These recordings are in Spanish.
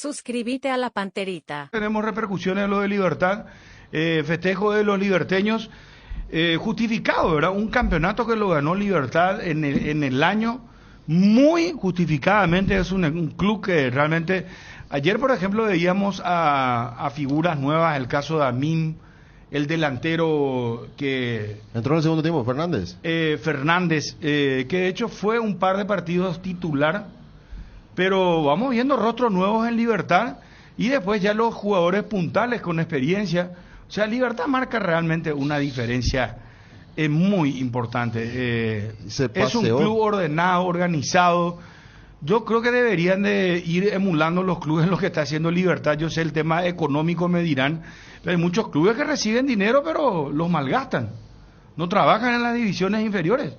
Suscríbete a la Panterita. Tenemos repercusiones de lo de Libertad, festejo de los liberteños, justificado, ¿verdad? Un campeonato que lo ganó Libertad en el año, muy justificadamente. Es un club que realmente... Ayer, por ejemplo, veíamos a figuras nuevas, el caso de Amin, el delantero que... Entró en el segundo tiempo, Fernández. Fernández, que de hecho fue un par de partidos titular, pero vamos viendo rostros nuevos en Libertad y después ya los jugadores puntales con experiencia. O sea, Libertad marca realmente una diferencia muy importante. Es un club ordenado, organizado. Yo creo que deberían de ir emulando los clubes en los que está haciendo Libertad. Yo sé, el tema económico me dirán, pero hay muchos clubes que reciben dinero pero los malgastan. No trabajan en las divisiones inferiores.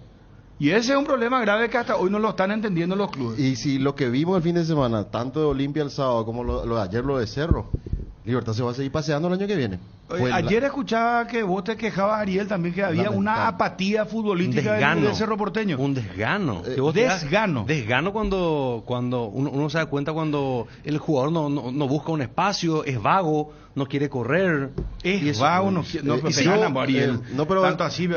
Y ese es un problema grave que hasta hoy no lo están entendiendo los clubes. Y si lo que vimos el fin de semana, tanto de Olimpia el sábado como lo de ayer, lo de Cerro, Libertad se va a seguir paseando el año que viene. Ayer escuchaba que vos te quejabas, Ariel, también que había una apatía futbolística del Cerro Porteño. Un desgano. Desgano cuando uno se da cuenta cuando el jugador no busca un espacio, es vago, no quiere correr. Es vago, no Ariel. Pero tanto así,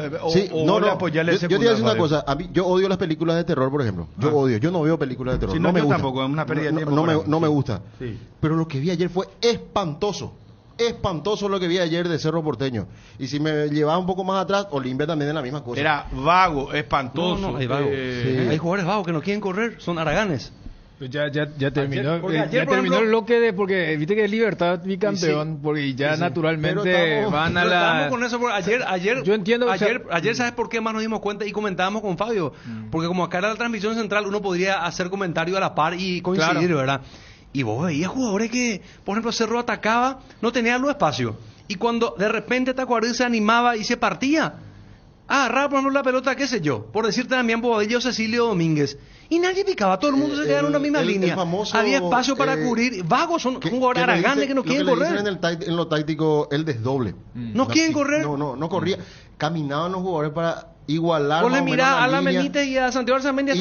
apoyarle ese. Yo te voy a decir una cosa, yo odio las películas de terror, por ejemplo. Yo no veo películas de terror. Sí, no me gusta. Tampoco, es una pérdida de tiempo. No me gusta. Sí. Pero lo que vi ayer fue espantoso. Espantoso lo que vi ayer de Cerro Porteño. Y si me llevaba un poco más atrás, Olimpia también es la misma cosa. Era vago, espantoso. No, hay vago. Hay jugadores vagos que no quieren correr, son haraganes. Pues ya terminó, terminó el bloque porque viste que es Libertad bicampeón, porque ya naturalmente van a la... Estamos con eso, porque ayer yo entiendo, ayer ¿sabes por qué más nos dimos cuenta? Y comentábamos con Fabio, porque como acá era la transmisión central, uno podría hacer comentario a la par y coincidir, claro, ¿verdad? Y vos veías jugadores que, por ejemplo, Cerro atacaba, no tenía los espacios. Y cuando de repente Tacuarí se animaba y se partía, agarraba, por ejemplo, la pelota, qué sé yo, por decirte también Bobadilla o Cecilio Domínguez. Y nadie picaba, todo el mundo se quedaba en una misma línea. Había espacio para cubrir. Vagos son jugadores haraganes que no quieren correr. En lo táctico, el desdoble. No quieren correr. No corría. Caminaban los jugadores para igualar. Vos le mirás a la Menita y a Santiago Arzamendi,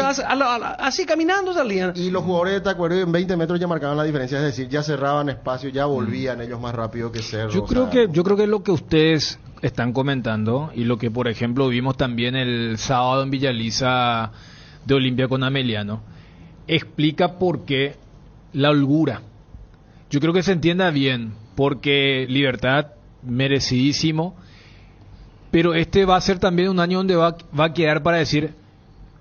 así caminando salían. Y los jugadores de Tacuarí en 20 metros ya marcaban la diferencia, es decir, ya cerraban espacio, ya volvían ellos más rápido que Cerro. Yo creo que es lo que ustedes están comentando y lo que, por ejemplo, vimos también el sábado en Villaliza de Olimpia con Ameliano, explica por qué la holgura. Yo creo que se entienda bien, porque Libertad, merecidísimo, pero este va a ser también un año donde va a quedar para decir,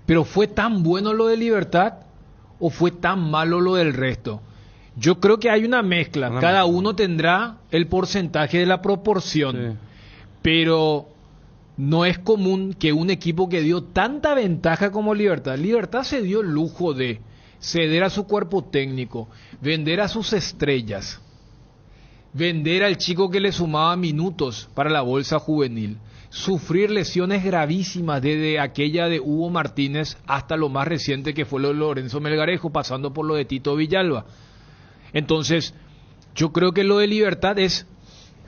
pero ¿fue tan bueno lo de Libertad o fue tan malo lo del resto? Yo creo que hay una mezcla, cada uno tendrá el porcentaje de la proporción, sí, pero no es común que un equipo que dio tanta ventaja como Libertad se dio el lujo de ceder a su cuerpo técnico, vender a sus estrellas, vender al chico que le sumaba minutos para la bolsa juvenil, sufrir lesiones gravísimas desde aquella de Hugo Martínez hasta lo más reciente que fue lo de Lorenzo Melgarejo, pasando por lo de Tito Villalba. Entonces, yo creo que lo de Libertad es...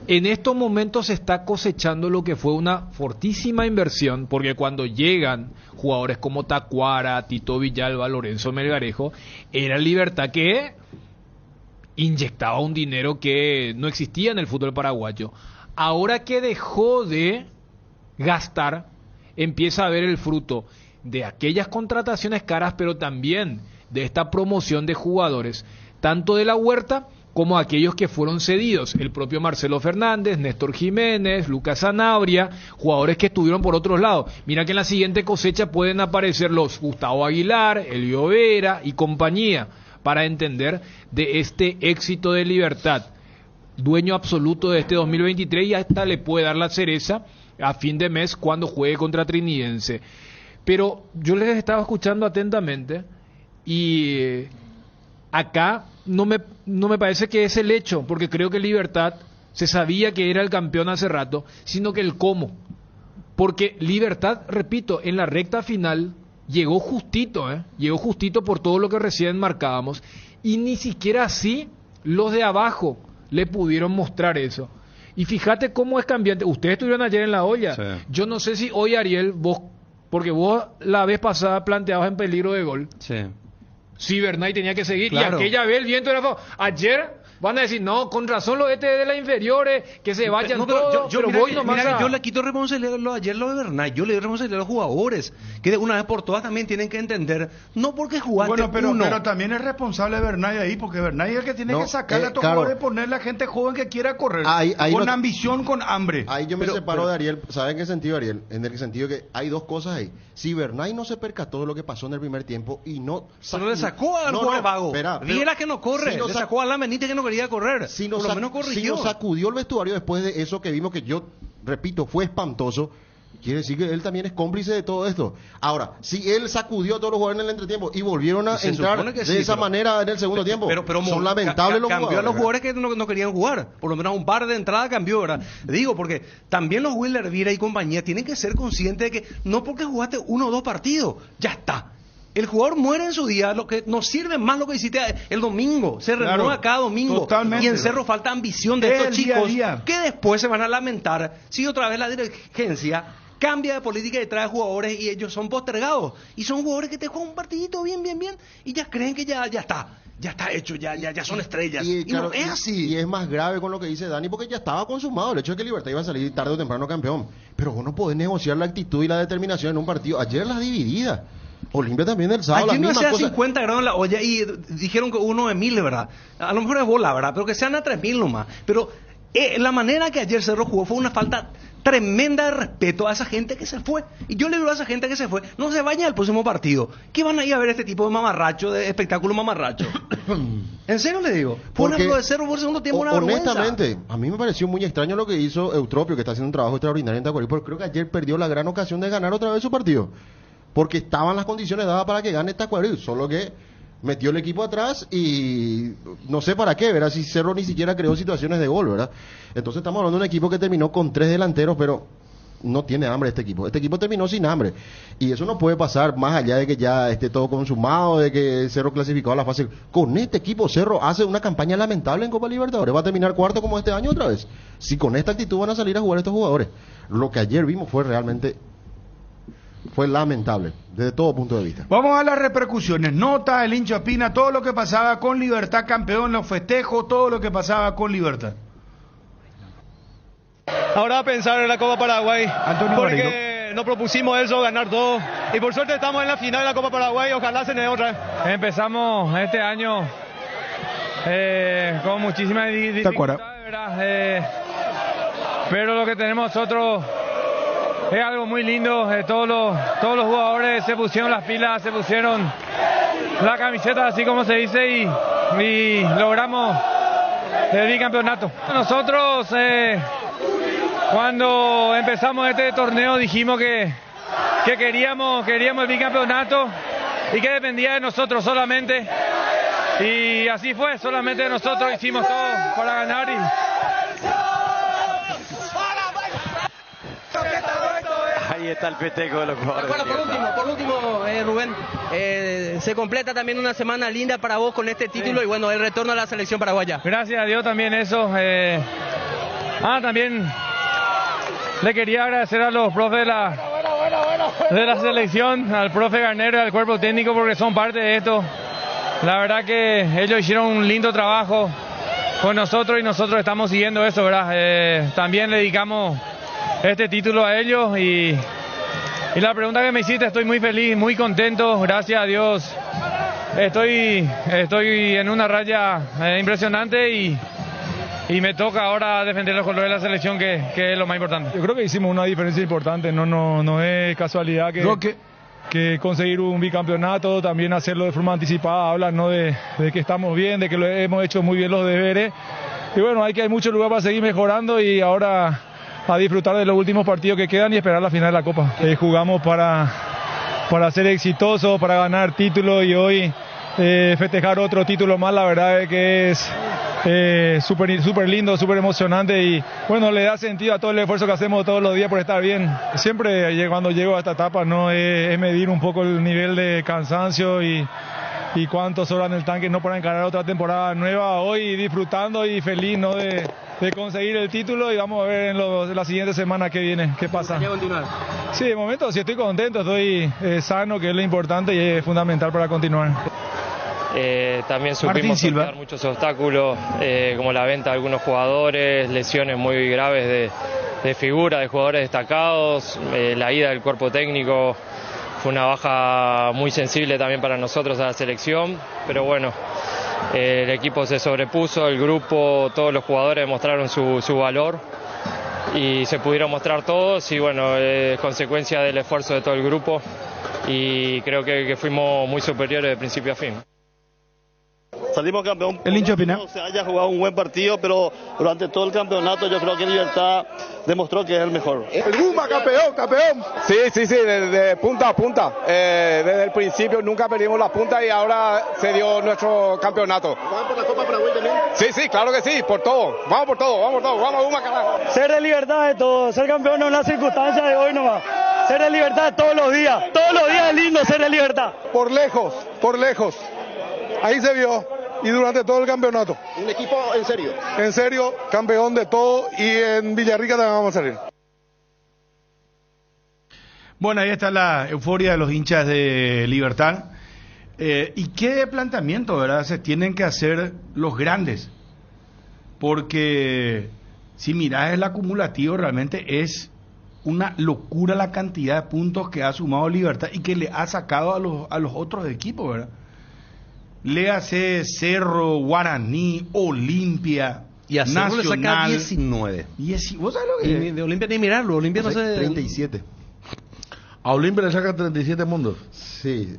En estos momentos se está cosechando lo que fue una fortísima inversión, porque cuando llegan jugadores como Tacuara, Tito Villalba, Lorenzo Melgarejo, era Libertad que inyectaba un dinero que no existía en el fútbol paraguayo. Ahora que dejó de gastar, empieza a ver el fruto de aquellas contrataciones caras, pero también de esta promoción de jugadores, tanto de la Huerta como aquellos que fueron cedidos, el propio Marcelo Fernández, Néstor Jiménez, Lucas Sanabria, jugadores que estuvieron por otros lados. Mira que en la siguiente cosecha pueden aparecer los Gustavo Aguilar, Elio Vera y compañía, para entender de este éxito de Libertad, dueño absoluto de este 2023, y hasta le puede dar la cereza a fin de mes cuando juegue contra Trinidense. Pero yo les estaba escuchando atentamente y acá no me parece que es el hecho, porque creo que Libertad se sabía que era el campeón hace rato, sino que el cómo. Porque Libertad, repito, en la recta final llegó justito por todo lo que recién marcábamos, y ni siquiera así los de abajo le pudieron mostrar eso. Y fíjate cómo es cambiante. Ustedes estuvieron ayer en la olla. Sí. Yo no sé si hoy, Ariel, porque vos la vez pasada planteabas en peligro de gol. Sí. Sí, Bernay tenía que seguir. Claro. Y aquella vez el viento era... Ayer van a decir, no, con razón los de las inferiores, que se vayan No, pero todos, pero mira voy que- nomás mira que a- yo le quito responsabilidad ayer lo de Bernay, yo le doy responsabilidad a los jugadores, que de una vez por todas también tienen que entender, no porque jugaste Bueno, pero uno. también es responsable Bernay ahí, porque Bernay es el que tiene No, que sacarle a estos claro. jugadores y ponerle a gente joven que quiera correr. Ahí con no- ambición, con hambre. Ahí yo me separo de Ariel. ¿Sabe en qué sentido, Ariel? En el sentido que hay dos cosas ahí. Si Bernay no se percató de lo que pasó en el primer tiempo y no... Solo le sacó al jugador vago. Espera, pero- Viera que no corre, si no le sa- sacó a la Benítez que no quería correr. Si por nos, lo sac- menos si corrigió. nos sacudió el vestuario después de eso que vimos que yo, repito, fue espantoso, quiere decir que él también es cómplice de todo esto. Ahora, si él sacudió a todos los jugadores en el entretiempo y volvieron a Se entrar supone que de sí, esa pero- manera en el segundo tiempo, Pero son lamentables los cambió jugadores. a los ¿verdad? jugadores que no querían jugar. Por lo menos un par de entradas cambió, ¿verdad? Digo, porque también los Willer Vira y compañía tienen que ser conscientes de que no porque jugaste 1 o 2 partidos, ya está. El jugador muere en su día, lo que nos sirve más lo que hiciste el domingo, se Claro, renueva cada domingo. totalmente. Y en Cerro falta ambición de Es estos el día a chicos día. que después se van a lamentar si otra vez la dirigencia cambia de política y trae jugadores y ellos son postergados. Y son jugadores que te juegan un partidito bien, y ya creen que ya está hecho, ya son estrellas. Y, claro, no es así. Y es más grave con lo que dice Dani porque ya estaba consumado el hecho de que Libertad iba a salir tarde o temprano campeón. Pero vos no podés negociar la actitud y la determinación en un partido. Ayer las divididas. Olimpia también el sábado. Ayer no la misma sea cosa. 50 grados en la olla y dijeron que uno de 1000, ¿verdad? A lo mejor es bola, ¿verdad? Pero que sean a 3000 nomás. Pero la manera que ayer Cerro jugó fue una falta tremenda de respeto a esa gente que se fue. Y yo le digo a esa gente que se fue, no se vayan al próximo partido. ¿Qué van a ir a ver este tipo de mamarracho, de espectáculo mamarracho? En serio le digo. Fue Porque, algo de Cerro por segundo tiempo, una vergüenza. honestamente, a mí me pareció muy extraño lo que hizo Eutropio, que está haciendo un trabajo extraordinario en Tacuarí, porque creo que ayer perdió la gran ocasión de ganar otra vez su partido. Porque estaban las condiciones dadas para que gane Tacuarí, solo que metió el equipo atrás y no sé para qué, ¿verdad? Si Cerro ni siquiera creó situaciones de gol, ¿verdad? Entonces estamos hablando de un equipo que terminó con 3 delanteros, pero no tiene hambre este equipo. Este equipo terminó sin hambre. Y eso no puede pasar más allá de que ya esté todo consumado, de que Cerro clasificó a la fase. Con este equipo Cerro hace una campaña lamentable en Copa Libertadores. Va a terminar cuarto como este año otra vez. Si con esta actitud van a salir a jugar estos jugadores. Lo que ayer vimos fue lamentable, desde todo punto de vista. Vamos a las repercusiones. Nota, el hincha opina, todo lo que pasaba con Libertad campeón, los festejos, todo lo que pasaba con Libertad. Ahora a pensar en la Copa Paraguay, Antonio porque Barreiro. nos propusimos eso, ganar todo, y por suerte estamos en la final de la Copa Paraguay, ojalá se nos dé otra vez. Empezamos este año con muchísimas dificultades, ¿verdad? Pero lo que tenemos nosotros es algo muy lindo. Todos los jugadores se pusieron las pilas, se pusieron la camiseta, así como se dice, y logramos el bicampeonato. Nosotros cuando empezamos este torneo dijimos que queríamos el bicampeonato y que dependía de nosotros solamente. Y así fue, solamente nosotros hicimos todo para ganar. Ahí está el festejo de los jugadores. Bueno, por último, Rubén, se completa también una semana linda para vos con este título y bueno, el retorno a la selección paraguaya. Gracias a Dios también eso. También le quería agradecer a los profes de la selección, al profe Garnero y al cuerpo técnico porque son parte de esto. La verdad que ellos hicieron un lindo trabajo con nosotros y nosotros estamos siguiendo eso, ¿verdad? También le dedicamos este título a ellos y la pregunta que me hiciste, estoy muy feliz, muy contento, gracias a Dios. Estoy en una raya impresionante y me toca ahora defender los colores de la selección, que es lo más importante. Yo creo que hicimos una diferencia importante, no es casualidad que conseguir un bicampeonato, también hacerlo de forma anticipada, habla ¿no? de que estamos bien, de que hemos hecho muy bien los deberes. Y bueno, hay mucho lugar para seguir mejorando y ahora a disfrutar de los últimos partidos que quedan y esperar la final de la Copa. Jugamos para ser exitosos, para ganar títulos y hoy festejar otro título más, la verdad es que es súper lindo, súper emocionante y bueno, le da sentido a todo el esfuerzo que hacemos todos los días por estar bien. Siempre cuando llego a esta etapa no es medir un poco el nivel de cansancio y cuántos horas en el tanque no para encarar otra temporada nueva, hoy disfrutando y feliz ¿no? de conseguir el título y vamos a ver en la siguiente semana que viene qué pasa. Sí, de momento sí estoy contento, estoy sano, que es lo importante y es fundamental para continuar. También supimos sortear muchos obstáculos, como la venta de algunos jugadores, lesiones muy graves de figura, de jugadores destacados, la ida del cuerpo técnico fue una baja muy sensible también para nosotros a la selección, pero bueno, el equipo se sobrepuso, el grupo, todos los jugadores demostraron su valor y se pudieron mostrar todos y bueno, es consecuencia del esfuerzo de todo el grupo y creo que fuimos muy superiores de principio a fin. Salimos campeón. El hincha opina. Se haya jugado un buen partido, pero durante todo el campeonato yo creo que Libertad demostró que es el mejor. El Guma, campeón. Sí, de punta a punta. Desde el principio nunca perdimos la punta y ahora se dio nuestro campeonato. ¿Van por la Copa Paraguay también? Sí, claro que sí, por todo. Vamos por todo, vamos Guma, carajo. Ser de Libertad de todo, ser campeón no es una circunstancia de hoy nomás. Ser de Libertad todos los días es lindo ser de Libertad. Por lejos. Ahí se vio. Y durante todo el campeonato. Un equipo en serio. En serio, campeón de todo y en Villarrica también vamos a salir. Bueno, ahí está la euforia de los hinchas de Libertad. ¿Y qué planteamiento, verdad, se tienen que hacer los grandes? Porque si mirás el acumulativo, realmente es una locura la cantidad de puntos que ha sumado Libertad y que le ha sacado a los otros equipos, ¿verdad? Léase Cerro, Guaraní, Olimpia, y a Cerro Nacional. le saca 19. ¿Vos sabés lo que es? De Olimpia ni mirarlo, Olimpia no sé. 37. ¿A Olimpia le saca 37 mundos? Sí,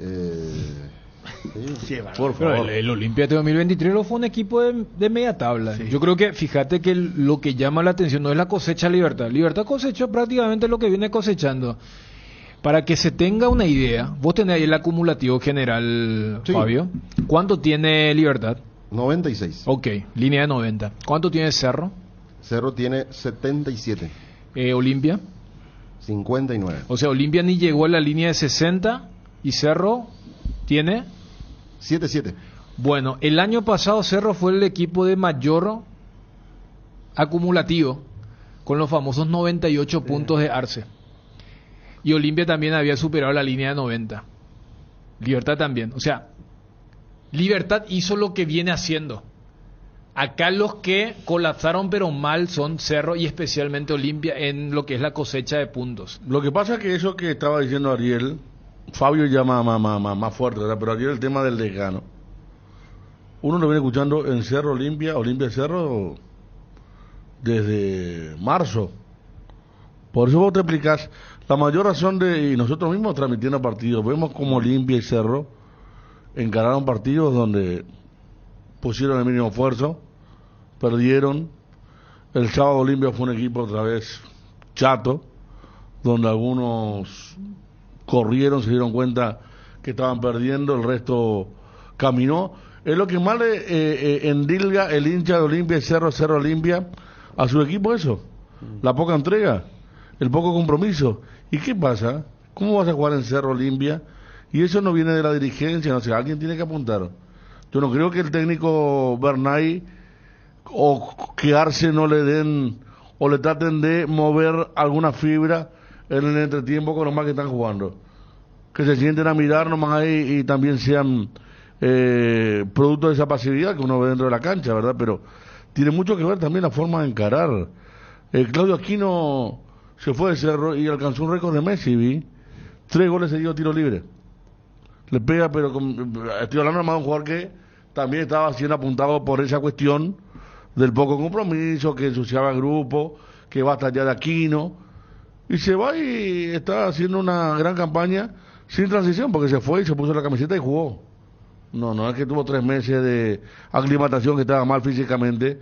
por favor. El Olimpia de 2023 lo fue un equipo de media tabla. Sí. Yo creo que, fíjate que lo que llama la atención no es la cosecha Libertad. Libertad cosechó prácticamente lo que viene cosechando. Para que se tenga una idea, vos tenés ahí el acumulativo general, sí. Fabio. ¿Cuánto tiene Libertad? 96. Ok, línea de 90. ¿Cuánto tiene Cerro? Cerro tiene 77. ¿Olimpia? 59. O sea, Olimpia ni llegó a la línea de 60 y Cerro tiene 77. Bueno, el año pasado Cerro fue el equipo de mayor acumulativo con los famosos 98 puntos de Arce. Y Olimpia también había superado la línea de 90. Libertad también. O sea, Libertad hizo lo que viene haciendo. Acá los que colapsaron pero mal son Cerro y especialmente Olimpia en lo que es la cosecha de puntos. Lo que pasa es que eso que estaba diciendo Ariel, Fabio ya más fuerte, ¿verdad? Pero Ariel el tema del desgano. Uno lo viene escuchando en Cerro Olimpia Cerro desde marzo. Por eso vos te explicás, la mayor razón y nosotros mismos transmitiendo partidos, vemos como Olimpia y Cerro encararon partidos donde pusieron el mínimo esfuerzo, perdieron. El sábado Olimpia fue un equipo otra vez chato, donde algunos corrieron, se dieron cuenta que estaban perdiendo, el resto caminó. Es lo que más le endilga el hincha de Olimpia y Cerro Olimpia a su equipo, eso, la poca entrega, el poco compromiso. ¿Y qué pasa? ¿Cómo vas a jugar en Cerro Olimpia? Y eso no viene de la dirigencia, no sé, alguien tiene que apuntar. Yo no creo que el técnico Bernay o que Arce no le den o le traten de mover alguna fibra en el entretiempo con los más que están jugando. Que se sienten a mirar nomás ahí y también sean producto de esa pasividad que uno ve dentro de la cancha, ¿verdad? Pero tiene mucho que ver también la forma de encarar. Claudio Aquino se fue de Cerro y alcanzó un récord de Messi, vi 3 goles seguidos tiro libre. Le pega, pero estoy hablando más de un jugador que también estaba siendo apuntado por esa cuestión del poco compromiso, que ensuciaba el grupo, que va hasta allá de Aquino, y se va y está haciendo una gran campaña sin transición, porque se fue y se puso la camiseta y jugó. No es que tuvo 3 meses de aclimatación, que estaba mal físicamente,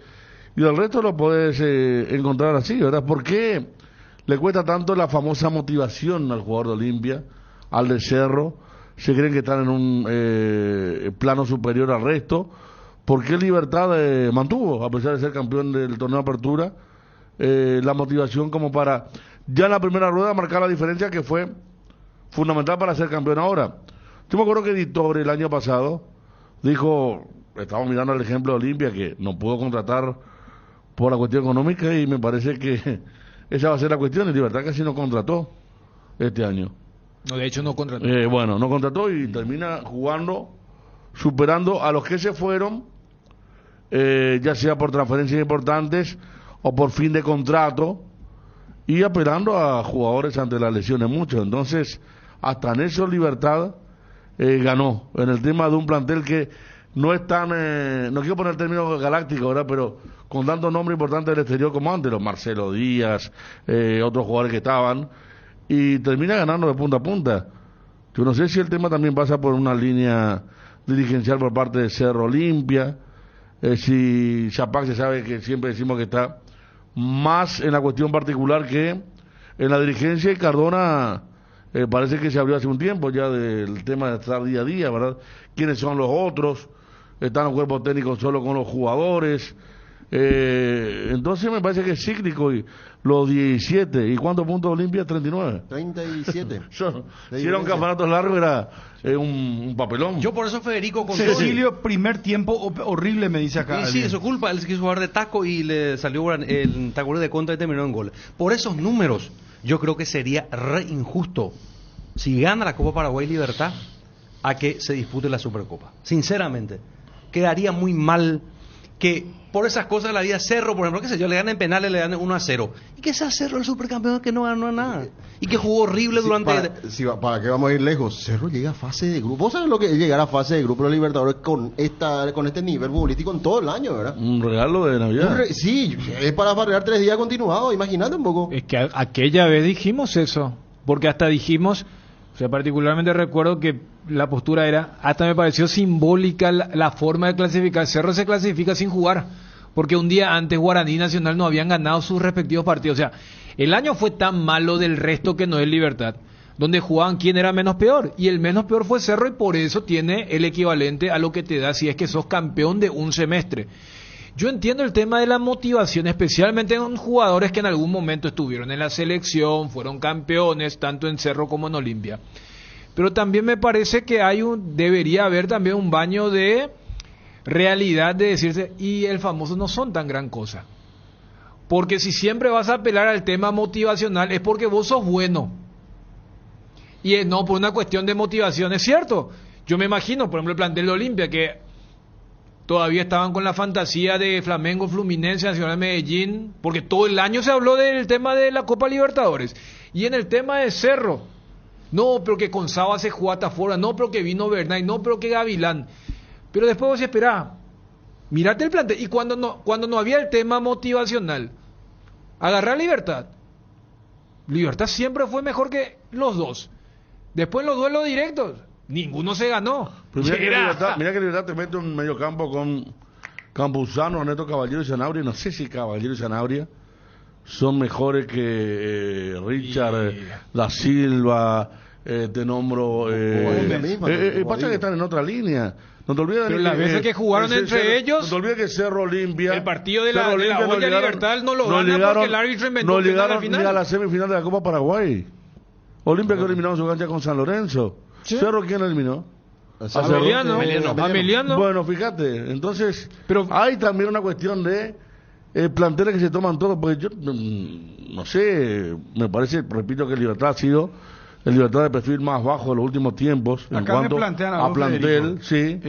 y el resto lo puedes encontrar así, ¿verdad? ¿Por qué le cuesta tanto la famosa motivación al jugador de Olimpia, al de Cerro? Se creen que están en un plano superior al resto. ¿Por qué Libertad mantuvo, a pesar de ser campeón del torneo de apertura, la motivación como para ya en la primera rueda marcar la diferencia que fue fundamental para ser campeón ahora? Yo me acuerdo que Editor el año pasado dijo, estamos mirando el ejemplo de Olimpia, que no pudo contratar por la cuestión económica, y me parece que esa va a ser la cuestión. Y Libertad casi no contrató este año. No, de hecho no contrató. Bueno, no contrató y termina jugando superando a los que se fueron, ya sea por transferencias importantes o por fin de contrato, y apelando a jugadores ante las lesiones muchos. Entonces, hasta en eso Libertad ganó, en el tema de un plantel que no es tan, no quiero poner el término galáctico, ¿verdad? Pero con tantos nombres importantes del exterior como antes, los Marcelo Díaz, otros jugadores que estaban, y termina ganando de punta a punta. Yo no sé si el tema también pasa por una línea dirigencial por parte de Cerro Olimpia, si Chapac se sabe que siempre decimos que está más en la cuestión particular que en la dirigencia, y Cardona parece que se abrió hace un tiempo ya del tema de estar día a día, ¿verdad? ¿Quiénes son los otros? Están los cuerpos técnicos solo con los jugadores. Entonces me parece que es cíclico, y los 17. ¿Y cuántos puntos Olimpia? 39. 37. Si era un campeonato largo, era un papelón. Yo por eso, Federico, con Cecilio, primer tiempo horrible, me dice acá. Sí, eso es culpa. Él quiso jugar de taco y le salió el taco de contra y terminó en gol. Por esos números, yo creo que sería re injusto si gana la Copa Paraguay Libertad a que se dispute la Supercopa. Sinceramente, quedaría muy mal que por esas cosas la vida Cerro, por ejemplo, qué sé yo, le ganen penales, le ganen 1-0. Y que sea Cerro el supercampeón que no ganó nada. Y que jugó horrible durante... ¿Para qué vamos a ir lejos? Cerro llega a fase de grupo. ¿Vos sabés lo que es llegar a fase de grupo de los Libertadores con este nivel futbolístico en todo el año, verdad? Un regalo de Navidad. Sí, es para barrear 3 días continuados, imagínate un poco. Es que aquella vez dijimos eso, porque hasta dijimos... O sea, particularmente recuerdo que la postura era, hasta me pareció simbólica la forma de clasificar. Cerro se clasifica sin jugar, porque un día antes Guaraní y Nacional no habían ganado sus respectivos partidos. O sea, el año fue tan malo del resto que no es Libertad, donde jugaban quién era menos peor, y el menos peor fue Cerro, y por eso tiene el equivalente a lo que te da si es que sos campeón de un semestre. Yo entiendo el tema de la motivación, especialmente en jugadores que en algún momento estuvieron en la selección, fueron campeones, tanto en Cerro como en Olimpia. Pero también me parece que debería haber también un baño de realidad de decirse, y el famoso no son tan gran cosa. Porque si siempre vas a apelar al tema motivacional es porque vos sos bueno. Y no por una cuestión de motivación, es cierto. Yo me imagino, por ejemplo, el plantel de Olimpia, que todavía estaban con la fantasía de Flamengo, Fluminense, Nacional de Medellín, porque todo el año se habló del tema de la Copa Libertadores. Y en el tema de Cerro, no, pero que con Saba se jugó hasta afuera, no, pero que vino Bernay, no, pero que Gavilán. Pero después vos esperá, mirate el plantel. Y cuando no había el tema motivacional, agarrar Libertad. Libertad siempre fue mejor que los dos. Después los duelos directos, ninguno se ganó. Pero mira que Libertad te mete un medio campo con Campuzano, Neto, Caballero y Sanabria. No sé si Caballero y Sanabria son mejores que Richard, Da Silva, te nombro. Pasa que están en otra línea. No te olvides. Pero las veces que jugaron entre ellos, no te olvides que Cerro Olimpia, el partido de la olla Libertad no lo gana porque el árbitro inventó no llegaron final. Ni a la semifinal de la Copa Paraguay. Olimpia que eliminó su cancha con San Lorenzo. ¿Sí? ¿Cerro quién eliminó? Ameliano. Bueno, fíjate, entonces pero hay también una cuestión de planteles que se toman todos, porque yo no sé, me parece, repito, que el Libertad ha sido el Libertad de perfil más bajo de los últimos tiempos. Acá en cuanto a plantel, sí.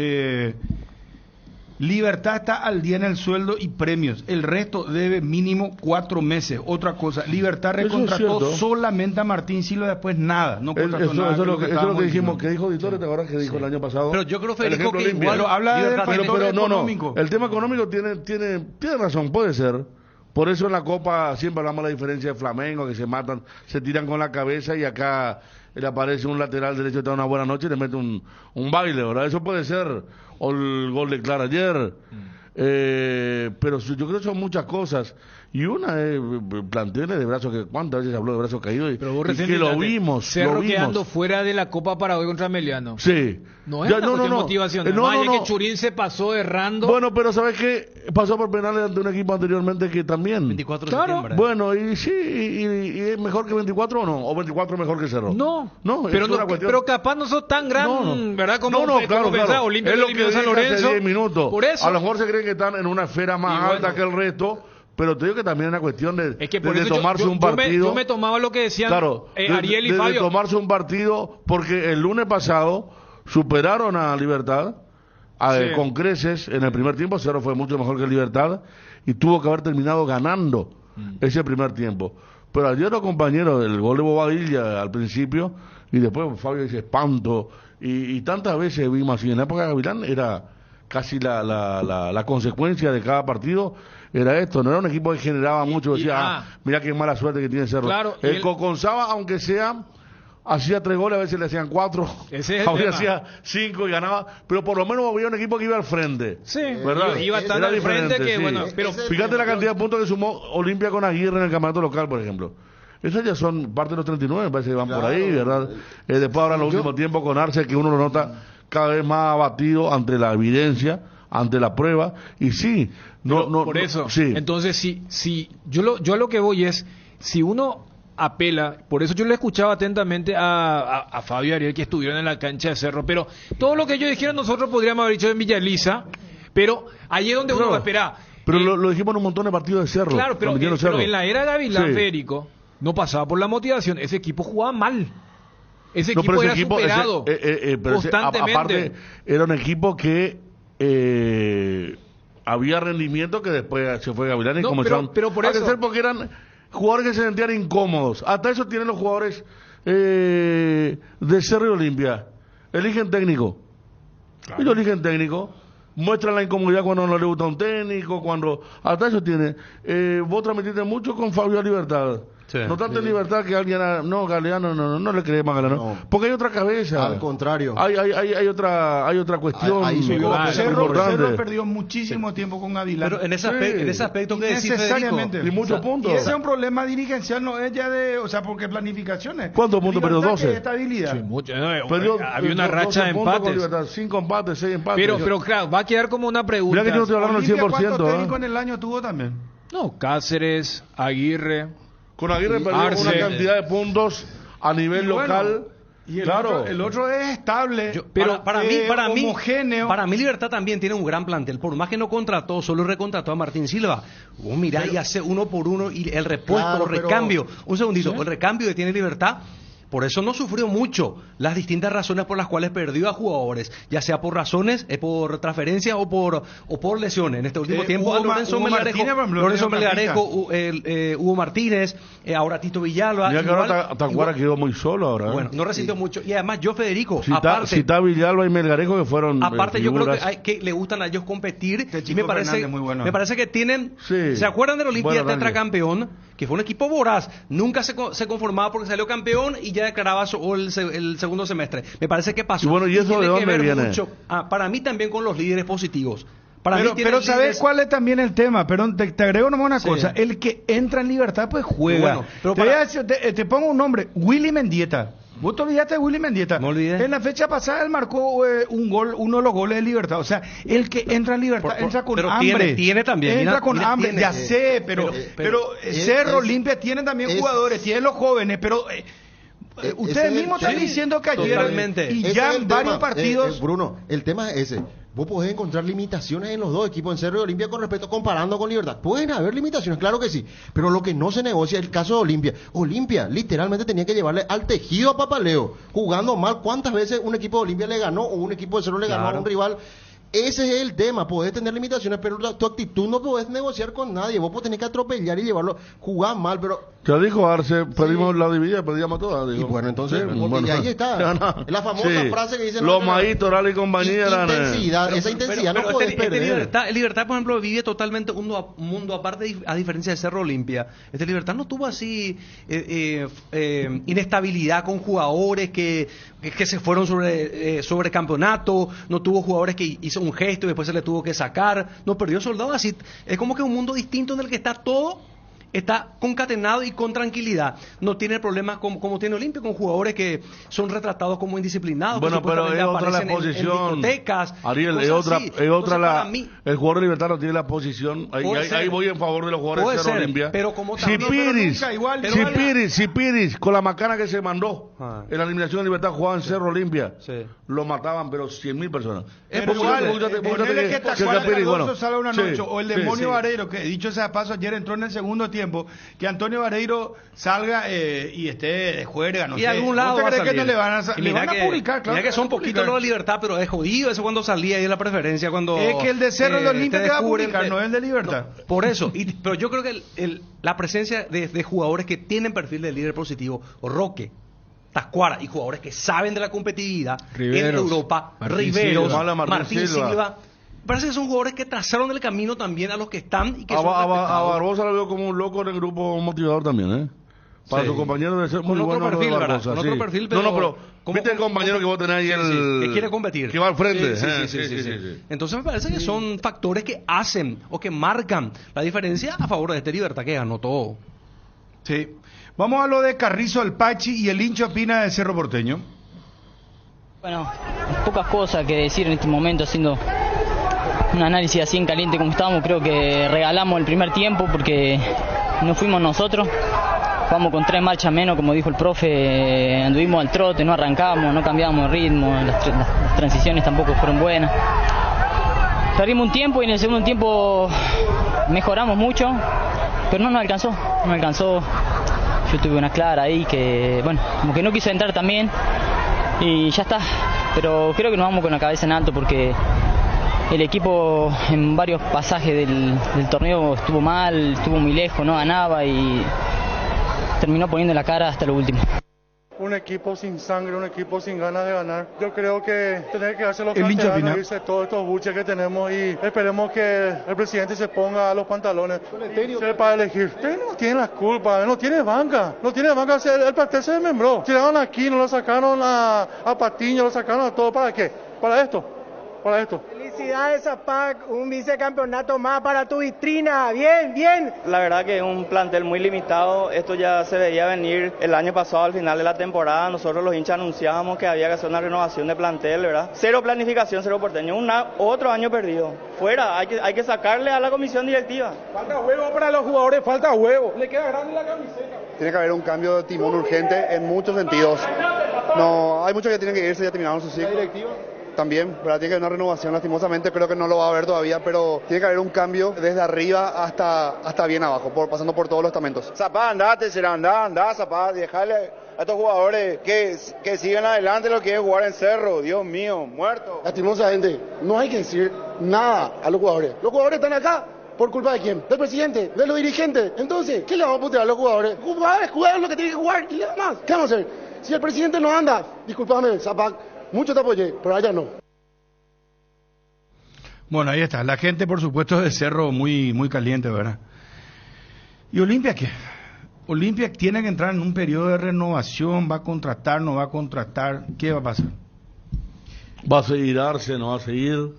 Libertad está al día en el sueldo y premios. El resto debe mínimo 4 meses. Otra cosa, Libertad recontrató solamente a Martín Silva, después nada. No contrató nada. Eso es lo que dijimos, que dijo Vittorio, ¿te acuerdas que dijo el año pasado? Pero yo creo, Federico, que igual habla del factor económico. El tema económico tiene razón, puede ser. Por eso en la Copa siempre hablamos de la diferencia de Flamengo, que se matan, se tiran con la cabeza, y acá le aparece un lateral derecho que da una buena noche y le mete un baile, ¿verdad? Eso puede ser, o el gol de Clara ayer, pero yo creo que son muchas cosas, y una es plantearle de brazos, que cuántas veces habló de brazos caídos, y que lo vimos. Cerro quedando fuera de la Copa Paraguay contra Ameliano. Sí. No es una cuestión motivacional. Que Churín se pasó errando. Bueno, pero ¿sabes qué? Pasó por penales ante un equipo anteriormente que también. 24 de septiembre. Bueno, y sí, y es mejor que 24 o no, o 24 mejor que Cerro. No, pero capaz no sos tan gran, ¿verdad? Como claro. Olimpia es lo que San Lorenzo. 10 minutos. Por eso. A lo mejor se creen que están en una esfera más alta que el resto. Pero te digo que también es una cuestión de tomarse un partido. Yo me tomaba lo que decían Ariel y Fabio. De tomarse un partido, porque el lunes pasado superaron a Libertad con creces. En el primer tiempo Cerro fue mucho mejor que Libertad y tuvo que haber terminado ganando ese primer tiempo. Pero ayer los compañeros, el gol de Bobadilla al principio, y después Fabio dice espanto, y tantas veces vimos así. En la época de Gavilán era casi la consecuencia de cada partido, era esto, no era un equipo que generaba mucho, decía, mira qué mala suerte que tiene Cerro. Claro, el Coconzaba, aunque sea, hacía 3 goles, a veces le hacían 4, a veces hacía 5 y ganaba, pero por lo menos había un equipo que iba al frente. Sí, ¿verdad? Iba tan al frente que, sí. bueno, pero fíjate la cantidad de puntos que sumó Olimpia con Aguirre en el campeonato local, por ejemplo. Esos ya son parte de los 39, parece que van por ahí, ¿verdad? Después ahora en los últimos tiempos con Arce, que uno lo nota cada vez más abatido ante la evidencia, ante la prueba, y sí, por eso, sí. Entonces, si yo a lo que voy es, si uno apela, por eso yo le escuchaba atentamente a Fabio y Ariel, que estuvieron en la cancha de Cerro, pero todo lo que ellos dijeron nosotros podríamos haber dicho en Villa Elisa, pero ahí es donde uno va a esperar. Pero lo dijimos en un montón de partidos de Cerro. Claro, pero en la era Gavilán, Federico, no pasaba por la motivación, ese equipo jugaba mal. Ese equipo era superado constantemente. Aparte, era un equipo que había rendimiento que después se fue Gavilán y comenzaron pero por eso, ser porque eran jugadores que se sentían incómodos. Hasta eso tienen los jugadores de Cerro y Olimpia. Eligen técnico. Claro. Ellos eligen técnico. Muestran la incomodidad cuando no le gusta un técnico, cuando hasta eso tiene. Vos transmitiste mucho con Fabio Libertad. Sí, no tanto en Libertad que alguien Galeano no le cree más Galeano, porque hay otra cabeza. Al contrario, hay otra cuestión. Ahí Cerro perdió muchísimo tiempo con Gavilán. Pero en ese aspecto que decís, necesariamente, y muchos puntos. Y ese es un problema dirigencial, no es ya porque planificaciones. ¿Cuántos puntos perdió? 12. Estabilidad. Sí, mucho. Había una racha de empates. 5 empates, 6 empates. Pero claro, va a quedar como una pregunta. Mira que yo no estoy hablando del 100%. ¿Cuántos técnicos en el año tuvo también? No, Cáceres, Aguirre. Con Aguirre perdió una cantidad de puntos a nivel local. Y el otro es estable, pero para mí homogéneo. Para mí Libertad también tiene un gran plantel, por más que no contrató, solo recontrató a Martín Silva. Mirá, y hace 1 por 1 y el repuesto, recambio. Un segundito, ¿sí? El recambio que tiene Libertad. Por eso no sufrió mucho las distintas razones por las cuales perdió a jugadores, ya sea por razones, por transferencia o por lesiones. En este último tiempo, Lorenzo Melgarejo, Hugo Martínez, ahora Tito Villalba. Mira que ahora Tacuara quedó muy solo ahora. Bueno, no resistió mucho. Y además yo, Federico, si está Villalba y Melgarejo que fueron aparte yo creo que le gustan a ellos competir. Y me parece que tienen... Sí. ¿Se acuerdan del Olimpia tetracampeón? Que fue un equipo voraz. Nunca se conformaba porque salió campeón y ya declaraba el segundo semestre. Me parece que pasó. Y bueno, ¿y eso de dónde viene? Mucho, para mí también con los líderes positivos. Pero ¿sabes cuál es también el tema? Perdón, te agrego nomás una cosa. El que entra en Libertad pues juega. Bueno, te pongo un nombre, Willy Mendieta. ¿Vos te olvidaste de Willy Mendieta? No olvidé. En la fecha pasada él marcó un gol, uno de los goles de Libertad. O sea, el que entra en Libertad entra con hambre. Tiene también. Entra con hambre, ya sé, pero Cerro Olimpia tiene también jugadores, tiene los jóvenes, pero... ustedes mismos están diciendo que ayer y ya en varios partidos... Bruno, el tema es ese. Vos podés encontrar limitaciones en los dos equipos, en Cerro y Olimpia, con respecto, comparando con Libertad. Pueden haber limitaciones, claro que sí. Pero lo que no se negocia es el caso de Olimpia. Olimpia literalmente tenía que llevarle al tejido a Papaleo, jugando mal. ¿Cuántas veces un equipo de Olimpia le ganó o un equipo de Cerro le ganó a un rival? Ese es el tema, podés tener limitaciones, pero tu actitud no podés negociar con nadie, vos tenés que atropellar y llevarlo, jugar mal, pero... Ya dijo Arce, perdimos la dividida, perdíamos todas. Digo. Y bueno, entonces, y ahí está, la famosa frase que dicen... Los Maíz, Toral y compañía eran... Esa intensidad no podés perder. Libertad, por ejemplo, vive totalmente un mundo aparte, a diferencia de Cerro Olimpia. Libertad no tuvo así inestabilidad con jugadores que se fueron sobre campeonato, no tuvo jugadores que hizo un gesto y después se le tuvo que sacar, no perdió soldados así. Es como que un mundo distinto en el que está todo... Está concatenado y con tranquilidad. No tiene problemas como tiene Olimpia, con jugadores que son retratados como indisciplinados. Bueno, pero es otra la posición. Ariel, es otra el jugador de Libertad no tiene la posición. Ahí voy en favor de los jugadores de Cerro Olimpia. Pero como si Piris, con la macana que se mandó en la eliminación de Libertad, jugaba en Cerro Olimpia. Sí. Lo mataban, pero 100.000 personas. O el demonio Vareiro, que dicho sea de paso, ayer entró en el segundo tiempo. tiempo, que Antonio Vareiro salga y esté de juerga, no y sé. de algún lado va a salir. Que no le van a, le van a publicar, claro. Mira que son poquitos los de Libertad, pero es jodido eso cuando salía ahí en la preferencia, cuando... Es que el de Cerro de Olimpia te va a publicar, no el de Libertad. No, por eso, pero yo creo que la presencia de jugadores que tienen perfil de líder positivo, Roque, Tascuara, y jugadores que saben de la competitividad Riveros, en Europa, Martín Riveros, Silva, Martín Silva. Parece que son jugadores que trazaron el camino también a los que están y que son a respetados. Barbosa lo veo como un loco en el grupo motivador también, ¿eh? Para Sí. su compañero debe ser muy Con otro bueno. perfil, lo de ¿verdad? Barbosa, Con sí. otro perfil, pero... No, viste el compañero que vos tenés ahí, que quiere competir. Que va al frente. Sí. Entonces me parece que son factores que hacen o que marcan la diferencia a favor de este Libertad que ganó todo. Sí. Vamos a lo de Carrizo, el Pachi y el hincha Pina de Cerro Porteño. Bueno, pocas cosas que decir en este momento, haciendo un análisis así en caliente como estábamos. Creo que regalamos el primer tiempo porque no fuimos nosotros. Jugamos con 3 marchas menos, como dijo el profe, anduvimos al trote, no arrancábamos, no cambiábamos de ritmo, las transiciones tampoco fueron buenas. Perdimos un tiempo y en el segundo tiempo mejoramos mucho, pero no nos alcanzó. Yo tuve una clara ahí que, bueno, como que no quiso entrar también y ya está. Pero creo que nos vamos con la cabeza en alto porque el equipo en varios pasajes del torneo estuvo mal, estuvo muy lejos, no ganaba y terminó poniendo la cara hasta lo último. Un equipo sin sangre, un equipo sin ganas de ganar. Yo creo que tener que darse los El hincha canteranos, Pina. irse todos estos buches que tenemos y esperemos que el presidente se ponga a los pantalones para elegir. Ustedes no tienen las culpas, no tiene banca, el pastel se desmembró. Tiraron aquí, nos lo sacaron a Patiño, lo sacaron a todo, ¿para qué? Para esto. Felicidades, Zapac, un vicecampeonato más para tu vitrina, bien. La verdad que es un plantel muy limitado, esto ya se veía venir el año pasado al final de la temporada, nosotros los hinchas anunciábamos que había que hacer una renovación de plantel, ¿verdad? Cero planificación, Cerro Porteño, otro año perdido, fuera, hay que sacarle a la comisión directiva. Falta huevo para los jugadores, falta huevo, le queda grande la camiseta. Tiene que haber un cambio de timón urgente en muchos sentidos. No, hay muchos que tienen que irse, ya terminaron su ciclo. También, ¿verdad? Tiene que haber una renovación, lastimosamente creo que no lo va a haber todavía, pero tiene que haber un cambio desde arriba hasta bien abajo, pasando por todos los estamentos. Zapá, andate, andá, Zapá, dejarle a estos jugadores que sigan adelante lo que es jugar en Cerro, Dios mío, muerto. Lastimosamente, no hay que decir nada a los jugadores. Los jugadores están acá. ¿Por culpa de quién? Del presidente, de los dirigentes. Entonces, ¿qué le vamos a putear a los jugadores? Jugar lo que tienen que jugar y nada más. ¿Qué vamos a hacer? Si el presidente no anda, discúlpame, Zapac, mucho te apoyé, pero allá no. Bueno, ahí está. La gente, por supuesto, de Cerro muy, muy caliente, ¿verdad? ¿Y Olimpia qué? Olimpia tiene que entrar en un periodo de renovación, va a contratar, no va a contratar. ¿Qué va a pasar? ¿Va a seguir Arce, no va a seguir?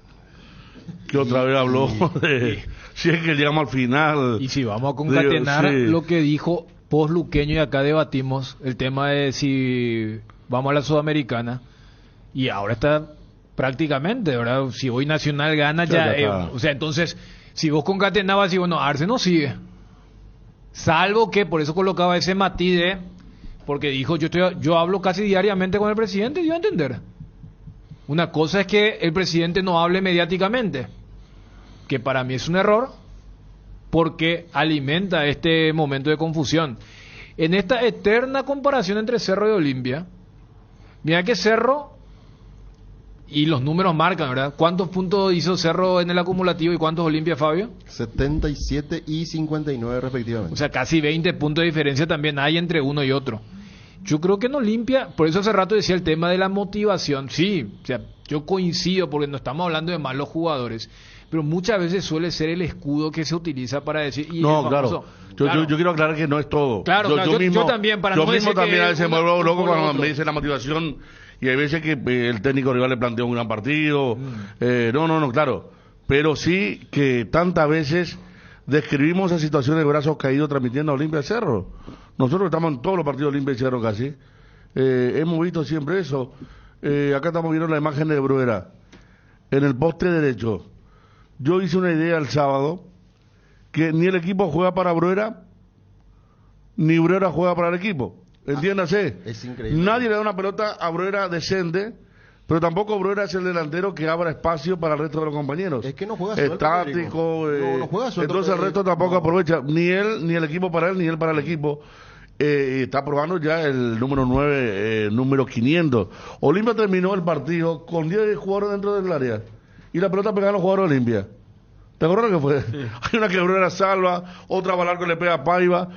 Que otra vez habló de si es que llegamos al final. Y si vamos a concatenar lo que dijo Post Luqueño, y acá debatimos el tema de si vamos a la Sudamericana, y ahora está prácticamente, ¿verdad? Si hoy Nacional gana o sea, entonces si vos concatenabas y bueno, Arce no sigue, salvo que por eso colocaba ese matiz porque dijo yo hablo casi diariamente con el presidente, y dio a entender. Una cosa es que el presidente no hable mediáticamente, que para mí es un error, porque alimenta este momento de confusión. En esta eterna comparación entre Cerro y Olimpia, mira que Cerro, y los números marcan, ¿verdad? ¿Cuántos puntos hizo Cerro en el acumulativo y cuántos Olimpia, Fabio? 77 y 59 respectivamente. O sea, casi 20 puntos de diferencia también hay entre uno y otro. Yo creo que en Olimpia, por eso hace rato decía el tema de la motivación. Sí, o sea, yo coincido porque no estamos hablando de malos jugadores, pero muchas veces suele ser el escudo que se utiliza para decir... No, claro. Yo quiero aclarar que no es todo. Claro, yo también, para no decir también a veces me vuelvo loco cuando otro. me dice la motivación, y hay veces que el técnico rival le plantea un gran partido. No, claro. Pero sí que tantas veces describimos esas situaciones de brazos caídos transmitiendo a Olimpia Cerro. Nosotros estamos en todos los partidos de Olimpia y Cerro casi. Hemos visto siempre eso. Acá estamos viendo la imagen de Bruera en el poste derecho. Yo hice una idea el sábado que ni el equipo juega para Bruera, ni Bruera juega para el equipo. Entiéndase. Es increíble. Nadie le da una pelota a Bruera decente pero tampoco Bruera es el delantero que abra espacio para el resto de los compañeros. Es que no juega suelto, estático, no juega suelto, entonces el resto tampoco aprovecha, ni él, ni el equipo para él, ni él para el equipo. Está probando ya el número 9, número 500. Olimpia terminó el partido con 10 jugadores dentro del área y la pelota pegaba a los jugadores de Olimpia. ¿Te acuerdas que fue? Sí. Hay una que Bruera salva, otra Balarco le pega a Paiva.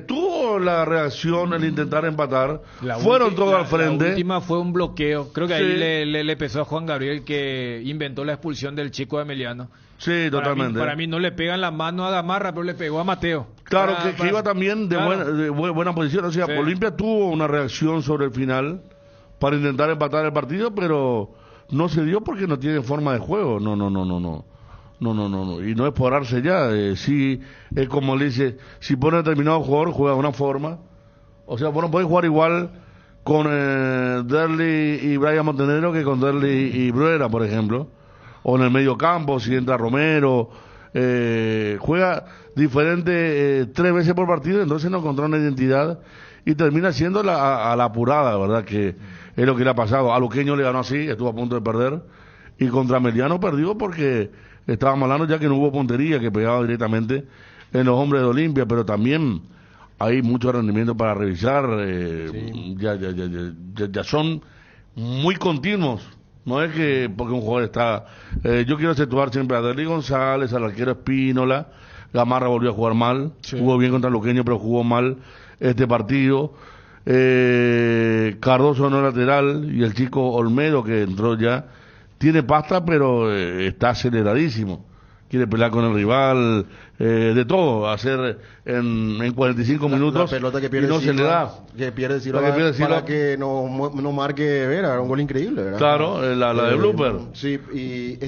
Tuvo la reacción el intentar empatar. Fueron todos al frente. La última fue un bloqueo. Creo que sí. Ahí le pesó a Juan Gabriel, que inventó la expulsión del chico de Emiliano. Sí, totalmente. Para mí no le pegan la mano a Gamarra, pero le pegó a Mateo. Claro, que iba también de buena posición. O sea, sí. Olimpia tuvo una reacción sobre el final para intentar empatar el partido, pero no se dio porque no tiene forma de juego. No, y no es por darse ya, sí, es como le dice, si pone determinado jugador, juega de una forma, o sea, vos no podés jugar igual con Derli y Brian Montenegro que con Derli y Bruera, por ejemplo, o en el medio campo, si entra Romero, juega diferente 3 veces por partido, entonces no encontró una identidad y termina siendo a la apurada, ¿verdad? Que es lo que le ha pasado. A Luqueño le ganó así, estuvo a punto de perder, y contra Meliano perdió porque estábamos hablando ya que no hubo puntería, que pegaba directamente en los hombres de Olimpia, pero también hay mucho rendimiento para revisar, sí. ya son muy continuos, no es que porque un jugador está, yo quiero acentuar siempre a Derli González, al arquero Espínola, Gamarra volvió a jugar mal, sí. Jugó bien contra Luqueño, pero jugó mal este partido, Cardoso no lateral, y el chico Olmedo que entró ya, tiene pasta, pero está aceleradísimo. Quiere pelear con el rival, de todo, hacer en 45 minutos la pelota que pierde y no Silva, se le da. Que pierde Silva para que no marque Vera, era un gol increíble, ¿verdad? Claro, la de blooper. Sí, y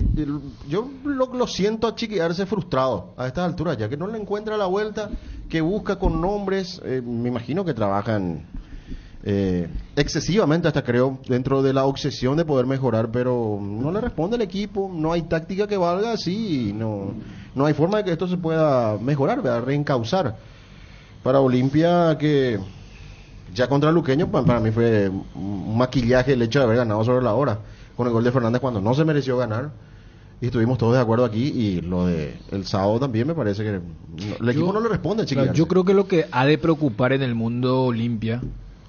yo lo siento a Chiquiarse frustrado a estas alturas, ya que no le encuentra la vuelta, que busca con nombres, me imagino que trabajan excesivamente, hasta creo, dentro de la obsesión de poder mejorar, pero no le responde el equipo, no hay táctica que valga así, no hay forma de que esto se pueda mejorar, ¿verdad? Reencauzar. Para Olimpia, que ya contra Luqueño, para mí fue un maquillaje el hecho de haber ganado sobre la hora, con el gol de Fernández cuando no se mereció ganar, y estuvimos todos de acuerdo aquí, y lo de el sábado también me parece que el equipo no le responde. Claro, yo creo que lo que ha de preocupar en el mundo Olimpia,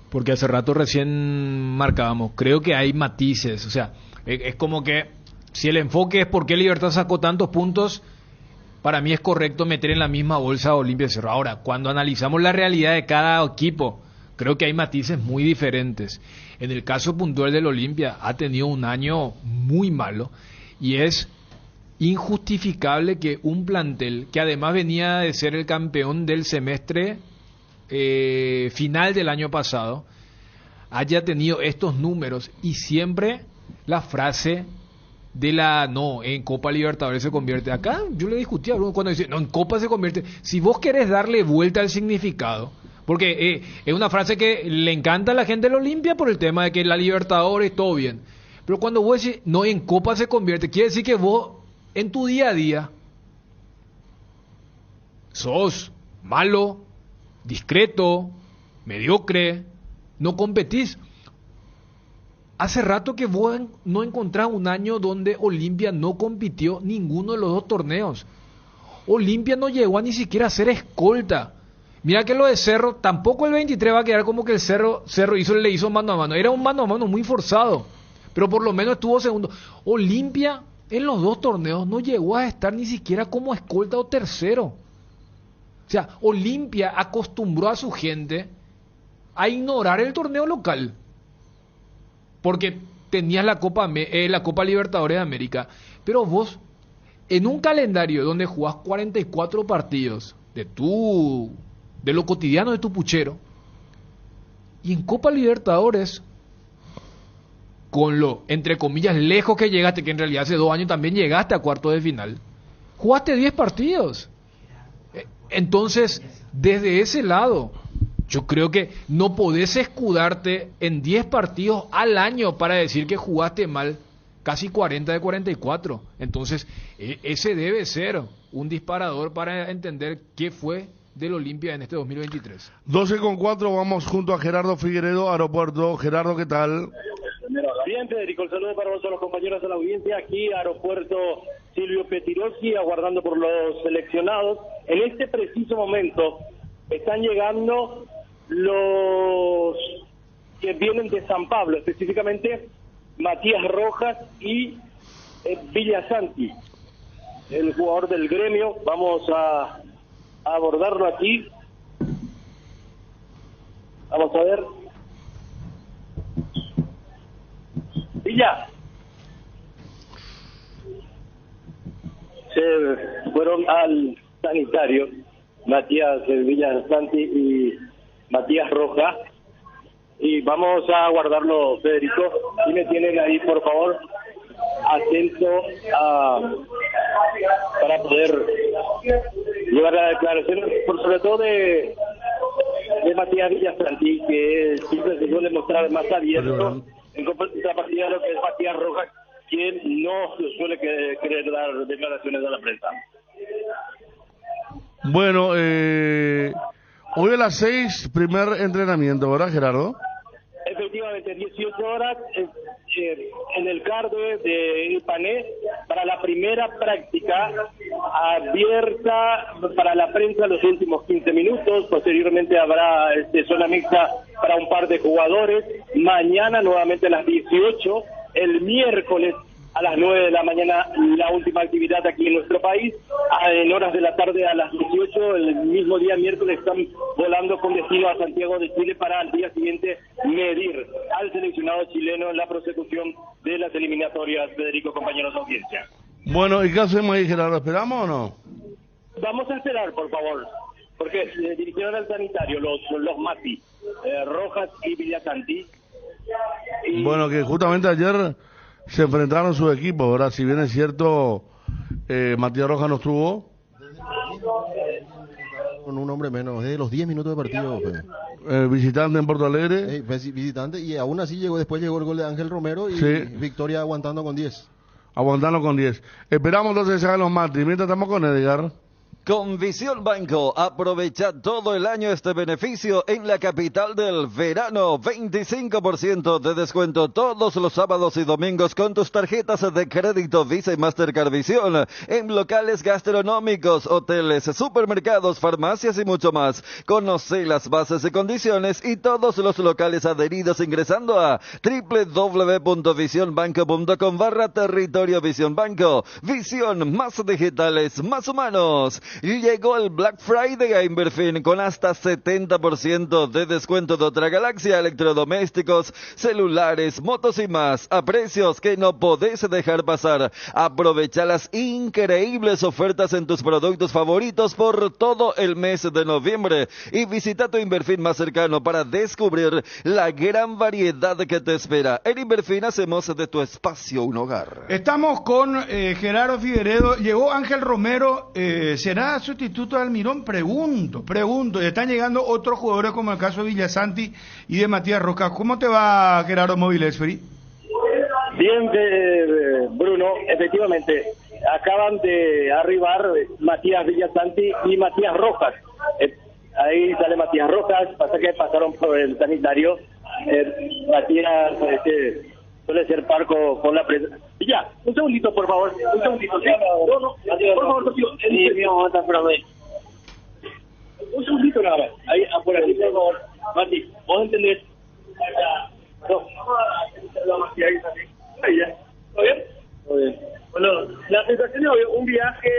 porque hace rato recién marcábamos, creo que hay matices, o sea, es como que si el enfoque es por qué Libertad sacó tantos puntos, para mí es correcto meter en la misma bolsa a Olimpia y Cerro. Ahora, cuando analizamos la realidad de cada equipo, creo que hay matices muy diferentes. En el caso puntual del Olimpia, ha tenido un año muy malo y es injustificable que un plantel que además venía de ser el campeón del semestre final del año pasado haya tenido estos números, y siempre la frase de en Copa Libertadores se convierte. Acá yo le discutí a Bruno cuando dice, no, en Copa se convierte. Si vos querés darle vuelta al significado, porque es una frase que le encanta a la gente del Olimpia por el tema de que la Libertadores todo bien, pero cuando vos decís, no, en Copa se convierte, quiere decir que vos en tu día a día sos malo, discreto, mediocre, no competís. Hace rato que vos no encontrás un año donde Olimpia no compitió ninguno de los dos torneos. Olimpia no llegó a ni siquiera a ser escolta. Mira que lo de Cerro, tampoco el 23 va a quedar como que el Cerro le hizo mano a mano. Era un mano a mano muy forzado, pero por lo menos estuvo segundo. Olimpia en los dos torneos no llegó a estar ni siquiera como escolta o tercero. O sea, Olimpia acostumbró a su gente a ignorar el torneo local, porque tenías la Copa Libertadores de América, pero vos, en un calendario donde jugás 44 partidos de lo cotidiano de tu puchero, y en Copa Libertadores, con lo, entre comillas, lejos que llegaste, que en realidad hace 2 años también llegaste a cuartos de final, jugaste 10 partidos. Entonces, desde ese lado, yo creo que no podés escudarte en 10 partidos al año para decir que jugaste mal casi 40 de 44. Entonces, ese debe ser un disparador para entender qué fue del Olimpia en este 2023. 12:04, vamos junto a Gerardo Figueredo, Aeropuerto. Gerardo, ¿qué tal? Bien, Bien, Federico, el saludo para vos, a los compañeros de la audiencia, aquí aeropuerto Silvio Pettirossi, aguardando por los seleccionados. En este preciso momento están llegando los que vienen de San Pablo, específicamente Matías Rojas y Villasanti, el jugador del Gremio. Vamos a abordarlo aquí. Vamos a ver. Villa. Se fueron al sanitario Matías Villasanti y Matías Rojas. Y vamos a guardarlo, Federico. Y me tienen ahí, por favor, atento para poder llevar la declaración, sobre todo de Matías Villasanti, que siempre se suele mostrar más abierto en contrapartida de lo que es Matías Rojas, quien no suele querer dar declaraciones a la prensa. Bueno, hoy a las 6, primer entrenamiento, ¿verdad, Gerardo? Efectivamente, 18 horas en el CAR de Ipané para la primera práctica abierta para la prensa los últimos 15 minutos. Posteriormente habrá zona mixta para un par de jugadores. Mañana nuevamente a las 18, el miércoles a las 9 de la mañana la última actividad aquí en nuestro país. En horas de la tarde a las 18, el mismo día miércoles, están volando con destino a Santiago de Chile para al día siguiente medir al seleccionado chileno en la prosecución de las eliminatorias. Federico, compañeros de audiencia. Bueno, ¿y qué hacemos ahí, Gerardo? ¿Esperamos o no? Vamos a esperar, por favor, porque dirigieron al sanitario los Mati, Rojas y Villasanti. Bueno, que justamente ayer se enfrentaron sus equipos, ¿verdad? Si bien es cierto, Matías Rojas no estuvo. Con un hombre menos, de los 10 minutos de partido. Visitante en Porto Alegre. Visitante, y aún así después llegó el gol de Ángel Romero y sí. Victoria aguantando con 10. Aguantando con 10. Esperamos entonces que se hagan los Mati. Mientras estamos con Edgar. Con Visión Banco, aprovecha todo el año este beneficio en la capital del verano. 25% de descuento todos los sábados y domingos con tus tarjetas de crédito Visa y Mastercard Visión en locales gastronómicos, hoteles, supermercados, farmacias y mucho más. Conoce las bases y condiciones y todos los locales adheridos ingresando a www.visionbanco.com/territorio Visión Banco. Visión, más digitales, más humanos. Y llegó el Black Friday a Inverfin con hasta 70% de descuento de otra galaxia, electrodomésticos, celulares, motos y más, a precios que no podés dejar pasar. Aprovecha las increíbles ofertas en tus productos favoritos por todo el mes de noviembre y visita tu Inverfin más cercano para descubrir la gran variedad que te espera. En Inverfin hacemos de tu espacio un hogar. Estamos con Gerardo Figueredo. Llegó Ángel Romero, ¿será sustituto de Almirón? Pregunto. Están llegando otros jugadores como el caso de Villasanti y de Matías Rojas. ¿Cómo te va, Gerardo Movilesferi? Bien, Bruno, efectivamente, acaban de arribar Matías Villasanti y Matías Rojas. Ahí sale Matías Rojas, pasa que pasaron por el sanitario. Matías suele ser parco con la prensa. Ya, un segundito, por favor. Un segundito, ¿sí? No, por favor, tío. Un segundito nada más. Ahí, por aquí, por favor. Mati, ¿vos entendés? No. Ahí ya. ¿Todo bien? Todo bien. Bueno, la sensación de hoy, un viaje,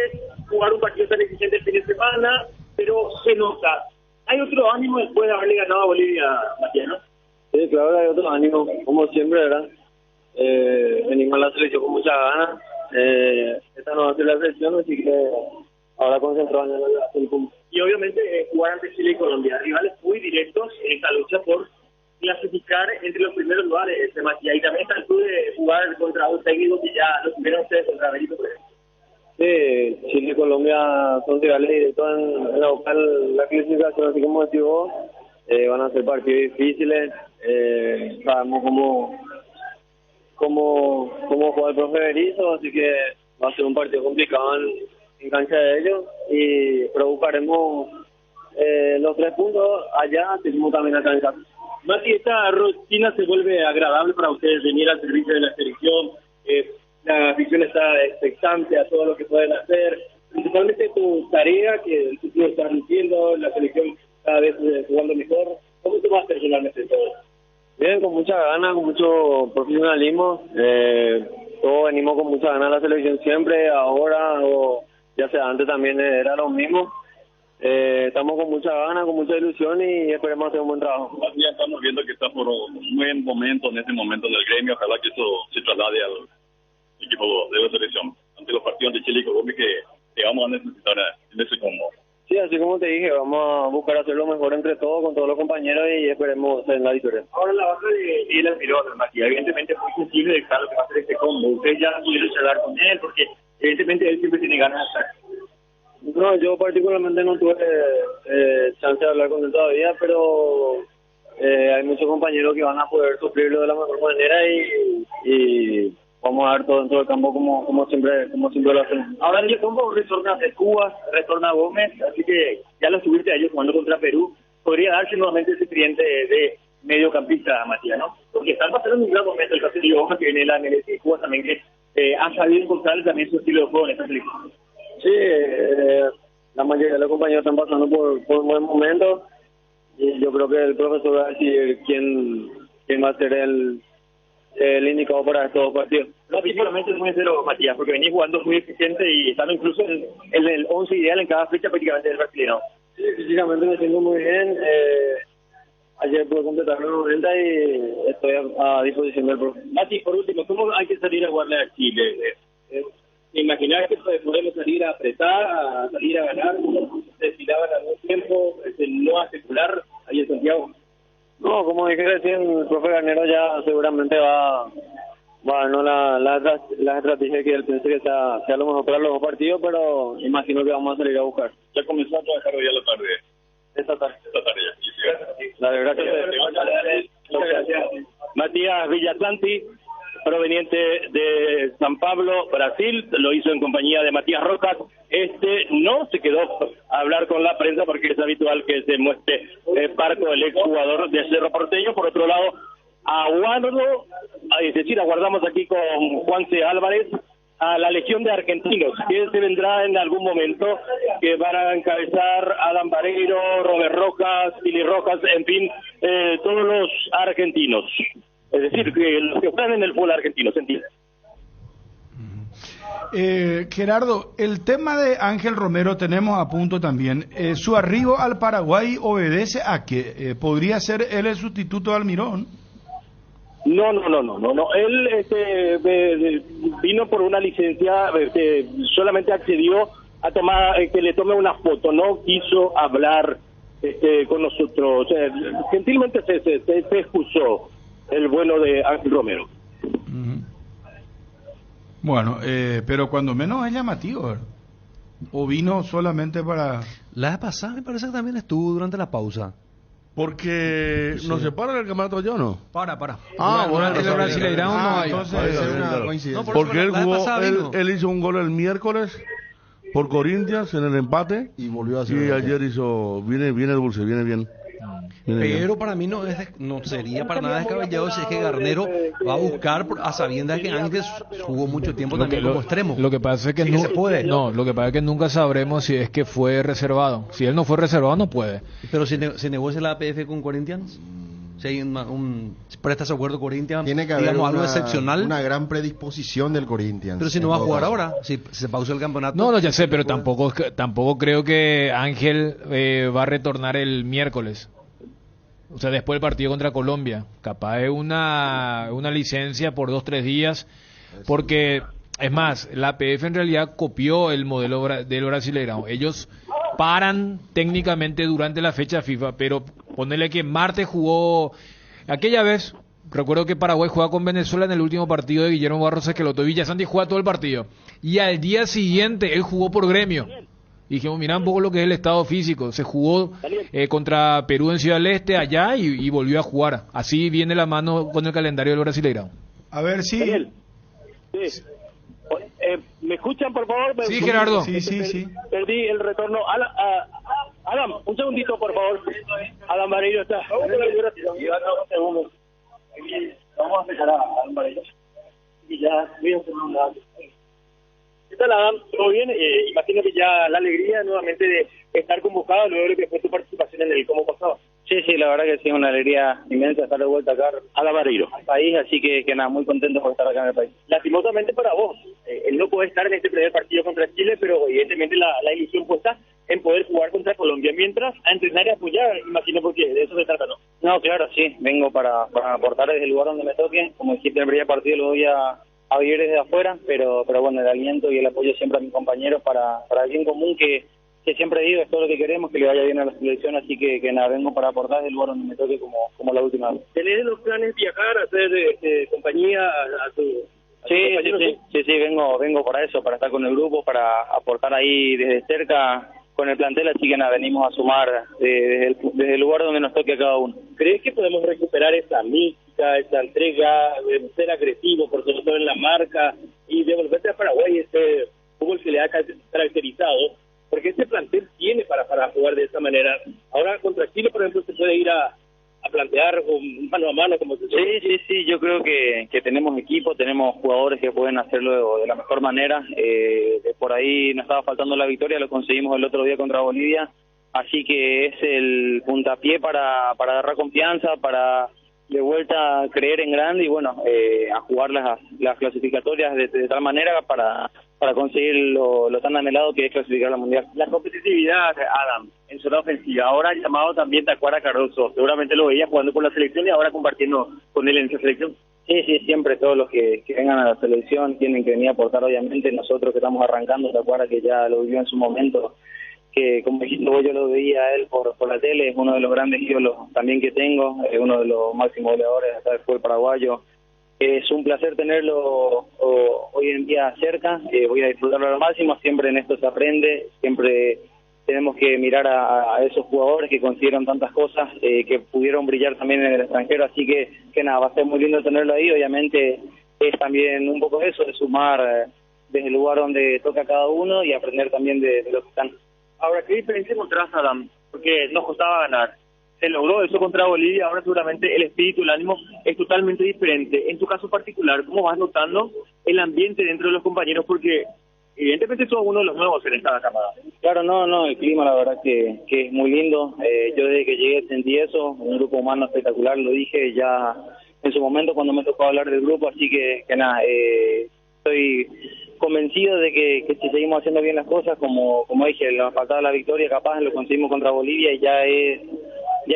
jugar un partido tan exigente el fin de semana, pero se nota. ¿Hay otro ánimo después de haberle ganado a Bolivia, Matías, no? Sí, claro, hay otro ánimo, como siempre, ¿verdad? Venimos a la selección con muchas ganas. Esta no va a ser la selección, así que ahora concentrado en el punto. Y obviamente jugar ante Chile y Colombia, rivales muy directos en esta lucha por clasificar entre los primeros lugares, Matías. Y también está el club de jugar contra un técnico que ya lo tuvieron ustedes contra Benito, por ejemplo. Sí, Chile y Colombia son rivales directos en la clasificación, así como decís vos. Van a ser partidos difíciles. Sabemos cómo juega el profe Berizzo, así que va a ser un partido complicado en cancha de ellos, pero buscaremos los 3 puntos allá, así como también acá en casa. Mati, esta rutina se vuelve agradable para ustedes, venir al servicio de la selección, la afición está expectante a todo lo que pueden hacer, principalmente tu tarea, que el título está luciendo, la selección cada vez jugando mejor. ¿Cómo te vas personalmente todo? Bien, con mucha ganas, con mucho profesionalismo. Todos venimos con mucha ganas a la selección siempre, ahora o ya sea antes también era lo mismo. Estamos con mucha ganas, con mucha ilusión y esperemos hacer un buen trabajo. Ya estamos viendo que está por un buen momento en este momento del gremio, ojalá que eso se traslade al equipo de la selección ante los partidos de Chile y Colombia que vamos a necesitar en ese combo. Sí, así como te dije, vamos a buscar hacer lo mejor entre todos, con todos los compañeros y esperemos en la victoria. Ahora la baja de Dylan Mirón, Matías, evidentemente es muy sensible de claro que va a hacer este combo. Ustedes ya pudieron charlar con él porque evidentemente él siempre tiene ganas de hacer. No, yo particularmente no tuve chance de hablar con él todavía, pero hay muchos compañeros que van a poder sufrirlo de la mejor manera y vamos a dar todo dentro del campo como siempre lo hacemos. Ahora en el combo retorna de Cuba, retorna Gómez, así que ya lo estuviste a ellos jugando contra Perú. Podría darse nuevamente ese cliente de mediocampista, Matías, ¿no? Porque están pasando un gran momento el caso de Gómez, que viene de la MLS y Cuba también, que ha sabido encontrar también su estilo de juego en esta selección. Sí, la mayoría de los compañeros están pasando por un buen momento y yo creo que el profesor va a decidir quién va a ser el indicado para estos partidos. No, físicamente es muy cero, Matías, porque venís jugando muy eficiente y estando incluso en el 11 ideal en cada fecha prácticamente del brasileño. Sí, físicamente me siento muy bien. Ayer pude completar los 90 y estoy a disposición del profe. Mati, por último, ¿cómo hay que salir a jugarle a Chile? Imaginar que podemos salir a apretar, a salir a ganar, si daban algún tiempo, no a especular ahí en Santiago. No, como dije recién, el profe Garnero ya seguramente va a la estrategia que él piense que sea lo mejor para los dos partidos, pero imagino que vamos a salir a buscar. Ya comenzó a trabajar hoy a la tarde. Esta tarde ya. La verdad que muchas gracias. Matías Villatlanti, proveniente de San Pablo, Brasil, lo hizo en compañía de Matías Rojas. No se quedó a hablar con la prensa porque es habitual que se muestre Parco, el exjugador de Cerro Porteño. Por otro lado, aguardamos aquí con Juanse Álvarez a la legión de argentinos que se vendrá en algún momento, que van a encabezar Adam Vareiro, Robert Rojas, Billy Rojas, en fin, todos los argentinos. Es decir, que los que juegan en el fútbol argentino, ¿se entiende? Gerardo, el tema de Ángel Romero tenemos a punto también. Su arribo al Paraguay obedece a que podría ser él el sustituto de Almirón. No. Él vino por una licencia, solamente accedió a tomar, que le tome una foto, no quiso hablar con nosotros. Gentilmente se excusó el bueno de Ángel Romero. Bueno, pero cuando menos es llamativo, ¿verdad? ¿O vino solamente para...? La vez pasada me parece que también estuvo durante la pausa. Porque nos separa el campeonato yo, ¿no? Para. Bueno, el Brasileirão no hay. Entonces es una coincidencia. Porque él hizo un gol el miércoles por Corinthians en el empate y volvió a hacer. Y ayer hizo, viene dulce, viene bien. Pero para mí no sería para nada descabellado si es que Garnero va a buscar a sabiendas que Ángel jugó mucho tiempo también como extremo. Lo que pasa es que no se puede. No, lo que pasa es que nunca sabremos si es que fue reservado. Si él no fue reservado no puede. Pero si se negocia la APF con Corinthians, si hay presta ese acuerdo Corinthians, tiene que haber algo excepcional, una gran predisposición del Corinthians. Pero si no va a jugar ahora, si se pausa el campeonato. No, ya sé, pero tampoco creo que Ángel va a retornar el miércoles. O sea, después del partido contra Colombia. Capaz es una licencia por 2-3 días. Porque, es más, la APF en realidad copió el modelo del Brasileirão. Ellos paran técnicamente durante la fecha FIFA, pero ponele que Marte jugó aquella vez. Recuerdo que Paraguay jugaba con Venezuela en el último partido de Guillermo Barros Esqueloto y Villasanti juega todo el partido. Y al día siguiente él jugó por Gremio. Y dijimos, mirá un poco lo que es el estado físico. Se jugó contra Perú en Ciudad del Este allá y volvió a jugar. Así viene la mano con el calendario del Brasileirão. A ver si... Daniel. Sí. ¿Me escuchan, por favor? Sí, Gerardo. Sí. Perdí el retorno. Adam, un segundito, por favor. Adam Vareiro está. Vamos a dejar a Adam Vareiro. Y ya, voy a hacer un lado. ¿Qué tal, Adam? ¿Todo bien? Imagino que ya la alegría nuevamente de estar convocado luego de lo que fue tu participación en el cómo pasado. Sí, la verdad que sí, una alegría inmensa estar de vuelta acá a Vareiro, al país, así que nada, muy contento por estar acá en el país. Lastimosamente para vos, él no puede estar en este primer partido contra Chile, pero evidentemente la ilusión puesta en poder jugar contra Colombia, mientras a entrenar y apoyar, imagino, porque de eso se trata, ¿no? No, claro, sí, vengo para aportar desde el lugar donde me toque, como dijiste, el primer partido lo voy a vivir desde afuera, pero bueno, el aliento y el apoyo siempre a mis compañeros para el bien común que siempre digo, es todo lo que queremos, que le vaya bien a la selección, así que nada, vengo para aportar desde el lugar donde me toque como la última vez. ¿Tenés los planes viajar, hacer compañía a tu... Sí, vengo para eso, para estar con el grupo, para aportar ahí desde cerca con el plantel, así que nada, venimos a sumar desde el lugar donde nos toque a cada uno. ¿Crees que podemos recuperar esa mística, esa entrega, de ser agresivo, por sobre todo en la marca, y devolverte a Paraguay ese fútbol que le ha caracterizado? Porque este plantel tiene para jugar de esa manera. Ahora contra Chile, por ejemplo, se puede ir a plantear mano a mano, como se dice. Sí, yo creo que tenemos equipo, tenemos jugadores que pueden hacerlo de la mejor manera. Por ahí nos estaba faltando la victoria, lo conseguimos el otro día contra Bolivia, así que es el puntapié para agarrar confianza, para de vuelta creer en grande y bueno, a jugar las clasificatorias de tal manera para conseguir lo tan anhelado que es clasificar la Mundial. La competitividad, Adam, en zona ofensiva, ahora ha llamado también Tacuara Cardoso, seguramente lo veía jugando por la selección y ahora compartiendo con él en esa selección. Sí, siempre todos los que vengan a la selección tienen que venir a aportar, obviamente nosotros que estamos arrancando, Tacuara que ya lo vivió en su momento, que como dijiste vos, yo lo veía a él por la tele, es uno de los grandes ídolos también que tengo, es uno de los máximos goleadores hasta después paraguayo. Es un placer tenerlo hoy en día cerca, voy a disfrutarlo al máximo, siempre en esto se aprende, siempre tenemos que mirar a esos jugadores que consiguieron tantas cosas, que pudieron brillar también en el extranjero, así que nada, va a ser muy lindo tenerlo ahí, obviamente es también un poco eso, de sumar desde el lugar donde toca a cada uno y aprender también de lo que están. Ahora, ¿qué diferencia encontrás, Adam? Porque nos costaba ganar. Se logró eso contra Bolivia, ahora seguramente el espíritu, el ánimo es totalmente diferente. En tu caso particular, ¿cómo vas notando el ambiente dentro de los compañeros? Porque evidentemente sos uno de los nuevos en esta camada. Claro, no, el clima la verdad que es muy lindo. Yo desde que llegué sentí eso, un grupo humano espectacular, lo dije ya en su momento cuando me tocó hablar del grupo, así que nada, estoy convencido de que si seguimos haciendo bien las cosas, como dije, nos faltaba la victoria, capaz lo conseguimos contra Bolivia y ya es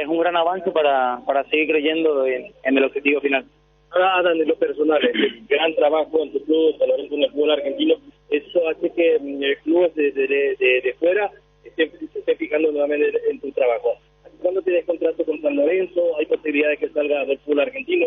un gran avance para seguir creyendo en el objetivo final. Ahora, Adam, en lo personal, el gran trabajo en tu club, San Lorenzo en el fútbol argentino, eso hace que el club de fuera se esté fijando nuevamente en tu trabajo. ¿Cuándo tienes contrato con San Lorenzo? ¿Hay posibilidad de que salga del fútbol argentino?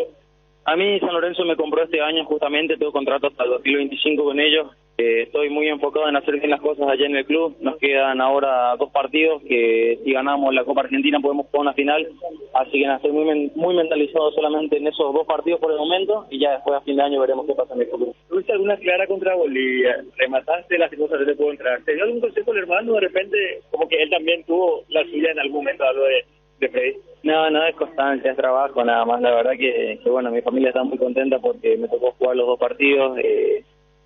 A mí San Lorenzo me compró este año justamente, tengo contrato hasta el 2025 con ellos. Estoy muy enfocado en hacer bien las cosas allá en el club. Nos quedan ahora 2 partidos que si ganamos la Copa Argentina podemos jugar una final. Así que estoy muy mentalizado solamente en esos 2 partidos por el momento y ya después a fin de año veremos qué pasa en el club. ¿Tuviste alguna clara contra Bolivia? ¿Remataste las cosas que te puedo entrar? ¿Te dio algún consejo el hermano? De repente, como que él también tuvo la suya en algún momento, hablo de Freddy. No, es constancia, es trabajo nada más. La verdad que bueno, mi familia está muy contenta porque me tocó jugar los 2 partidos.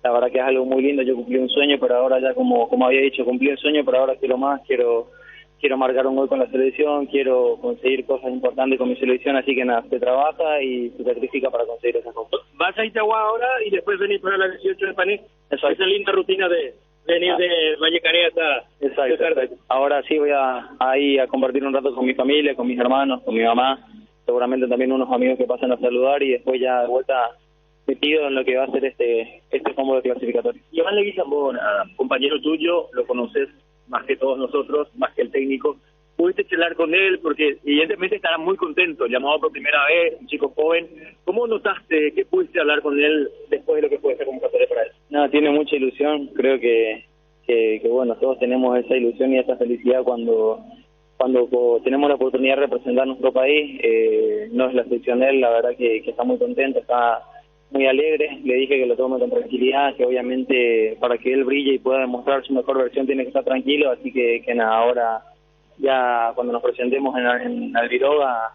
La verdad que es algo muy lindo, yo cumplí un sueño, pero ahora ya como había dicho, cumplí el sueño, pero ahora quiero más, quiero marcar un gol con la selección, quiero conseguir cosas importantes con mi selección, así que nada, se trabaja y se sacrifica para conseguir esas cosas. Vas a Itagua ahora y después venís para la 18 de Paní. Esa linda rutina de venir de Valle Canea hasta... Exacto. Ahora sí voy a compartir un rato con mi familia, con mis hermanos, con mi mamá, seguramente también unos amigos que pasan a saludar y después ya de vuelta metido en lo que va a ser este combo de clasificatorio. Iván Leguizamón, compañero tuyo, lo conoces más que todos nosotros, más que el técnico. ¿Pudiste charlar con él? Porque evidentemente estará muy contento, llamado por primera vez, un chico joven. ¿Cómo notaste que pudiste hablar con él después de lo que fue esta convocatoria para él? No, tiene mucha ilusión, creo que bueno, todos tenemos esa ilusión y esa felicidad cuando tenemos la oportunidad de representar nuestro país. No es la excepción de él, la verdad que está muy contento, está muy alegre. Le dije que lo tome con tranquilidad, que obviamente para que él brille y pueda demostrar su mejor versión tiene que estar tranquilo, así que nada, ahora ya cuando nos presentemos en Albiroga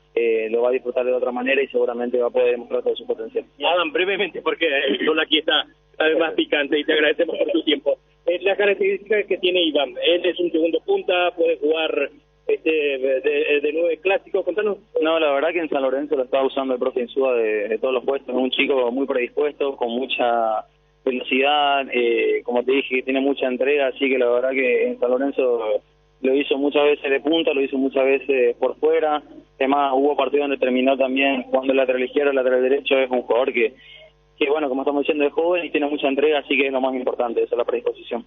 lo va a disfrutar de otra manera y seguramente va a poder demostrar todo su potencial. Adam, brevemente, porque el sol aquí está cada vez más picante y te agradecemos por tu tiempo. La característica que tiene Iván, él es un segundo punta, puede jugar de 9 clásicos, contanos. No, la verdad que en San Lorenzo lo está usando el profe Insúa de todos los puestos, es un chico muy predispuesto, con mucha velocidad, como te dije, que tiene mucha entrega, así que la verdad que en San Lorenzo lo hizo muchas veces de punta, lo hizo muchas veces por fuera, además hubo partidos donde terminó también jugando el lateral izquierdo, el lateral derecho, es un jugador que bueno, como estamos diciendo, es joven y tiene mucha entrega, así que es lo más importante, esa es la predisposición.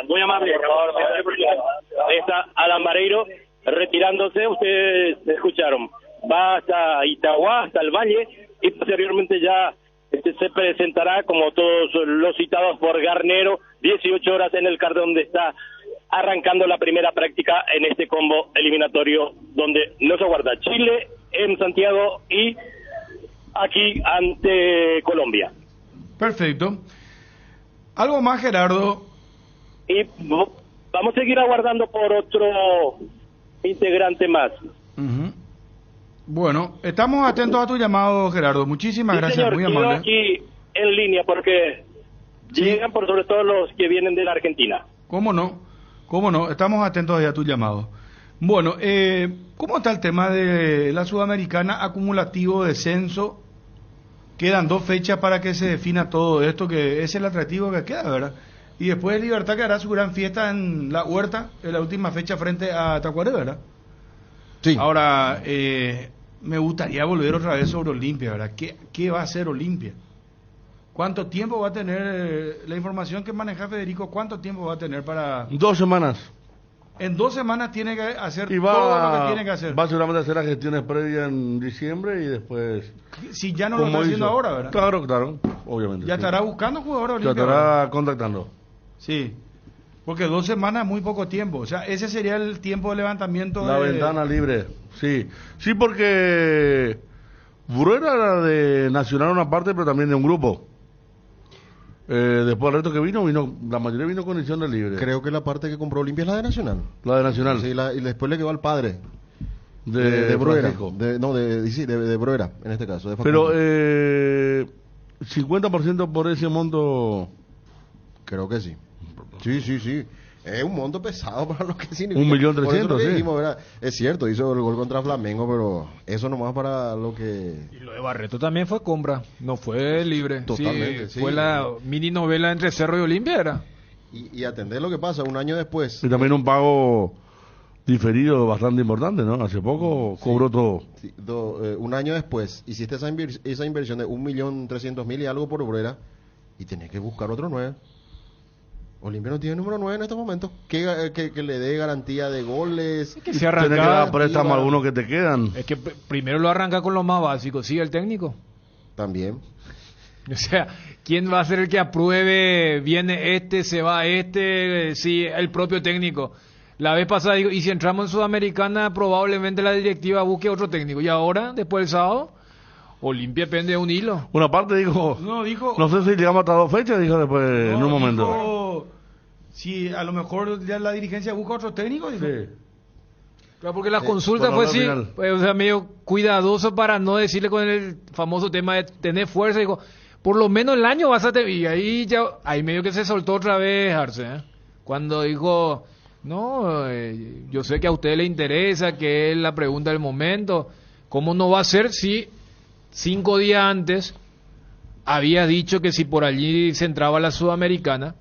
Muy amable. Ahí está Adam Vareiro retirándose, ustedes escucharon, va hasta Itagua, hasta el Valle, y posteriormente ya se presentará como todos los citados por Garnero, 18 horas en el CAR, donde está arrancando la primera práctica en este combo eliminatorio, donde nos aguarda Chile en Santiago y aquí ante Colombia. Perfecto. ¿Algo más, Gerardo? Y vamos a seguir aguardando por otro integrante más. Bueno, estamos atentos a tu llamado, Gerardo. Muchísimas gracias, señor, muy amable. Aquí en línea porque llegan por sobre todo los que vienen de la Argentina. ¿Cómo no? Estamos atentos a tu llamado. Bueno, ¿cómo está el tema de la Sudamericana acumulativo descenso? Quedan 2 fechas para que se defina todo esto, que es el atractivo que queda, ¿verdad? Y después Libertad que hará su gran fiesta en la Huerta, en la última fecha frente a Tacuaré, ¿verdad? Sí. Ahora, me gustaría volver otra vez sobre Olimpia, ¿verdad? ¿Qué va a hacer Olimpia? ¿Cuánto tiempo va a tener la información que maneja Federico? ¿Cuánto tiempo va a tener para...? 2 semanas. En 2 semanas tiene que hacer todo lo que tiene que hacer. Va seguramente a hacer las gestiones previas en diciembre y después... Si ya no lo está haciendo ahora, ¿verdad? Claro, obviamente. Ya estará buscando jugadores Olimpia. Ya estará contactando. Sí, porque 2 semanas es muy poco tiempo. O sea, ese sería el tiempo de levantamiento. La ventana libre, sí. Sí, porque Bruera era de Nacional una parte, pero también de un grupo. Después el resto que vino, la mayoría vino con condición de libre. Creo que la parte que compró Olimpia es la de Nacional. La de Nacional. Sí, y después le quedó al padre. De Bruera. De Bruera, en este caso. Pero 50% por ese monto. Creo que sí. Sí. Es un monto pesado para lo que significa. 1.300.000, sí. Dijimos, ¿verdad? Es cierto, hizo el gol contra Flamengo, pero eso nomás para lo que... Y lo de Barreto también fue compra, no fue libre. Totalmente, sí. Fue la mini novela entre Cerro y Olimpia, era. Y atender lo que pasa, un año después... Y también un pago diferido bastante importante, ¿no? Hace poco cobró todo. Sí, un año después hiciste esa inversión de 1.300.000 y algo por Bruera y tenés que buscar otro 9. Olimpia no tiene número 9 en estos momentos que le dé garantía de goles. Es que se arranca, tiene que dar préstamo a algunos que te quedan. Es que primero lo arranca con lo más básico, sí, el técnico. También. O sea, ¿quién va a ser el que apruebe? Viene se va sí, el propio técnico. La vez pasada digo, y si entramos en Sudamericana, probablemente la directiva busque otro técnico. Y ahora, después del sábado, Olimpia pende de un hilo. Una parte dijo, no sé si llegamos hasta 2 fechas, dijo después en un momento. Si a lo mejor ya la dirigencia busca otro técnico, dijo. Sí. Claro, porque la consulta fue así, o sea, medio cuidadoso para no decirle con el famoso tema de tener fuerza. Dijo, por lo menos el año vas a tener. Y ahí medio que se soltó otra vez Arce, cuando dijo, no, yo sé que a usted le interesa, que es la pregunta del momento. ¿Cómo no va a ser si 5 días antes había dicho que si por allí se entraba la Sudamericana,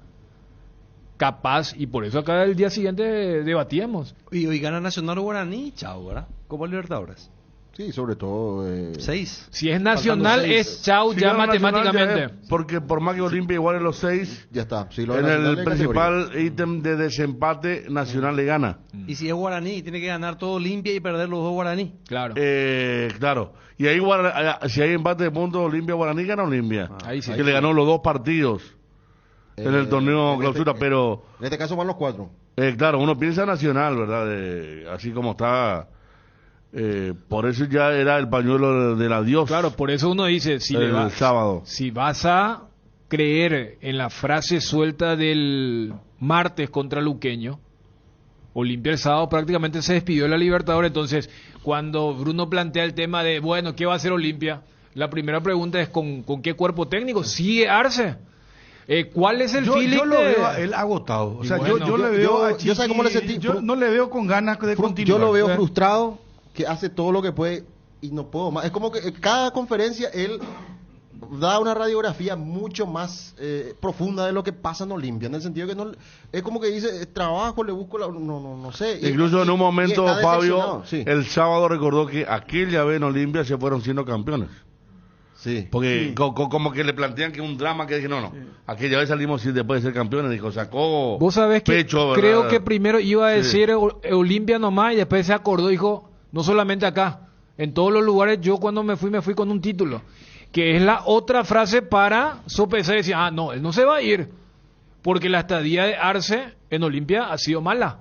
capaz, y por eso acá el día siguiente debatíamos? Y hoy gana Nacional o Guaraní, chao, ¿verdad? Como Libertadores. Sí, sobre todo... 6. Si es Nacional, es chao ya matemáticamente. Porque por más que Olimpia igual en los 6, ya está. Si en el principal ítem de desempate, Nacional le gana. Y si es Guaraní, tiene que ganar todo Olimpia y perder los 2 Guaraní. Claro. Claro. Y ahí si hay empate de puntos Olimpia-Guaraní, gana Olimpia. Ahí sí. Que le ganó los 2 partidos en el torneo clausura, pero... En este caso van los 4. Claro, uno piensa Nacional, ¿verdad? Así como está... por eso ya era el pañuelo del adiós. Claro, por eso uno dice, sábado. Si vas a creer en la frase suelta del martes contra Luqueño, Olimpia el sábado prácticamente se despidió de la Libertadores. Entonces, cuando Bruno plantea el tema de, bueno, ¿qué va a hacer Olimpia? La primera pregunta es, ¿con qué cuerpo técnico? ¿Sigue Arce? ¿Cuál es el feeling? Yo lo veo a él agotado. O sea, bueno, yo le veo a yo sé cómo le sentí. Yo no le veo con ganas de continuar. Yo lo veo frustrado, que hace todo lo que puede y no puedo más. Es como que cada conferencia él da una radiografía mucho más profunda de lo que pasa en Olimpia, en el sentido que no es como que dice, trabajo, le busco no sé. Incluso en un momento, Fabio, sí. El sábado recordó que aquella vez en Olimpia se fueron siendo campeones. Sí. Porque sí. Como que le plantean que un drama, que dije, no, aquella vez salimos sin después de ser campeones, dijo, sacó vos sabés que pecho, creo ¿verdad? que primero iba a decir Olimpia nomás y después se acordó, dijo, no solamente acá, en todos los lugares yo cuando me fui con un título, que es la otra frase para sopesar y decir, no, él no se va a ir, porque la estadía de Arce en Olimpia ha sido mala.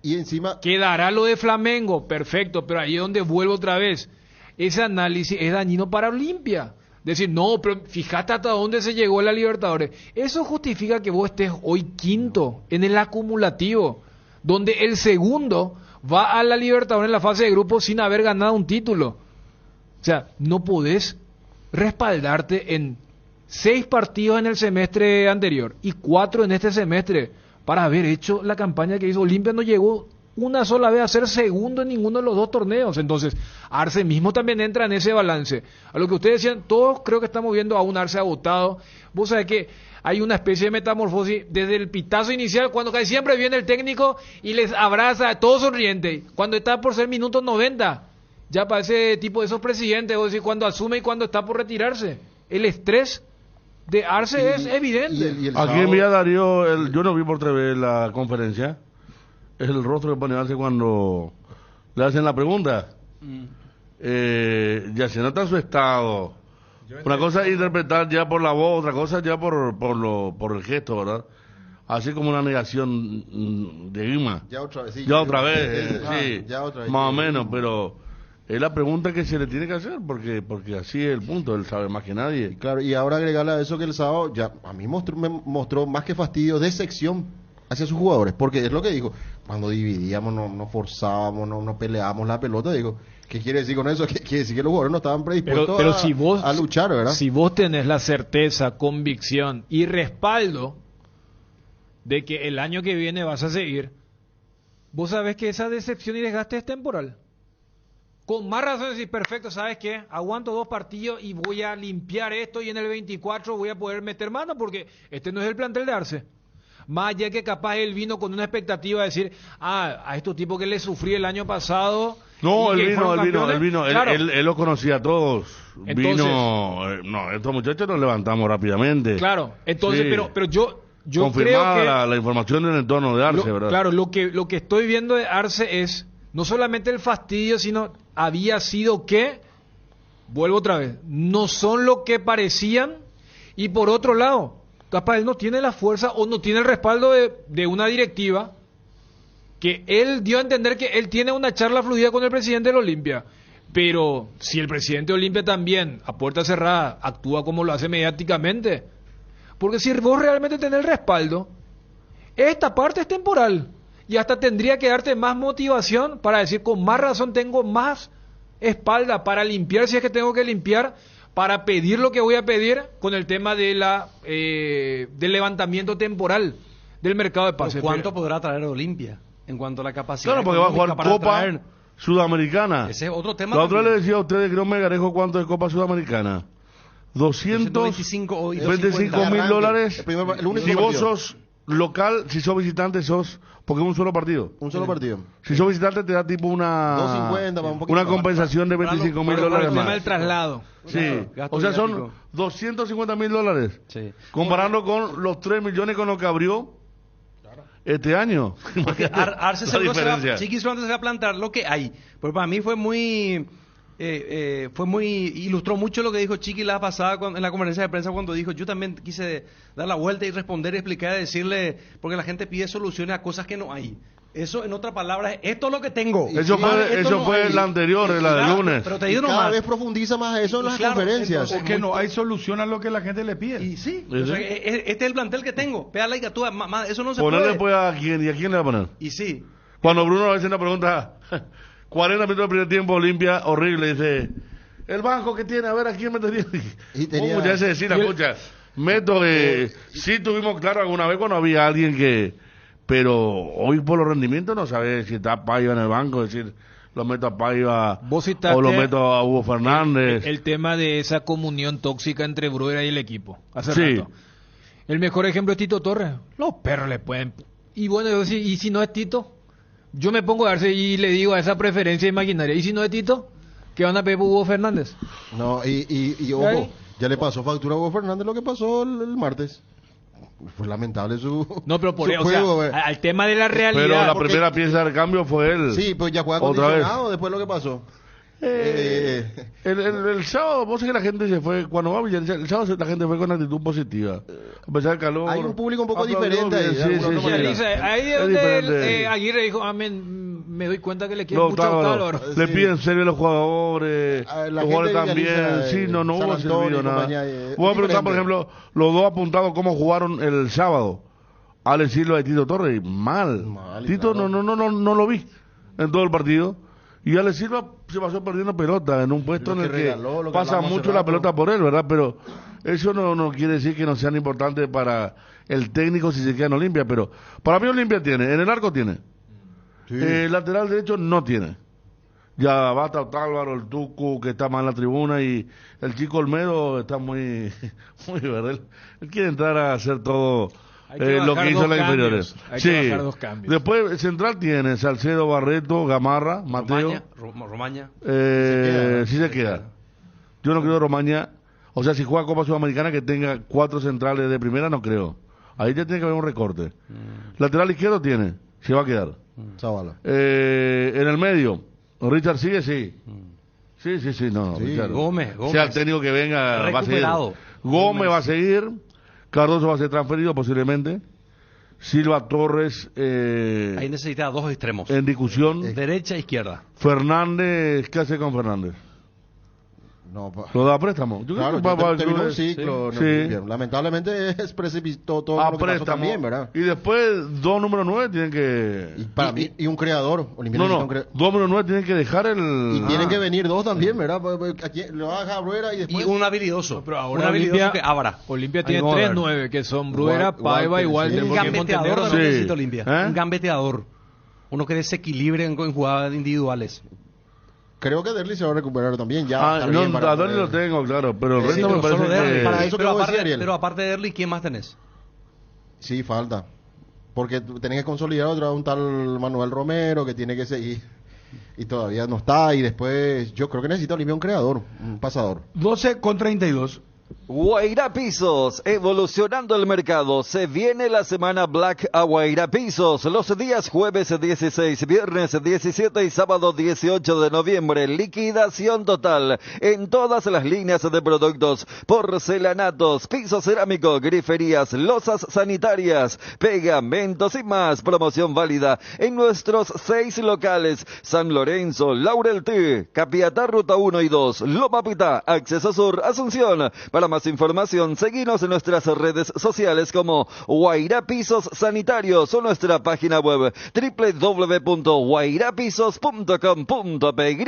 Y encima quedará lo de Flamengo, perfecto, pero ahí es donde vuelvo otra vez. Ese análisis es dañino para Olimpia. Decir, no, pero fíjate hasta dónde se llegó la Libertadores. Eso justifica que vos estés hoy quinto en el acumulativo, donde el segundo va a la Libertadores en la fase de grupo sin haber ganado un título. O sea, no podés respaldarte en 6 partidos en el semestre anterior y 4 en este semestre para haber hecho la campaña que hizo. Olimpia no llegó una sola vez a ser segundo en ninguno de los 2 torneos. Entonces, Arce mismo también entra en ese balance. A lo que ustedes decían, todos creo que estamos viendo a un Arce agotado. Vos sabés que hay una especie de metamorfosis desde el pitazo inicial, cuando casi siempre viene el técnico y les abraza, todo sonriente. Cuando está por ser minutos 90, ya parece tipo de esos presidentes, vos decís, cuando asume y cuando está por retirarse. El estrés de Arce es evidente. Aquí en Villa Darío, yo no vi por TV la conferencia. Es el rostro que pone Arce cuando le hacen la pregunta. Ya se nota su estado. Una cosa es interpretar ya por la voz, otra cosa ya por el gesto, ¿verdad? Así como una negación de Ima. Ya otra vez, sí. Ya otra vez, sí. Ya otra vez. Más o menos, pero es la pregunta que se le tiene que hacer, porque así es el punto, él sabe más que nadie. Claro, y ahora agregarle a eso que el sábado ya a mí me mostró más que fastidio, decepción hacia sus jugadores, porque es lo que dijo, cuando dividíamos, no forzábamos, no peleábamos la pelota, digo, ¿qué quiere decir con eso? Quiere decir que los jugadores no estaban predispuestos pero si vos, a luchar, ¿verdad? Si vos tenés la certeza, convicción y respaldo de que el año que viene vas a seguir, vos sabés que esa decepción y desgaste es temporal. Con más razón decir, perfecto, ¿sabes qué? Aguanto 2 partidos y voy a limpiar esto y en el 24 voy a poder meter mano porque este no es el plantel de Arce. Más allá que capaz él vino con una expectativa de decir, a estos tipos que le sufrí el año pasado. No, él vino, claro. él los conocía a todos. Entonces, estos muchachos nos levantamos rápidamente. Claro, entonces, sí. pero yo confirmada creo que la información en el entorno de Arce, ¿verdad? Claro, lo que estoy viendo de Arce es no solamente el fastidio, sino había sido que, vuelvo otra vez, no son lo que parecían, y por otro lado, capaz él no tiene la fuerza o no tiene el respaldo de una directiva que él dio a entender que él tiene una charla fluida con el presidente de la Olimpia. Pero si el presidente de Olimpia también, a puerta cerrada, actúa como lo hace mediáticamente, porque si vos realmente tenés el respaldo, esta parte es temporal y hasta tendría que darte más motivación para decir, con más razón tengo más espalda para limpiar si es que tengo que limpiar, para pedir lo que voy a pedir con el tema de del levantamiento temporal del mercado de pases. ¿Cuánto podrá traer Olimpia en cuanto a la capacidad? Claro, porque va a jugar Copa Sudamericana. Ese es otro tema. La otra le decía a ustedes que no me garejo cuánto es Copa Sudamericana. 225.000 dólares. Si vos sos local, si sos visitante, porque es un solo partido. Un solo partido. Si sos visitante te da tipo una 250, una compensación de 25.000 dólares el más. tema del traslado. Sí, o sea, son 250.000 dólares. Sí. Comparando con los 3 millones con lo que abrió este año. Arce se va a plantear lo que hay. Pero para mí fue muy ilustró mucho lo que dijo Chiqui la pasada en la conferencia de prensa, cuando dijo, yo también quise dar la vuelta y responder, explicar, decirle, porque la gente pide soluciones a cosas que no hay. Eso, en otras palabras, esto es lo que tengo. Eso fue la anterior, la de lunes. Pero te digo cada nomás. vez profundiza más eso en las conferencias. Es que no hay solución a lo que la gente le pide. Y sí, o sea, este es el plantel que tengo. Pégale y tú, eso no se Ponerle puede. Pues a quién, ¿y a quién le va a poner? Y sí. Cuando Bruno a veces nos pregunta, 40 minutos del primer tiempo, Olimpia, horrible, dice, el banco que tiene, a ver, ¿a quién metería? Muchas veces decir, escucha, meto, sí tuvimos claro alguna vez cuando había alguien que, pero hoy por los rendimientos no sabes si está Paiva en el banco, es decir, lo meto a Paiva o lo meto a Hugo Fernández. El tema de esa comunión tóxica entre Bruera y el equipo, hace rato. El mejor ejemplo es Tito Torres. Los perros le pueden... Y bueno, y si no es Tito, yo me pongo a darse y le digo a esa preferencia imaginaria, ¿y si no es Tito? ¿Qué van a pedir por Hugo Fernández? No, y ojo, ya le pasó factura a Hugo Fernández lo que pasó el martes. Fue lamentable su No, pero por su eso, juego, o sea, al tema de la realidad. Pero la primera pieza del cambio fue él. Sí, pues ya juega otra condicionado vez. después lo que pasó. El sábado, vos sabés que la gente se fue, cuando va Villarreal, el sábado la gente fue con actitud positiva. A pesar del calor. Hay un público un poco diferente ahí. Ahí es donde Aguirre dijo, me doy cuenta que le quieren mucho calor. Le piden serio a los jugadores, los jugadores también. Sí, no hubo servido nada. Voy a preguntar, por ejemplo, los dos apuntados cómo jugaron el sábado. Alex Silva y Tito Torres, mal. Tito claro. no lo vi en todo el partido. Y Alex Silva se pasó perdiendo pelota en un puesto en el que pasa mucho la pelota por él, ¿verdad? Pero eso no quiere decir que no sean importantes para el técnico si se queda en Olimpia. Pero para mí Olimpia tiene, en el arco tiene. Sí. Lateral derecho no tiene. Ya basta Otálvaro, el Tucu, que está más en la tribuna, y el chico Olmedo está muy ¿verdad? Él quiere entrar a hacer todo lo que hizo en las inferiores. Sí. Después el central tiene Salcedo, Barreto, Gamarra, Mateo. Romaña. Sí se queda. Yo no creo Romaña. O sea, si juega Copa Sudamericana que tenga 4 centrales de primera, no creo. Ahí ya tiene que haber un recorte. Lateral izquierdo tiene, se va a quedar. Zavala. En el medio, Richard sigue, sí. Sí, no. Sí, Richard. Gómez. Sea el técnico que venga, recuperado. Va a seguir. Gómez va a seguir. Cardoso va a ser transferido posiblemente. Silva, Torres. Ahí necesita 2 extremos. En discusión. Derecha e izquierda. Fernández, ¿qué hace con Fernández? Lo da a préstamo. Yo claro, creo que terminó un ciclo. Sí. Lamentablemente es precipitó todo a lo que préstamo, pasó también, ¿verdad? Y después 2 número 9 tienen que... Y un creador. No, 2 número 9 tienen que dejar el... Y tienen que venir 2 también, ¿verdad? Aquí lo haga Bruera y después... Y un habilidoso. No, pero ahora un habilidoso que abra. Olimpia tiene 3 9 que son Bruera, Paiva y Walter. Un gambeteador también necesita Olimpia. Un gambeteador. Uno que desequilibre en jugadas individuales. Creo que Derli se va a recuperar también. Ya a Derli lo tengo, claro, pero el resto me parece que... Para eso pero aparte de Derli, ¿quién más tenés? Sí, falta. Porque tenés que consolidar otra vez un tal Manuel Romero que tiene que seguir. Y todavía no está. Y después yo creo que necesita Olimpia un creador, un pasador. 12:32. Guairá Pisos, evolucionando el mercado. Se viene la semana Black a Guairá Pisos. Los días jueves 16, viernes 17 y sábado 18 de noviembre. Liquidación total en todas las líneas de productos. Porcelanatos, piso cerámico, griferías, losas sanitarias, pegamentos y más. Promoción válida en nuestros 6 locales. San Lorenzo, Laurel T, Capiatá, Ruta 1 y 2, Loma Pitá, Acceso Sur, Asunción. Para más información, seguinos en nuestras redes sociales como Guairá Pisos Sanitarios o nuestra página web www.guairapisos.com.py.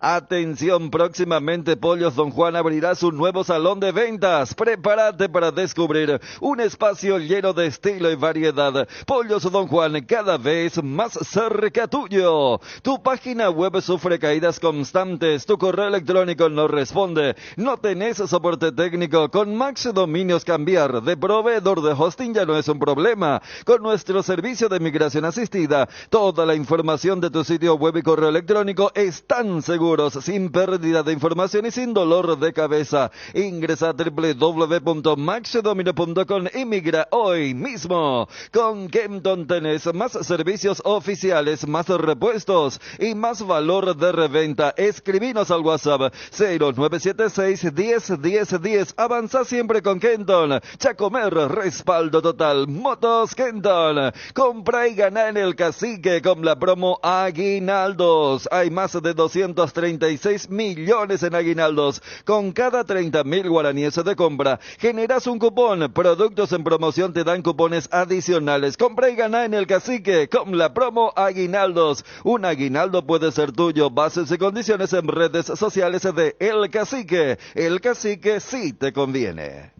Atención, próximamente Pollos Don Juan abrirá su nuevo salón de ventas. Prepárate para descubrir un espacio lleno de estilo y variedad. Pollos Don Juan, cada vez más cerca tuyo. Tu página web sufre caídas constantes, tu correo electrónico no responde, no tenés soporte técnico. Con Max Dominios cambiar de proveedor de hosting ya no es un problema. Con nuestro servicio de migración asistida, toda la información de tu sitio web y correo electrónico están seguros, sin pérdida de información y sin dolor de cabeza. Ingresa a www.maxdominio.com y migra hoy mismo. Con Kempton tenés más servicios oficiales, más repuestos y más valor de reventa. Escribinos al WhatsApp 0976 10 10 1010. Avanza siempre con Kenton. Chacomer, respaldo total. Motos Kenton. Compra y gana en el Cacique con la promo Aguinaldos. Hay más de 236 millones en aguinaldos. Con cada 30.000 guaraníes de compra, generas un cupón. Productos en promoción te dan cupones adicionales. Compra y gana en el Cacique con la promo Aguinaldos. Un aguinaldo puede ser tuyo. Bases y condiciones en redes sociales de El Cacique. El Cacique sí te conviene.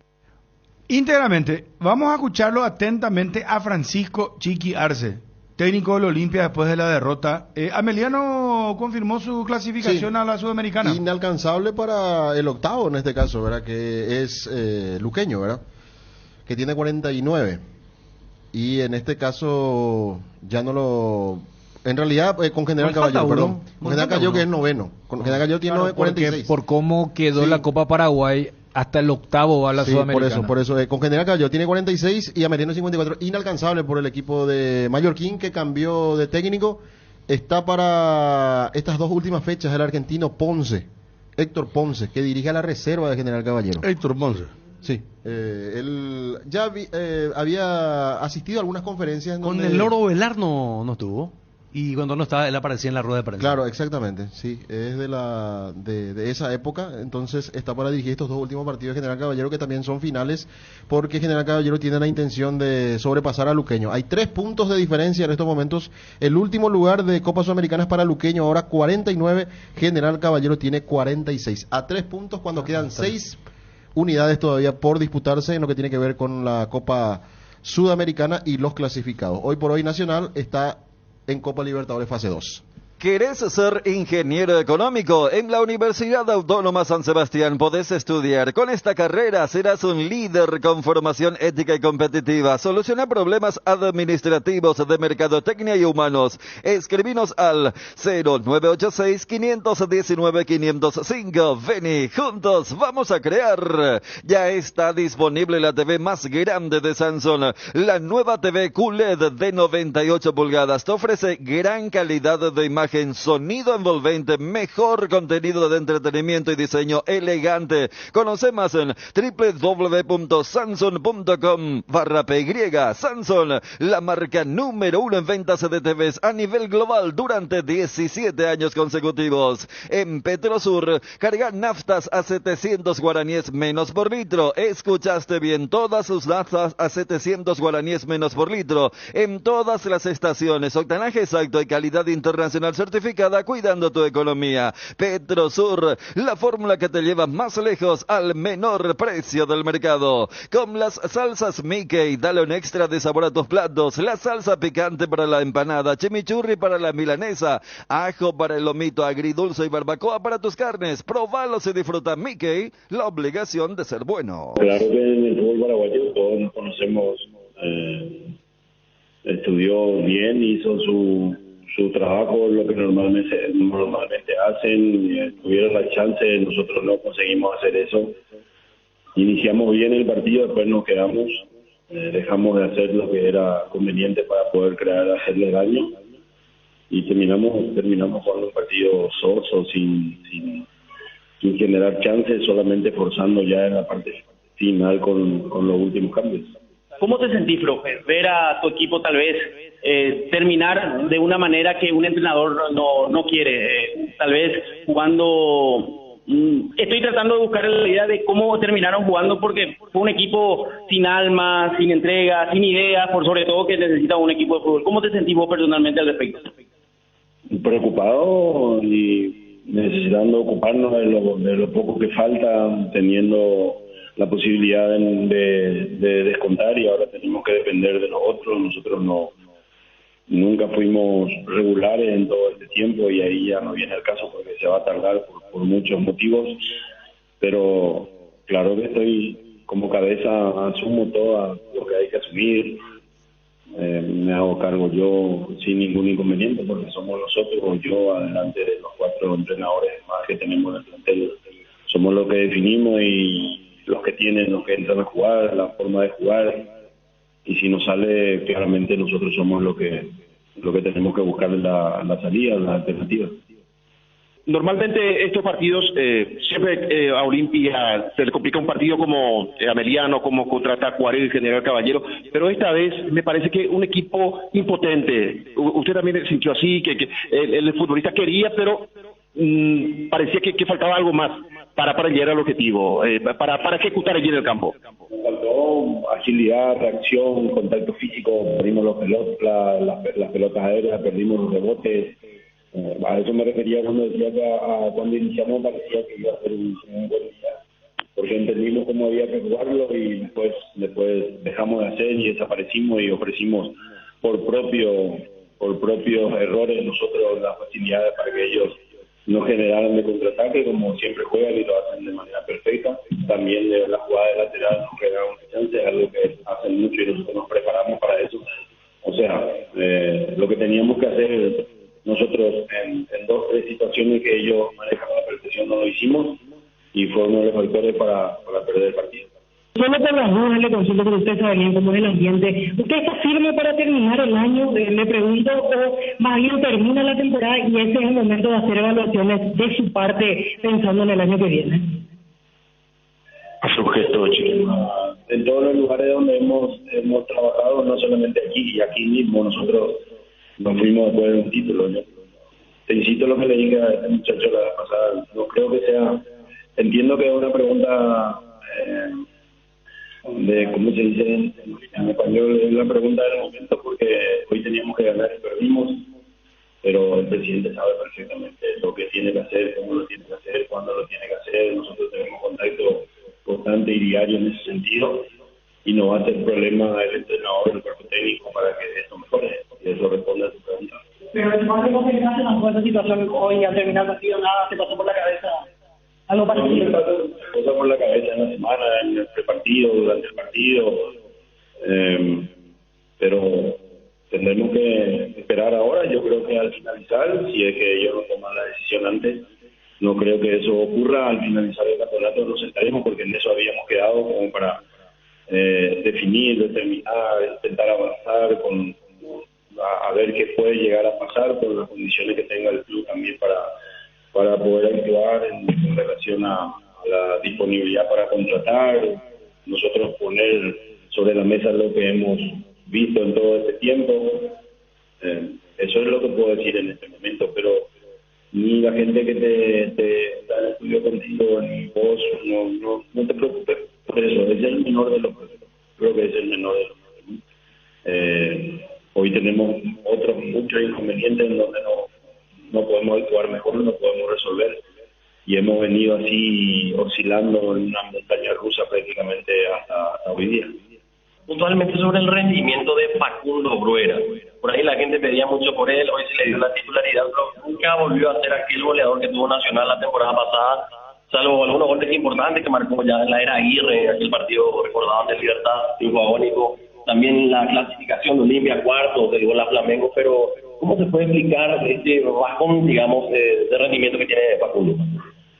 Íntegramente, vamos a escucharlo atentamente a Francisco Chiqui Arce, técnico del Olimpia después de la derrota. Ameliano confirmó su clasificación a la Sudamericana. Inalcanzable para el octavo en este caso, ¿verdad? Que es luqueño, ¿verdad? Que tiene 49. Y en este caso ya no lo... En realidad, con General Caballero, perdón. Con General Caballero que es noveno. Con General Caballero tiene 46. Por cómo quedó la Copa Paraguay, hasta el octavo va a la Sudamericana. Por eso. Con General Caballero tiene 46 y Ameliano 54. Inalcanzable por el equipo de Mallorquín, que cambió de técnico. Está para estas dos últimas fechas el argentino Ponce, Héctor Ponce, que dirige a la reserva de General Caballero. Héctor Ponce. Sí, él ya había asistido a algunas conferencias. Con el Loro Velar no estuvo. Y cuando no estaba, él aparecía en la rueda de prensa. Claro, exactamente, sí, es de esa época. Entonces está para dirigir estos dos últimos partidos de General Caballero, que también son finales, porque General Caballero tiene la intención de sobrepasar a Luqueño. Hay 3 puntos de diferencia en estos momentos. El último lugar de Copa Sudamericana es para Luqueño, ahora 49, General Caballero tiene 46. A 3 puntos cuando quedan 6 unidades todavía por disputarse en lo que tiene que ver con la Copa Sudamericana y los clasificados. Hoy por hoy Nacional está en Copa Libertadores fase 2. ¿Querés ser ingeniero económico? En la Universidad Autónoma San Sebastián podés estudiar. Con esta carrera serás un líder con formación ética y competitiva. Soluciona problemas administrativos de mercadotecnia y humanos. Escribinos al 0986-519-505. Vení, juntos vamos a crear. Ya está disponible la TV más grande de Samsung. La nueva TV QLED de 98 pulgadas. Te ofrece gran calidad de imagen, sonido envolvente, mejor contenido de entretenimiento y diseño elegante. Conoce más en www.samsung.com/py. Samsung, la marca número 1 en ventas de TVs a nivel global durante 17 años consecutivos. En Petrosur, carga naftas a 700 guaraníes menos por litro. Escuchaste bien, todas sus naftas a 700 guaraníes menos por litro. En todas las estaciones, octanaje exacto y calidad internacional certificada, cuidando tu economía. Petrosur, la fórmula que te lleva más lejos al menor precio del mercado. Con las salsas Mickey, dale un extra de sabor a tus platos. La salsa picante para la empanada, chimichurri para la milanesa, ajo para el lomito, agridulce y barbacoa para tus carnes. Probalos y disfruta. Mickey, la obligación de ser bueno. Claro que en el fútbol paraguayo todos nos conocemos. Estudió bien, hizo su trabajo, lo que normalmente hacen. Tuvieron la chance, nosotros no conseguimos hacer eso. Iniciamos bien el partido, después nos quedamos, dejamos de hacer lo que era conveniente para poder hacerle daño, y terminamos jugando un partido soso, sin generar chances, solamente forzando ya en la parte final con los últimos cambios. ¿Cómo te sentís, profe? Ver a tu equipo tal vez terminar de una manera que un entrenador no quiere, tal vez jugando... Estoy tratando de buscar la idea de cómo terminaron jugando, porque fue un equipo sin alma, sin entrega, sin ideas, por sobre todo que necesita un equipo de fútbol. ¿Cómo te sentís vos personalmente al respecto? Preocupado y necesitando ocuparnos de lo poco que falta, teniendo la posibilidad de descontar, y ahora tenemos que depender de los otros. Nosotros nunca fuimos regulares en todo este tiempo, y ahí ya no viene el caso porque se va a tardar por muchos motivos, pero claro que estoy como cabeza, asumo todo lo que hay que asumir, me hago cargo yo sin ningún inconveniente, porque somos nosotros o yo, adelante de los 4 entrenadores más que tenemos en el plantel, somos los que definimos y los que entran a jugar, la forma de jugar, y si nos sale, claramente nosotros somos lo que tenemos que buscar la salida, la alternativa. Normalmente estos partidos, siempre a Olimpia se le complica un partido como Ameliano, como contra Tacuarembó y General Caballero, pero esta vez me parece que un equipo impotente. Usted también sintió así, que el futbolista quería, pero parecía que faltaba algo más para llegar al objetivo, para ejecutar allí en el campo. Faltó agilidad, reacción, contacto físico, perdimos las pelotas aéreas, perdimos los rebotes. A eso me refería cuando decía que cuando iniciamos parecía que iba a ser un buen día, porque entendimos cómo había que jugarlo y después dejamos de hacer y desaparecimos y ofrecimos por propios errores nosotros las facilidades para que ellos no generaran de contraataque, como siempre juegan y lo hacen de manera perfecta. También de la jugada de lateral nos generaron chance, es algo que hacen mucho y nosotros nos preparamos para eso. O sea, lo que teníamos que hacer nosotros en 2 o 3 situaciones que ellos manejan a la perfección no lo hicimos y fue uno de los factores para perder el partido. Solo por las dudas le consulto que usted sabe bien cómo es el ambiente. ¿Usted está firme para terminar el año, le pregunto, o más bien termina la temporada y ese es el momento de hacer evaluaciones de su parte pensando en el año que viene? A su gesto, chico. En todos los lugares donde hemos trabajado, no solamente aquí mismo, nosotros nos fuimos después de un título. Yo te insisto lo que le dije a este muchacho la vez pasada, no creo que sea, entiendo que es una pregunta de cómo se dice en español, es la pregunta del momento porque hoy teníamos que ganar y perdimos, pero el presidente sabe perfectamente lo que tiene que hacer, cómo lo tiene que hacer, cuándo lo tiene que hacer. Nosotros tenemos contacto constante y diario en ese sentido y no va a ser problema el entrenador, el cuerpo técnico para que esto mejore, y eso responde a tu pregunta. Pero el más de confianza no fue esa situación hoy al terminar el partido, nada, se pasó por la cabeza algo parecido. Se pasó por la cabeza en la semana, en el prepartido, durante el partido, pero tendremos que esperar ahora. Yo creo que al finalizar, si es que ellos no toman la decisión antes, no creo que eso ocurra. Al finalizar el campeonato nos sentaremos porque en eso habíamos quedado como para definir, determinar, intentar avanzar a ver qué puede llegar a pasar con las condiciones que tenga el club también para poder actuar en relación a la disponibilidad para contratar. Nosotros poner sobre la mesa lo que hemos visto en todo este tiempo. Eso es lo que puedo decir en este momento, pero ni la gente que te está en el estudio contigo, ni vos, no te preocupes por eso. Es el menor de los problemas. Creo que es el menor de los problemas. Hoy tenemos muchos inconvenientes en donde no podemos actuar mejor, no podemos resolver, y hemos venido así oscilando en una montaña rusa prácticamente hasta hoy día. Puntualmente sobre el rendimiento de Facundo Bruera, por ahí la gente pedía mucho por él, hoy se le dio la titularidad, pero nunca volvió a ser aquel goleador que tuvo Nacional la temporada pasada, salvo algunos goles importantes que marcó ya en la era Aguirre, aquel partido recordado ante Libertad, triunfo agónico, también la clasificación de Olimpia cuarto, del gol a Flamengo, pero ¿cómo se puede explicar este bajón, digamos, de rendimiento que tiene Facundo?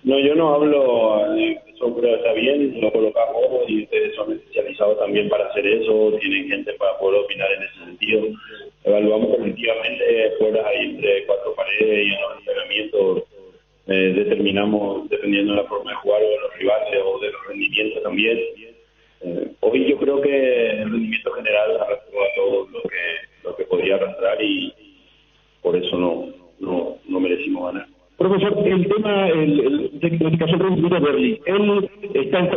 No, yo no hablo, eso creo que está bien, lo colocamos y ustedes son especializados también para hacer eso, tienen gente para poder opinar en ese sentido. Evaluamos colectivamente fuera ahí entre 4 paredes y en los entrenamientos determinamos, dependiendo de la forma de jugar o de los rivales o de los rendimientos también. Hoy yo creo que el rendimiento general arrastró a todo lo que podía arrastrar y por eso no merecimos ganar. Profesor, el tema, el caso del rendimiento de Berli, él está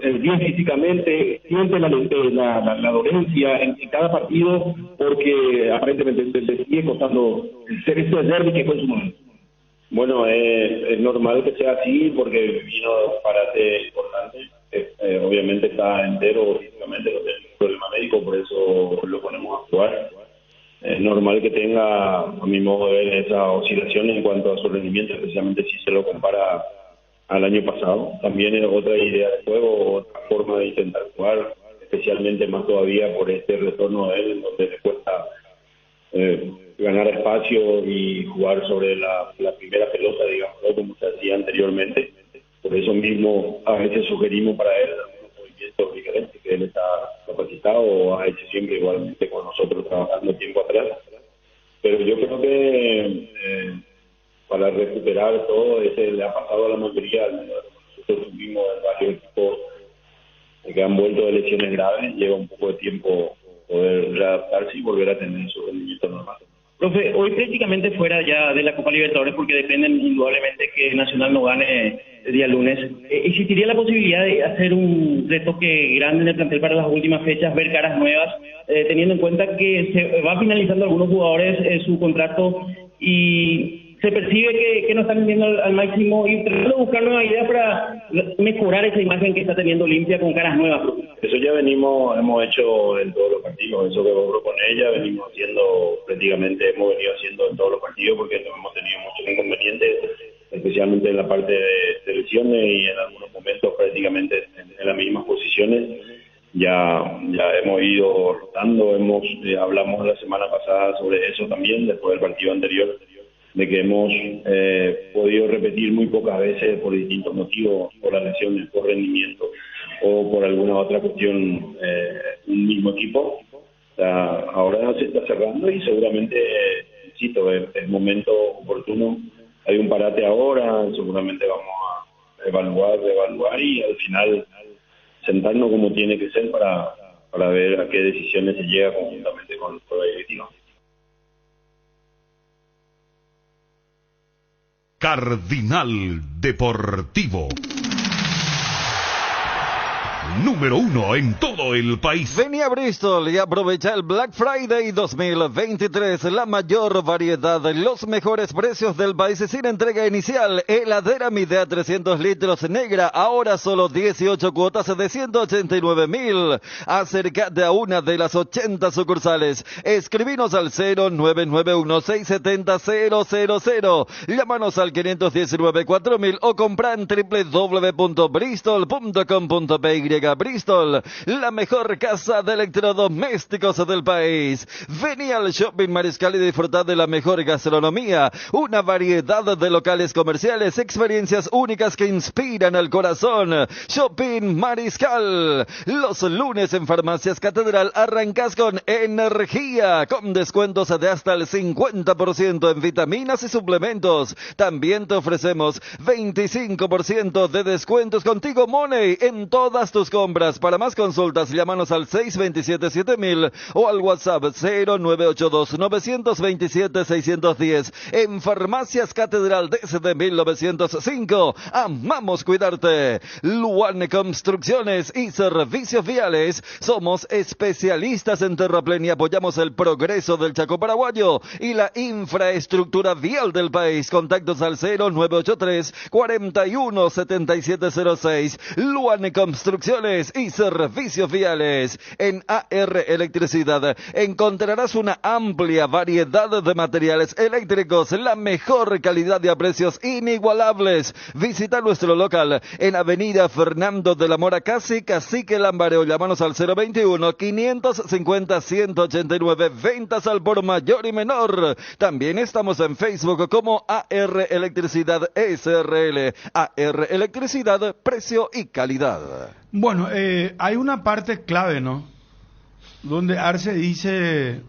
bien físicamente, siente la dolencia en cada partido porque aparentemente le sigue costando el ser ese Berli que fue en su momento. Bueno, es normal que sea así porque vino parate importante. Obviamente está entero físicamente, no tiene ningún problema médico, por eso lo ponemos a actuar. Es normal que tenga, a mi modo de ver, esas oscilaciones en cuanto a su rendimiento, especialmente si se lo compara al año pasado. También es otra idea de juego, otra forma de intentar jugar, especialmente más todavía por este retorno de él, donde le cuesta ganar espacio y jugar sobre la primera pelota, digamos, como se hacía anteriormente. Por eso mismo a veces sugerimos para él algunos movimientos diferentes, que él está capacitado o ha hecho siempre igualmente con nosotros trabajando tiempo atrás. Pero yo creo que para para recuperar todo. Ese le ha pasado a la mayoría. Nosotros tuvimos varios equipos que han vuelto de lesiones graves, lleva un poco de tiempo poder readaptarse y volver a tener su rendimiento normal. Profe, hoy prácticamente fuera ya de la Copa Libertadores, porque dependen indudablemente que Nacional no gane el día lunes, ¿existiría la posibilidad de hacer un retoque grande en el plantel para las últimas fechas, ver caras nuevas, teniendo en cuenta que se va finalizando algunos jugadores su contrato y se percibe que no están viviendo al máximo, y tratando de buscar nuevas ideas para mejorar esa imagen que está teniendo Olimpia con caras nuevas? Eso ya hemos hecho en todos los partidos, eso que vos proponés ya venimos haciendo, prácticamente hemos venido haciendo en todos los partidos, porque no hemos tenido muchos inconvenientes, especialmente en la parte de lesiones y en algunos momentos prácticamente en las mismas posiciones. Ya hemos ido rotando, hablamos la semana pasada sobre eso también, después del partido anterior, de que hemos podido repetir muy pocas veces por distintos motivos, por las lesiones, por rendimiento o por alguna otra cuestión, un mismo equipo. O sea, ahora se está cerrando y seguramente, insisto, es momento oportuno. Hay un parate ahora, seguramente vamos a evaluar y al final sentarnos como tiene que ser para ver a qué decisiones se llega conjuntamente con la directiva. Cardinal Deportivo. Número 1 en todo el país. Vení a Bristol y aprovecha el Black Friday 2023. La mayor variedad, los mejores precios del país sin entrega inicial. Heladera Midea 300 litros negra, ahora solo 18 cuotas de 189.000. Acércate a una de las 80 sucursales. Escribinos al 0991-670-000. Llámanos al 519-4000 o compra en www.bristol.com.py. Bristol, la mejor casa de electrodomésticos del país. Vení al Shopping Mariscal y disfrutad de la mejor gastronomía, una variedad de locales comerciales, experiencias únicas que inspiran al corazón. Shopping Mariscal. Los lunes en Farmacias Catedral arrancas con energía, con descuentos de hasta el 50% en vitaminas y suplementos. También te ofrecemos 25% de descuentos contigo Money en todas tus compras. Para más consultas, llámanos al 627-7000 o al WhatsApp 0982-927-610. En Farmacias Catedral desde 1905. Amamos cuidarte. Luan Construcciones y Servicios Viales. Somos especialistas en terraplén y apoyamos el progreso del Chaco paraguayo y la infraestructura vial del país. Contactos al 0983-417706. Luan Construcciones y Servicios Viales. En AR Electricidad encontrarás una amplia variedad de materiales eléctricos, la mejor calidad y a precios inigualables. Visita nuestro local en Avenida Fernando de la Mora, Cacique Lambareo. Llámanos al 021-550-189. Ventas al por mayor y menor. También estamos en Facebook como AR Electricidad SRL. AR Electricidad, precio y calidad. Bueno, hay una parte clave, ¿no? Donde Arce dice,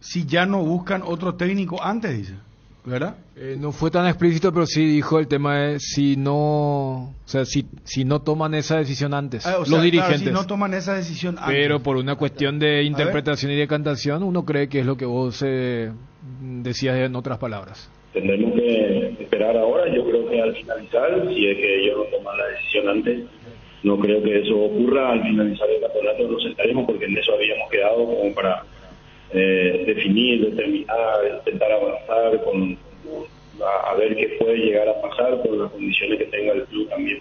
si ya no buscan otro técnico antes, dice, ¿verdad? No fue tan explícito, pero sí dijo el tema de si no toman esa decisión antes, los dirigentes. Claro, si no toman esa decisión antes. Pero por una cuestión de interpretación y decantación, uno cree que es lo que vos decías en otras palabras. Tendremos que esperar ahora. Yo creo que al finalizar, si es que ellos no toman la decisión antes, no creo que eso ocurra. Al finalizar el campeonato nos sentaremos, porque en eso habíamos quedado como para definir, determinar, intentar avanzar a ver qué puede llegar a pasar con las condiciones que tenga el club también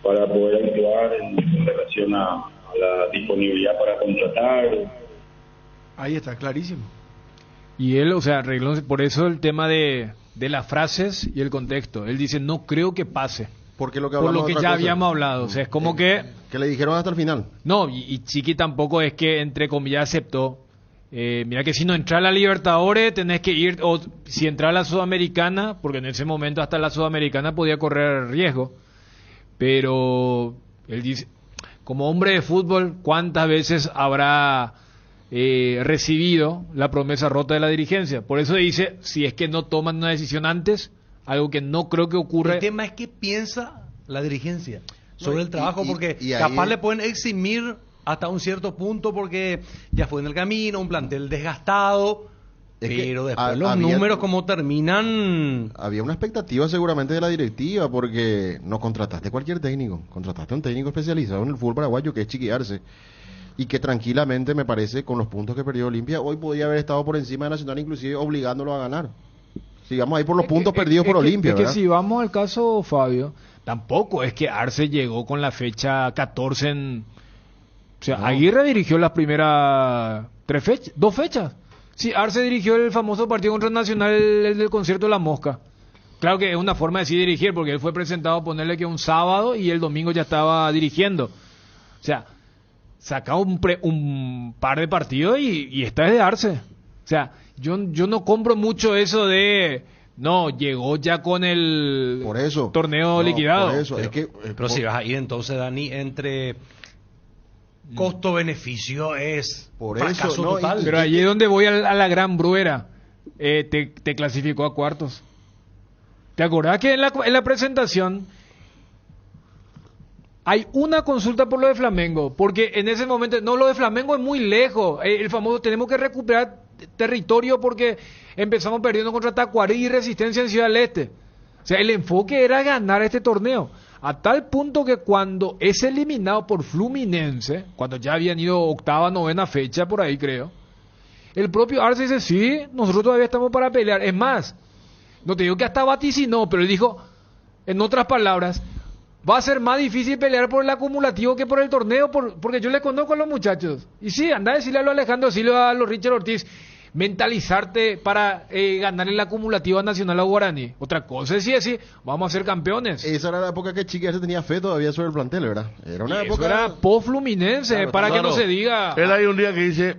para poder actuar en relación a la disponibilidad para contratar. Ahí está, clarísimo. Y él, arregló por eso el tema de las frases y el contexto. Él dice, no creo que pase. Porque lo que por lo que ya cosa. habíamos hablado. O sea, es como que le dijeron hasta el final. No, y Chiqui tampoco es que, entre comillas, aceptó. Mira que si no entras a la Libertadores, tenés que ir, o si entras a la Sudamericana, porque en ese momento hasta la Sudamericana podía correr riesgo. Pero él dice, como hombre de fútbol, ¿cuántas veces habrá recibido la promesa rota de la dirigencia. Por eso dice, si es que no toman una decisión antes, algo que no creo que ocurra. El tema es qué piensa la dirigencia sobre el trabajo, porque y ahí capaz le pueden eximir hasta un cierto punto porque ya fue en el camino, un plantel desgastado, pero después los números como terminan... Había una expectativa seguramente de la directiva, porque no contrataste cualquier técnico, contrataste a un técnico especializado en el fútbol paraguayo que es Chiqui Arce, y que tranquilamente, me parece, con los puntos que perdió Olimpia, hoy podía haber estado por encima de Nacional, inclusive obligándolo a ganar. Sigamos ahí por los puntos perdidos por Olimpia, es ¿verdad? que si vamos al caso, Fabio, tampoco es que Arce llegó con la fecha 14 en... O sea, Aguirre dirigió las primeras 2 fechas. Sí, Arce dirigió el famoso partido contra el Nacional, el del concierto de la Mosca. Claro que es una forma de sí dirigir, porque él fue presentado a ponerle que un sábado y el domingo ya estaba dirigiendo. O sea, saca un par de partidos y esta es de Arce. O sea, yo no compro mucho eso de... No, llegó ya con el torneo liquidado. Por eso, pero si vas a ir entonces, Dani, entre... costo-beneficio es por fracaso eso, total. Pero allí es donde voy a la Gran Bruera, te clasificó a cuartos. ¿Te acordás que en la presentación hay una consulta por lo de Flamengo? Porque en ese momento, no, lo de Flamengo es muy lejos. El famoso, tenemos que recuperar territorio porque empezamos perdiendo contra Tacuarí y Resistencia en Ciudad del Este. O sea, el enfoque era ganar este torneo. A tal punto que cuando es eliminado por Fluminense, cuando ya habían ido 8ª, 9ª fecha, por ahí creo, el propio Arce dice, sí, nosotros todavía estamos para pelear. Es más, no te digo que hasta vaticinó, pero él dijo, en otras palabras, va a ser más difícil pelear por el acumulativo que por el torneo, porque yo le conozco a los muchachos. Y sí, anda a decirle a los Alejandro Silva, a los Richard Ortiz, mentalizarte para ganar el acumulativo nacional a Guaraní. Otra cosa es decir, vamos a ser campeones. Esa era la época que Chiqui Arce tenía fe todavía sobre el plantel, ¿verdad? Era una época... Era post-Fluminense, claro, para que no se diga... Él hay un día que dice,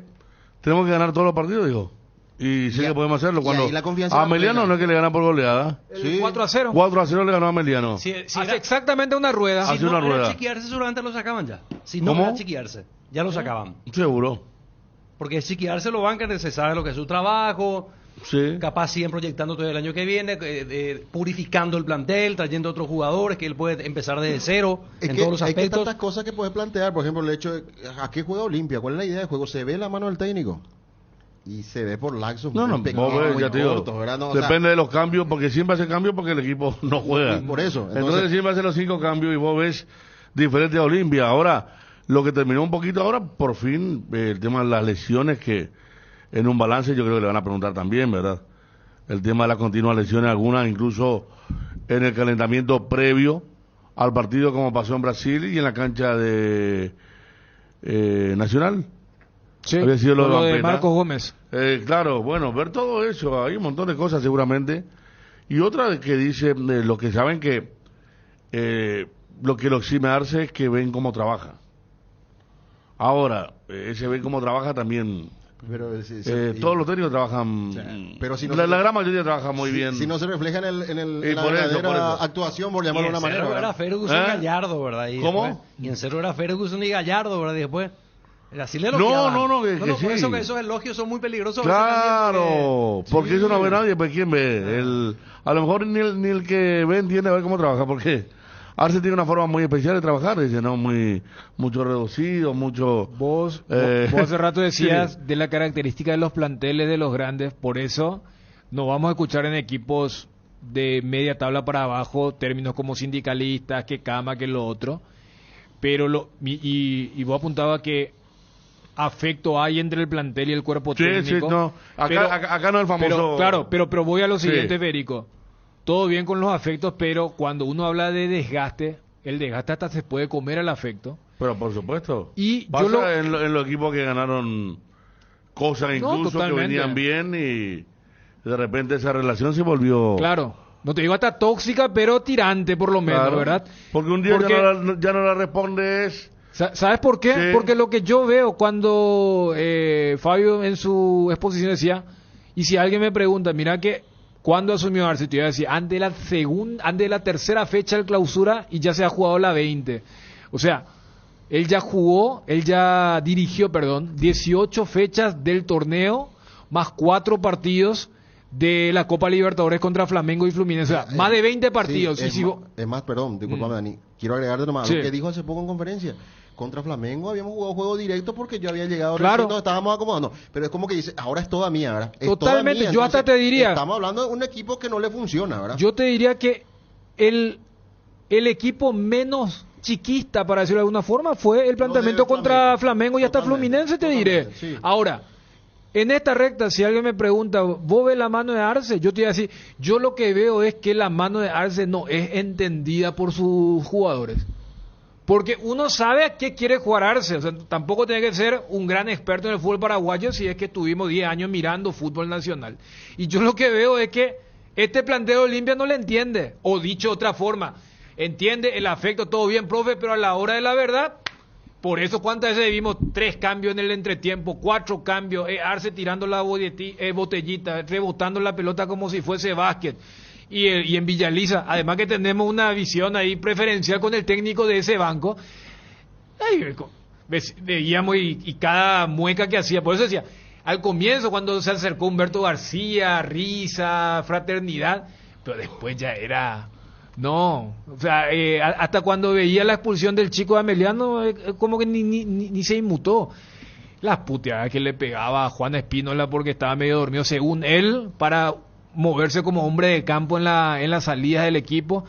tenemos que ganar todos los partidos, dijo. Y sí que podemos hacerlo. Cuando a Ameliano no es que le gana por goleada. Sí. 4-0. 4-0 le ganó a Ameliano. Si hace exactamente una rueda. Si no era Chiqui Arce, seguramente lo sacaban ya. Si no era Chiqui Arce, ya lo sacaban. Seguro. Porque Chiqui Arce lo bancan, se sabe lo que es su trabajo. Sí. Capaz siguen proyectando todo el año que viene, purificando el plantel, trayendo otros jugadores que él puede empezar desde cero en todos los aspectos. Hay tantas cosas que puedes plantear. Por ejemplo, el hecho de ¿a qué juega Olimpia? ¿Cuál es la idea de juego? Se ve la mano del técnico. Y se ve por laxos. Ya te digo, depende de los cambios, porque siempre hace cambios porque el equipo no juega. Por eso. Entonces siempre hace los 5 cambios y vos ves diferente a Olimpia. Ahora, lo que terminó un poquito ahora, por fin, el tema de las lesiones, que en un balance yo creo que le van a preguntar también, ¿verdad? El tema de las continuas lesiones, algunas incluso en el calentamiento previo al partido, como pasó en Brasil y en la cancha de Nacional. Sí, había sido lo de Marcos Gómez. Claro, bueno, ver todo eso, hay un montón de cosas seguramente. Y otra que dice, los que saben que lo que lo exime Arce es que ven cómo trabaja. Ahora, ese ven cómo trabaja también. Pero, todos los técnicos trabajan, pero si no la gran mayoría trabaja muy bien. Si no se refleja en la verdadera actuación, por llamarlo de una manera. Era Ferguson y Gallardo, ¿verdad? Y ¿cómo? Después, y en cero era Ferguson y Gallardo, ¿verdad? Y después... Así le no, por sí. eso que esos elogios son muy peligrosos. Claro, porque eso no ve nadie, pues ¿quién ve? A lo mejor ni el que ve entiende a ver cómo trabaja, porque Arce tiene una forma muy especial de trabajar, dice, ¿no? Mucho reducido, mucho... Vos hace rato decías de la característica de los planteles de los grandes, por eso nos vamos a escuchar en equipos de media tabla para abajo, términos como sindicalistas, que cama, que lo otro, pero y vos apuntabas que afecto hay entre el plantel y el cuerpo técnico. Sí, no. Acá no es el famoso... Pero voy a lo siguiente, Federico. Todo bien con los afectos, pero cuando uno habla de desgaste, el desgaste hasta se puede comer al afecto. Pero por supuesto. Y pasa en los equipos que ganaron cosas incluso que venían bien y de repente esa relación se volvió... Claro. No te digo hasta tóxica, pero tirante por lo menos, ¿verdad? Porque un día ya no la respondes... ¿Sabes por qué? Sí. Porque lo que yo veo cuando Fabio en su exposición decía, y si alguien me pregunta, mira que ¿cuándo asumió Arce? Te iba a decir, antes de la tercera fecha del clausura y ya se ha jugado la 20. O sea, él ya dirigió, 18 fechas del torneo, más 4 partidos de la Copa Libertadores contra Flamengo y Fluminense. O sea, más de 20 partidos. Sí, es más, perdón, discúlpame, Dani. Quiero agregarte nomás lo que dijo hace poco en conferencia. Contra Flamengo habíamos jugado juego directo porque yo había llegado recién, nos estábamos acomodando. Pero es como que dice, ahora es toda mía, ¿verdad? Es totalmente, toda mía. Yo hasta te diría... Estamos hablando de un equipo que no le funciona, ¿verdad? Yo te diría que el equipo menos chiquista, para decirlo de alguna forma, fue el planteamiento contra Flamengo y hasta Fluminense, te diré. Sí. Ahora, en esta recta, si alguien me pregunta, ¿vos ves la mano de Arce? Yo te voy a decir, yo lo que veo es que la mano de Arce no es entendida por sus jugadores. Porque uno sabe a qué quiere jugar Arce, o sea, tampoco tiene que ser un gran experto en el fútbol paraguayo si es que estuvimos 10 años mirando fútbol nacional. Y yo lo que veo es que este planteo de Olimpia no le entiende, o dicho de otra forma, entiende el afecto, todo bien, profe, pero a la hora de la verdad, por eso cuántas veces vimos 3 cambios en el entretiempo, 4 cambios, Arce tirando la botellita, rebotando la pelota como si fuese básquet. Y en Villaliza, además que tenemos una visión ahí preferencial con el técnico de ese banco, veíamos y cada mueca que hacía, por eso decía, al comienzo cuando se acercó Humberto García, risa, fraternidad, pero después ya era, no, o sea, hasta cuando veía la expulsión del chico de Ameliano, como que ni se inmutó. Las puteadas que le pegaba a Juan Espínola porque estaba medio dormido, según él, para moverse como hombre de campo en las salidas del equipo.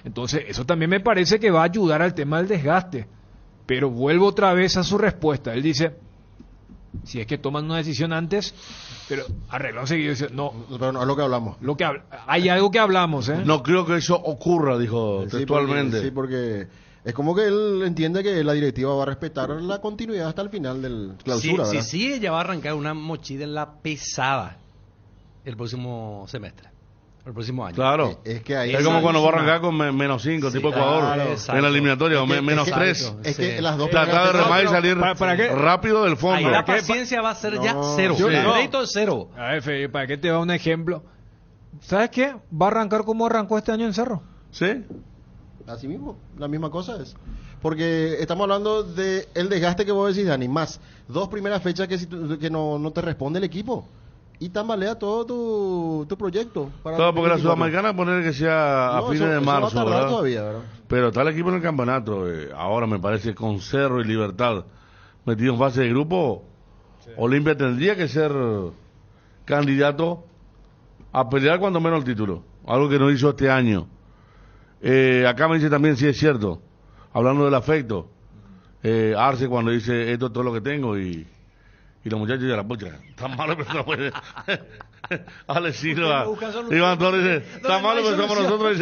Entonces eso también me parece que va a ayudar al tema del desgaste. Pero vuelvo otra vez a su respuesta. Él dice, si es que toman una decisión antes, pero arregló seguido. Dice, no, pero no es lo que hablamos. Hay algo que hablamos, ¿eh? No creo que eso ocurra, dijo textualmente. Porque es como que él entiende que la directiva va a respetar la continuidad hasta el final del clausura, ¿verdad? Sí, ella va a arrancar una mochila pesada el próximo semestre, el próximo año. Claro, es que ahí es como cuando va a arrancar con menos 5, tipo Ecuador, en la eliminatoria, menos 3. Es que las dos tratar de remar y salir rápido del fondo. Ahí la paciencia va a ser ya cero. El crédito es cero. A ver, ¿para qué te va un ejemplo? ¿Sabes qué? Va a arrancar como arrancó este año en Cerro. ¿Sí? Así mismo, la misma cosa es. Porque estamos hablando de el desgaste que vos decís, Dani, más 2 primeras fechas que no te responde el equipo. Y tambalea todo tu proyecto. Todo porque la Sudamericana poner que sea a fines de marzo, va a tardar todavía, ¿verdad? Pero está el equipo en el campeonato. Ahora me parece con Cerro y Libertad metido en fase de grupo, Olimpia tendría que ser candidato a pelear cuando menos el título. Algo que no hizo este año. Acá me dice también si es cierto, hablando del afecto, Arce cuando dice esto es todo lo que tengo y los muchachos de la pucha, tan malo que no puede. Alex Silva, Iván Torres dice, tan malo que somos nosotros,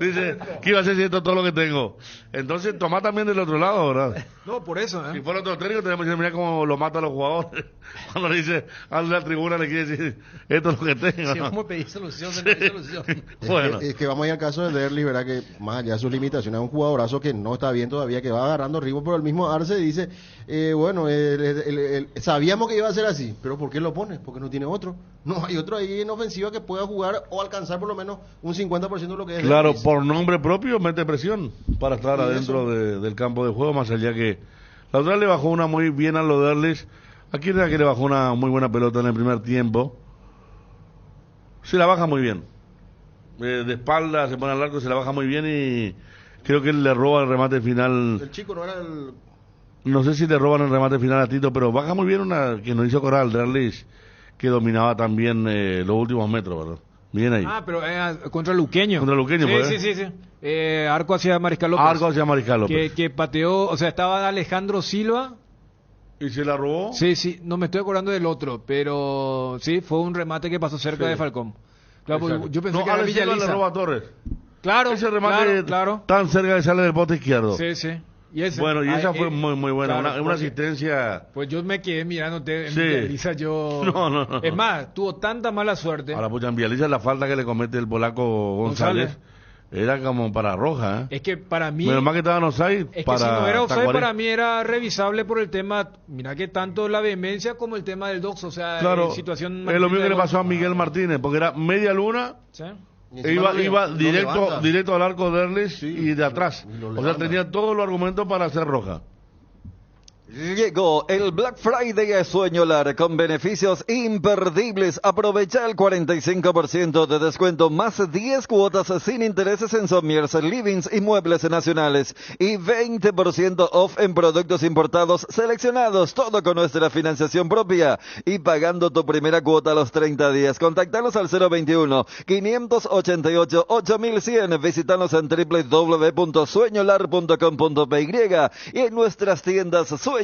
dice, ¿qué iba a ser si esto es todo lo que tengo? Entonces, toma también del otro lado, ¿verdad? No, por eso, Si fuera otro técnico, tenemos que decir, mira cómo lo mata a los jugadores. Cuando le dice, a la tribuna le quiere decir, esto es lo que tengo. Sí, vamos a pedir solución, solución. Bueno. Es que vamos a ir al caso de Derli, ¿verdad? Que más allá de sus limitaciones, es un jugadorazo que no está bien todavía, que va agarrando ritmo, pero el mismo Arce dice, sabíamos que iba a ser así, pero ¿por qué lo pone? Porque no tiene otro. No hay otro ahí en ofensiva que pueda jugar o alcanzar por lo menos un 50% de lo que es. Claro, por nombre propio mete presión para estar adentro del campo de juego, más allá que la otra le bajó una muy bien a los Derlis. Aquí era que le bajó una muy buena pelota en el primer tiempo. Se la baja muy bien. De espalda, se pone al arco, se la baja muy bien y creo que él le roba el remate final. El chico no era el... No sé si le roban el remate final a Tito, pero baja muy bien una que nos hizo Coral, Derlis, que dominaba también los últimos metros, ¿verdad? Bien ahí. Ah, pero contra Luqueño. Contra Luqueño, sí, sí. Arco hacia Mariscal López. Arco hacia Mariscal López. Que pateó, o sea, estaba Alejandro Silva. ¿Y se la robó? Sí, no me estoy acordando del otro, pero sí, fue un remate que pasó cerca de Falcón. Claro, yo pensé que era Villaliza. Le roba a Torres. Claro, ese remate claro. Tan cerca de sale del bote izquierdo. Sí. Y esa fue muy buena, claro, una asistencia. Pues yo me quedé mirándote en Villaliza, yo... No. Es más, tuvo tanta mala suerte. Ahora, pues en Villaliza la falta que le comete el polaco González. Era como para roja, Es que para mí... Menos mal que estaba en offside. Es que si no era offside, para mí era revisable por el tema... Mira que tanto la vehemencia como el tema del dox, o sea, claro, situación... Es lo mismo que le pasó a Miguel Martínez, porque era media luna... ¿Sí? Iba directo al arco de Erles y de atrás. O sea, tenía todos los argumentos para hacer roja. Llegó el Black Friday a Sueñolar con beneficios imperdibles. Aprovecha el 45% de descuento más 10 cuotas sin intereses en Sommiers, Livings y Muebles Nacionales y 20% off en productos importados seleccionados. Todo con nuestra financiación propia y pagando tu primera cuota a los 30 días. Contactanos al 021-588-8100. Visítanos en www.sueñolar.com.py y en nuestras tiendas Sueñolar.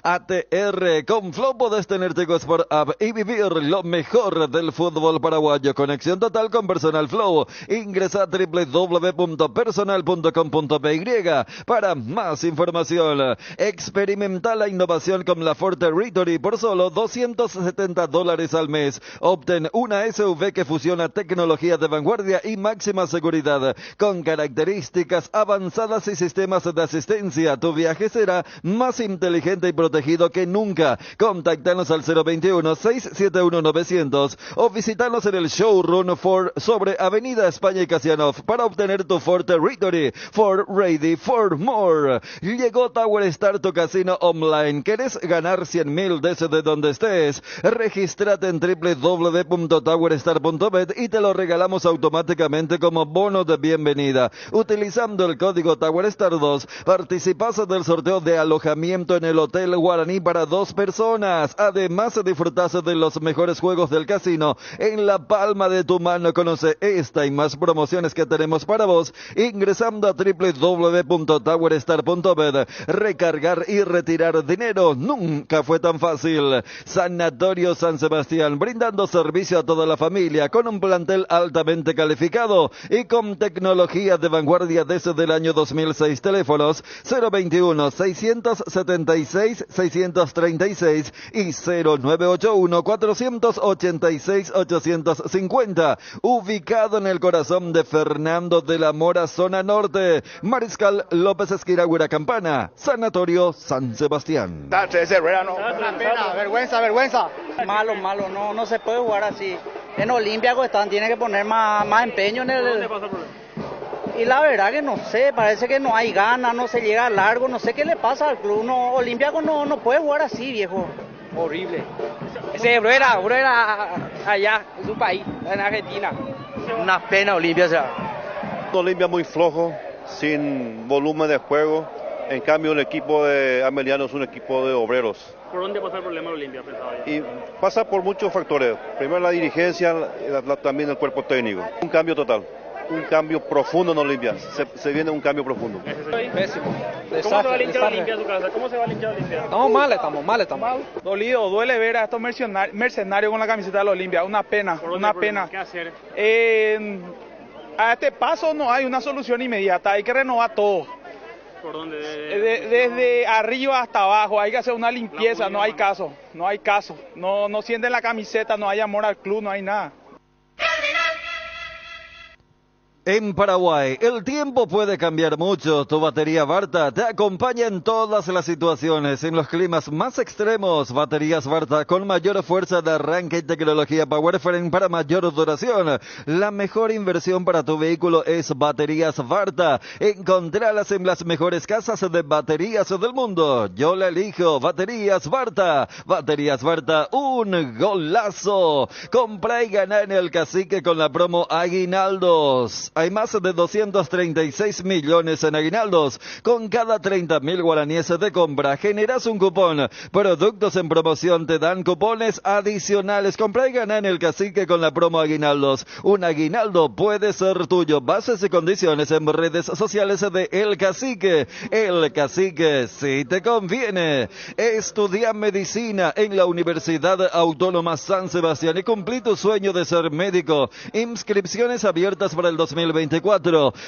ATR. Con Flow podés tener Tigo Sport App y vivir lo mejor del fútbol paraguayo. Conexión total con Personal Flow. Ingresa a www.personal.com.py para más información. Experimenta la innovación con la Ford Territory por solo $270 al mes. Obtén una SUV que fusiona tecnología de vanguardia y máxima seguridad con características avanzadas y sistemas de asistencia. Tu viaje será más inteligente y protegido que nunca. Contáctanos al 021-671-900 o visítanos en el showroom Ford sobre Avenida España y Casianov para obtener tu Ford Territory. Ford Ready for More. Llegó Tower Star, tu casino online. ¿Querés ganar 100.000 desde donde estés? Regístrate en www.towerstar.bet y te lo regalamos automáticamente como bono de bienvenida. Utilizando el código TowerStar2 participas del sorteo de alojamiento en el Hotel Guaraní para 2 personas. Además, disfrutas de los mejores juegos del casino en la palma de tu mano. Conoce esta y más promociones que tenemos para vos ingresando a www.towerstar.bet. Recargar y retirar dinero nunca fue tan fácil. Sanatorio San Sebastián, brindando servicio a toda la familia con un plantel altamente calificado y con tecnología de vanguardia desde el año 2006. Teléfonos 021-676-636 y 0981-486-850. Ubicado en el corazón de Fernando de la Mora, zona norte. Mariscal López Esquiragüera Campana, Sanatorio San Sebastián. Una pena, vergüenza. Malo, no se puede jugar así. En Olímpico tiene que poner más empeño en el... ¿Dónde pasa el problema? Y la verdad que no sé, parece que no hay ganas, no se llega largo, no sé qué le pasa al club. Olímpico no puede jugar así, viejo. Horrible. Ese es Bruera allá, en su país, en Argentina. Una pena Olimpia, o sea. Olimpia muy flojo, sin volumen de juego. En cambio, el equipo de Ameliano es un equipo de obreros. ¿Por dónde pasa el problema de Olimpia, pensaba yo? Y pasa por muchos factores. Primero la dirigencia, también el cuerpo técnico. Un cambio total. Un cambio profundo en Olimpia. Se viene un cambio profundo. Pésimo. ¿Cómo se va a linchar Olimpia a su casa? ¿Cómo se va a linchar Olimpia? Estamos mal. Dolido, duele ver a estos mercenarios con la camiseta de la Olimpia. Una pena. ¿Qué hacer? A este paso no hay una solución inmediata. Hay que renovar todo. ¿Por dónde? Desde arriba hasta abajo. Hay que hacer una limpieza. No hay caso. No sienten la camiseta, no hay amor al club, no hay nada. En Paraguay, el tiempo puede cambiar mucho. Tu batería Varta te acompaña en todas las situaciones, en los climas más extremos. Baterías Varta con mayor fuerza de arranque y tecnología Powerframe para mayor duración. La mejor inversión para tu vehículo es Baterías Varta. Encontralas en las mejores casas de baterías del mundo. Yo la elijo, Baterías Varta. Baterías Varta, un golazo. Compra y gana en el Cacique con la promo Aguinaldos. Hay más de 236 millones en aguinaldos. Con cada 30.000 guaraníes de compra generas un cupón. Productos en promoción te dan cupones adicionales. Compra y gana en el Cacique con la promo Aguinaldos. Un aguinaldo puede ser tuyo. Bases y condiciones en redes sociales de El Cacique. El Cacique, si te conviene. Estudia medicina en la Universidad Autónoma San Sebastián y cumplí tu sueño de ser médico. Inscripciones abiertas para el 2024.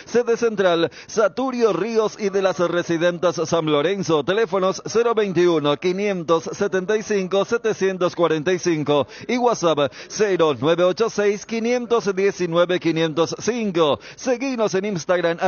Sede central, Saturio Ríos y de las Residentes San Lorenzo. Teléfonos 021-575-745 y WhatsApp 0986-519-505. Seguinos en Instagram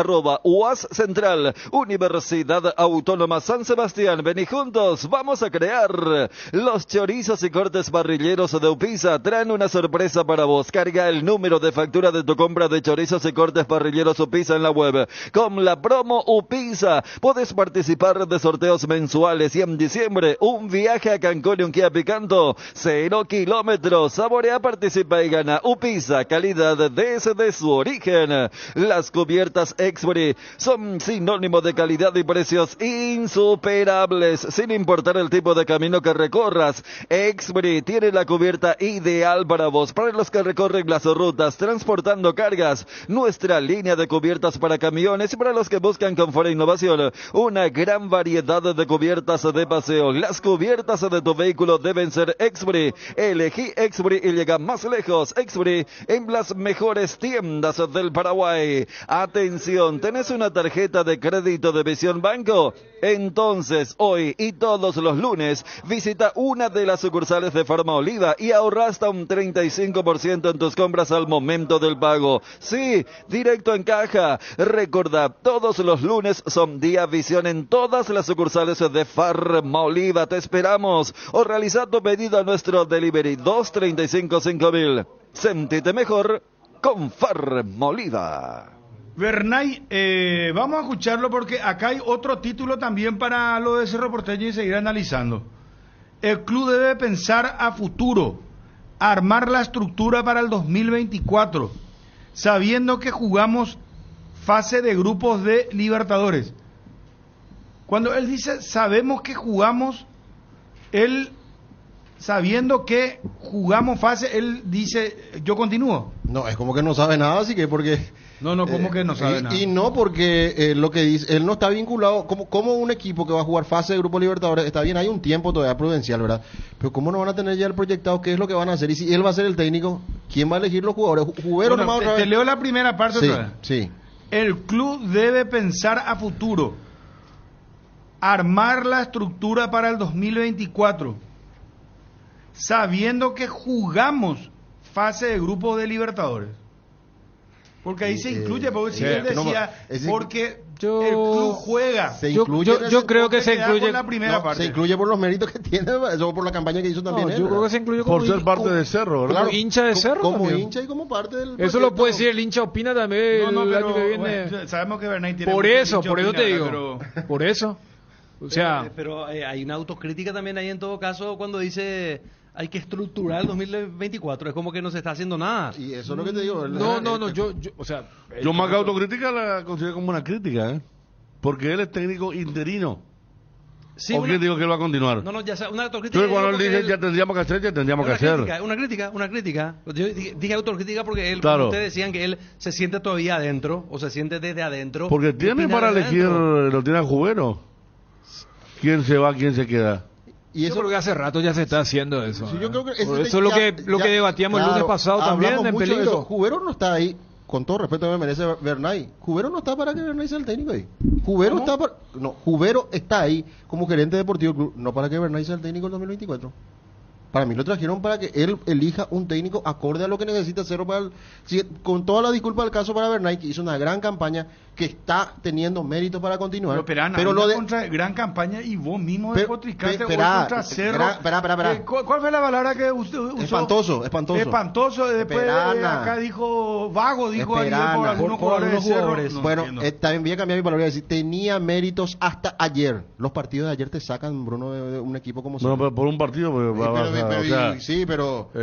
@UAS Central. Universidad Autónoma San Sebastián. Ven y juntos vamos a crear. Los chorizos y cortes parrilleros de Upisa traen una sorpresa para vos. Carga el número de factura de tu compra de chorizos y de cortes parrilleros Upisa en la web. Con la promo Upisa podés participar de sorteos mensuales y en diciembre un viaje a Cancún y un Kia Picanto, 0 kilómetros. Saborea, participa y gana. Upisa, calidad desde su origen. Las cubiertas Exbury son sinónimo de calidad y precios insuperables, sin importar el tipo de camino que recorras. Exbury tiene la cubierta ideal para vos, para los que recorren las rutas transportando cargas. Nuestra línea de cubiertas para camiones y para los que buscan confort e innovación. Una gran variedad de cubiertas de paseo. Las cubiertas de tu vehículo deben ser Exbury. Elegí Exbury y llega más lejos. Exbury en las mejores tiendas del Paraguay. Atención, ¿tenés una tarjeta de crédito de Visión Banco? Entonces, hoy y todos los lunes, visita una de las sucursales de Farma Oliva y ahorra hasta un 35% en tus compras al momento del pago. Sí, directo en caja. Recordá, todos los lunes son día Visión en todas las sucursales de Farma Oliva. Te esperamos. O realiza tu pedido a nuestro delivery 235-5000. Sentite mejor con Farma Oliva. Bernay, vamos a escucharlo porque acá hay otro título también para lo de Cerro Porteño y seguir analizando. El club debe pensar a futuro, armar la estructura para el 2024, sabiendo que jugamos fase de grupos de Libertadores. Cuando él dice sabemos que jugamos, él sabiendo que jugamos fase, él dice yo continúo. No, es como que no sabe nada, así que porque... No, como que no sabe nada. Y no porque lo que dice, él no está vinculado, como un equipo que va a jugar fase de Grupo Libertadores, está bien, hay un tiempo todavía prudencial, ¿verdad? Pero ¿cómo no van a tener ya el proyectado? ¿Qué es lo que van a hacer? Y si él va a ser el técnico, ¿quién va a elegir los jugadores? ¿Jubero nomás otra vez? Te leo la primera parte Sí, otra vez. sí. El club debe pensar a futuro, armar la estructura para el 2024, sabiendo que jugamos fase de grupos de Libertadores. Porque ahí se incluye, porque si él decía, porque el club juega. Yo creo que se incluye por la primera parte. Se incluye por los méritos que tiene, eso por la campaña que hizo también. Yo creo que se incluye como por ser parte de Cerro, ¿verdad? Como hincha de Cerro. Como también. hincha y como parte del Eso proyecto. lo puede decir el hincha opina también el año que viene. Bueno, sabemos que Bernay tiene por mucho eso hincha te opinada, digo. Por eso. O sea, pero hay una autocrítica también ahí en todo caso cuando dice hay que estructurar el 2024, es como que no se está haciendo nada. Y eso es lo que te digo, ¿verdad? No, yo o sea, yo más que autocrítica la considero como una crítica, ¿eh? Porque él es técnico interino. Sí, ¿O quién digo que él va a continuar? No, ya sea, una autocrítica. Entonces cuando él dice ya tendríamos que hacer, Una crítica. Yo dije autocrítica porque él, claro. Ustedes decían que él se siente todavía adentro, o se siente desde adentro. Porque tiene para elegir, lo tiene a Jubero. ¿Quién se va, quién se queda? Y eso, yo creo que hace rato ya se está haciendo eso. Sí, yo creo que eso es lo que debatíamos el lunes pasado también en peligro. Jubero no está ahí, con todo respeto me merece Bernay. Jubero no está para que Bernay sea el técnico ahí. Jubero está para, Jubero está ahí como gerente deportivo del club, no para que Bernay sea el técnico del 2024. Para mí lo trajeron para que él elija un técnico acorde a lo que necesita Cerro para con toda la disculpa del caso para Bernay, que hizo una gran campaña, que está teniendo méritos para continuar. Pero lo de contra gran campaña y vos mismo despotricaste contra Cerro. Espera. ¿Cuál fue la palabra que usted usó? Espantoso. Después acá dijo vago, dijo ahí por algunos jugadores. Bueno, también voy a cambiar mi palabra y decir, tenía méritos hasta ayer. Los partidos de ayer te sacan, Bruno, de un equipo como Cerro. No, pero por un partido, sí, pero no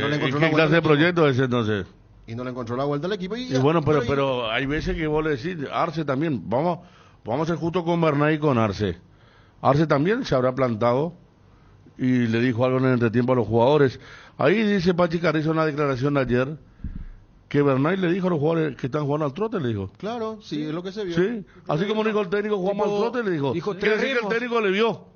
le encontró ¿qué clase de proyecto es entonces? Y no le encontró la vuelta al equipo. Y bueno, pero hay veces que vos le decís, Arce también, vamos a ser justos con Bernay y con Arce. Arce también se habrá plantado y le dijo algo en el entretiempo a los jugadores. Ahí dice Pachi Carrizo en una declaración de ayer que Bernay le dijo a los jugadores que están jugando al trote, le dijo. Claro, sí, es lo que se vio. Sí, así como dijo el técnico, jugamos al trote, le dijo. Quiere decir que el técnico le vio.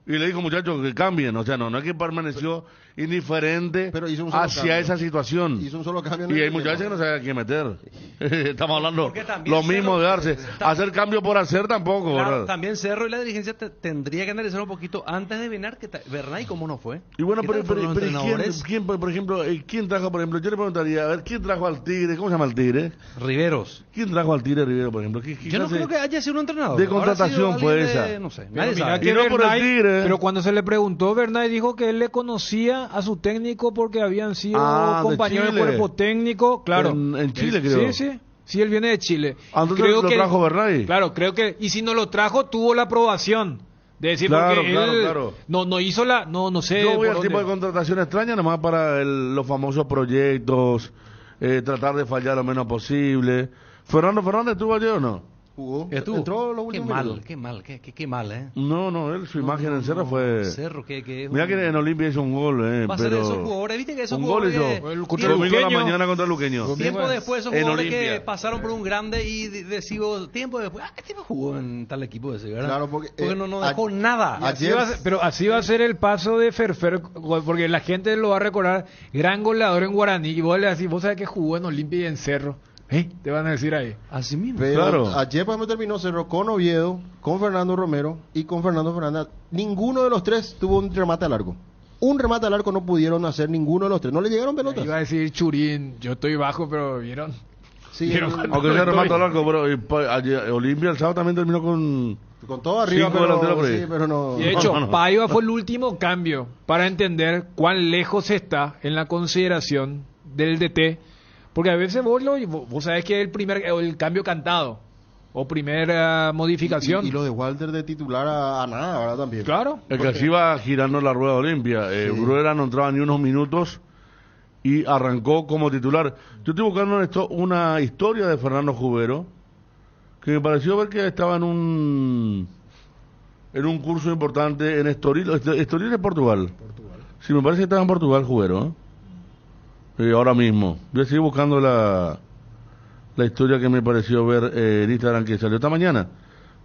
Y le dijo, muchachos, que cambien. O sea, no es que permaneció indiferente hacia esa situación. Hizo un solo cambio. Y hay muchachos que no saben a quién meter. Estamos hablando lo mismo de Arce. Hacer cambio por hacer tampoco, claro, ¿verdad? También Cerro y la dirigencia tendría que analizar un poquito antes de venir Bernay cómo no fue. Y bueno, pero ¿quién, por ejemplo, quién trajo, por ejemplo, yo le preguntaría, a ver, ¿quién trajo al Tigre? ¿Cómo se llama el Tigre? Riveros. ¿Quién trajo al Tigre Rivero, por ejemplo? Yo no creo que haya sido un entrenador. De contratación fue esa. No sé, nadie sabe. Y no por el Tigre. Pero cuando se le preguntó, Bernay dijo que él le conocía a su técnico porque habían sido compañeros de cuerpo técnico. Claro. En Chile, creo. Sí. Sí, él viene de Chile. Entonces creo lo que, trajo Bernay. Claro, creo que, y si no lo trajo, tuvo la aprobación. De decir, Claro, porque él claro. no hizo no sé. Yo voy por al tipo de dónde. contratación extraña, nada más para los famosos proyectos, tratar de fallar lo menos posible. ¿Fernando Fernández estuvo ayer o no? Jugó. ¿Estuvo? Entró los Qué últimos mal, minutos. qué mal, ¿eh? No, él, su imagen en Cerro fue... Cerro, que es Mira un- que en Olimpia hizo un gol, Va a ser pero... esos jugadores, viste que esos un gol jugadores hizo. que contra Domingo a la Luqueño. mañana contra Luqueño. tiempo después esos En jugadores que Olimpia. pasaron por un grande y decimos tiempo después, este me jugó en tal equipo ese, ¿verdad? Claro, porque, no dejó nada. Así va a ser- pero así va a ser el paso de Ferfer, porque la gente lo va a recordar, gran goleador en Guaraní, y vos le decís, vos sabés que jugó en Olimpia y en Cerro. Te van a decir ahí. Así mismo. Pero Claro. ayer, por ejemplo, terminó Cerro con Oviedo, con Fernando Romero y con Fernando Fernández. Ninguno de los tres tuvo un remate al arco. Un remate al arco no pudieron hacer ninguno de los tres. No le llegaron pelotas. Iba a decir Churín, yo estoy bajo, pero ¿vieron? Sí, ¿Vieron el- cuando Aunque sea estoy? remate al arco, pero ayer, Olimpia el sábado también terminó con todo arriba, cinco pero, delanteros por ahí. sí, pero no. Y de hecho, No. Paiva fue el último cambio para entender cuán lejos está en la consideración del DT. Porque a veces vos sabés que es el cambio cantado o primera modificación. Y lo de Walter de titular a nada, ¿verdad? También. Claro. El que así iba girando la rueda Olimpia. Bruera no entraba ni unos minutos y arrancó como titular. Yo estoy buscando una historia de Fernando Jubero que me pareció ver que estaba en un curso importante en Estoril. Estoril es Portugal. Sí, me parece que estaba en Portugal Jubero, ¿eh? Ahora mismo. Yo estoy buscando la historia que me pareció ver en Instagram que salió esta mañana.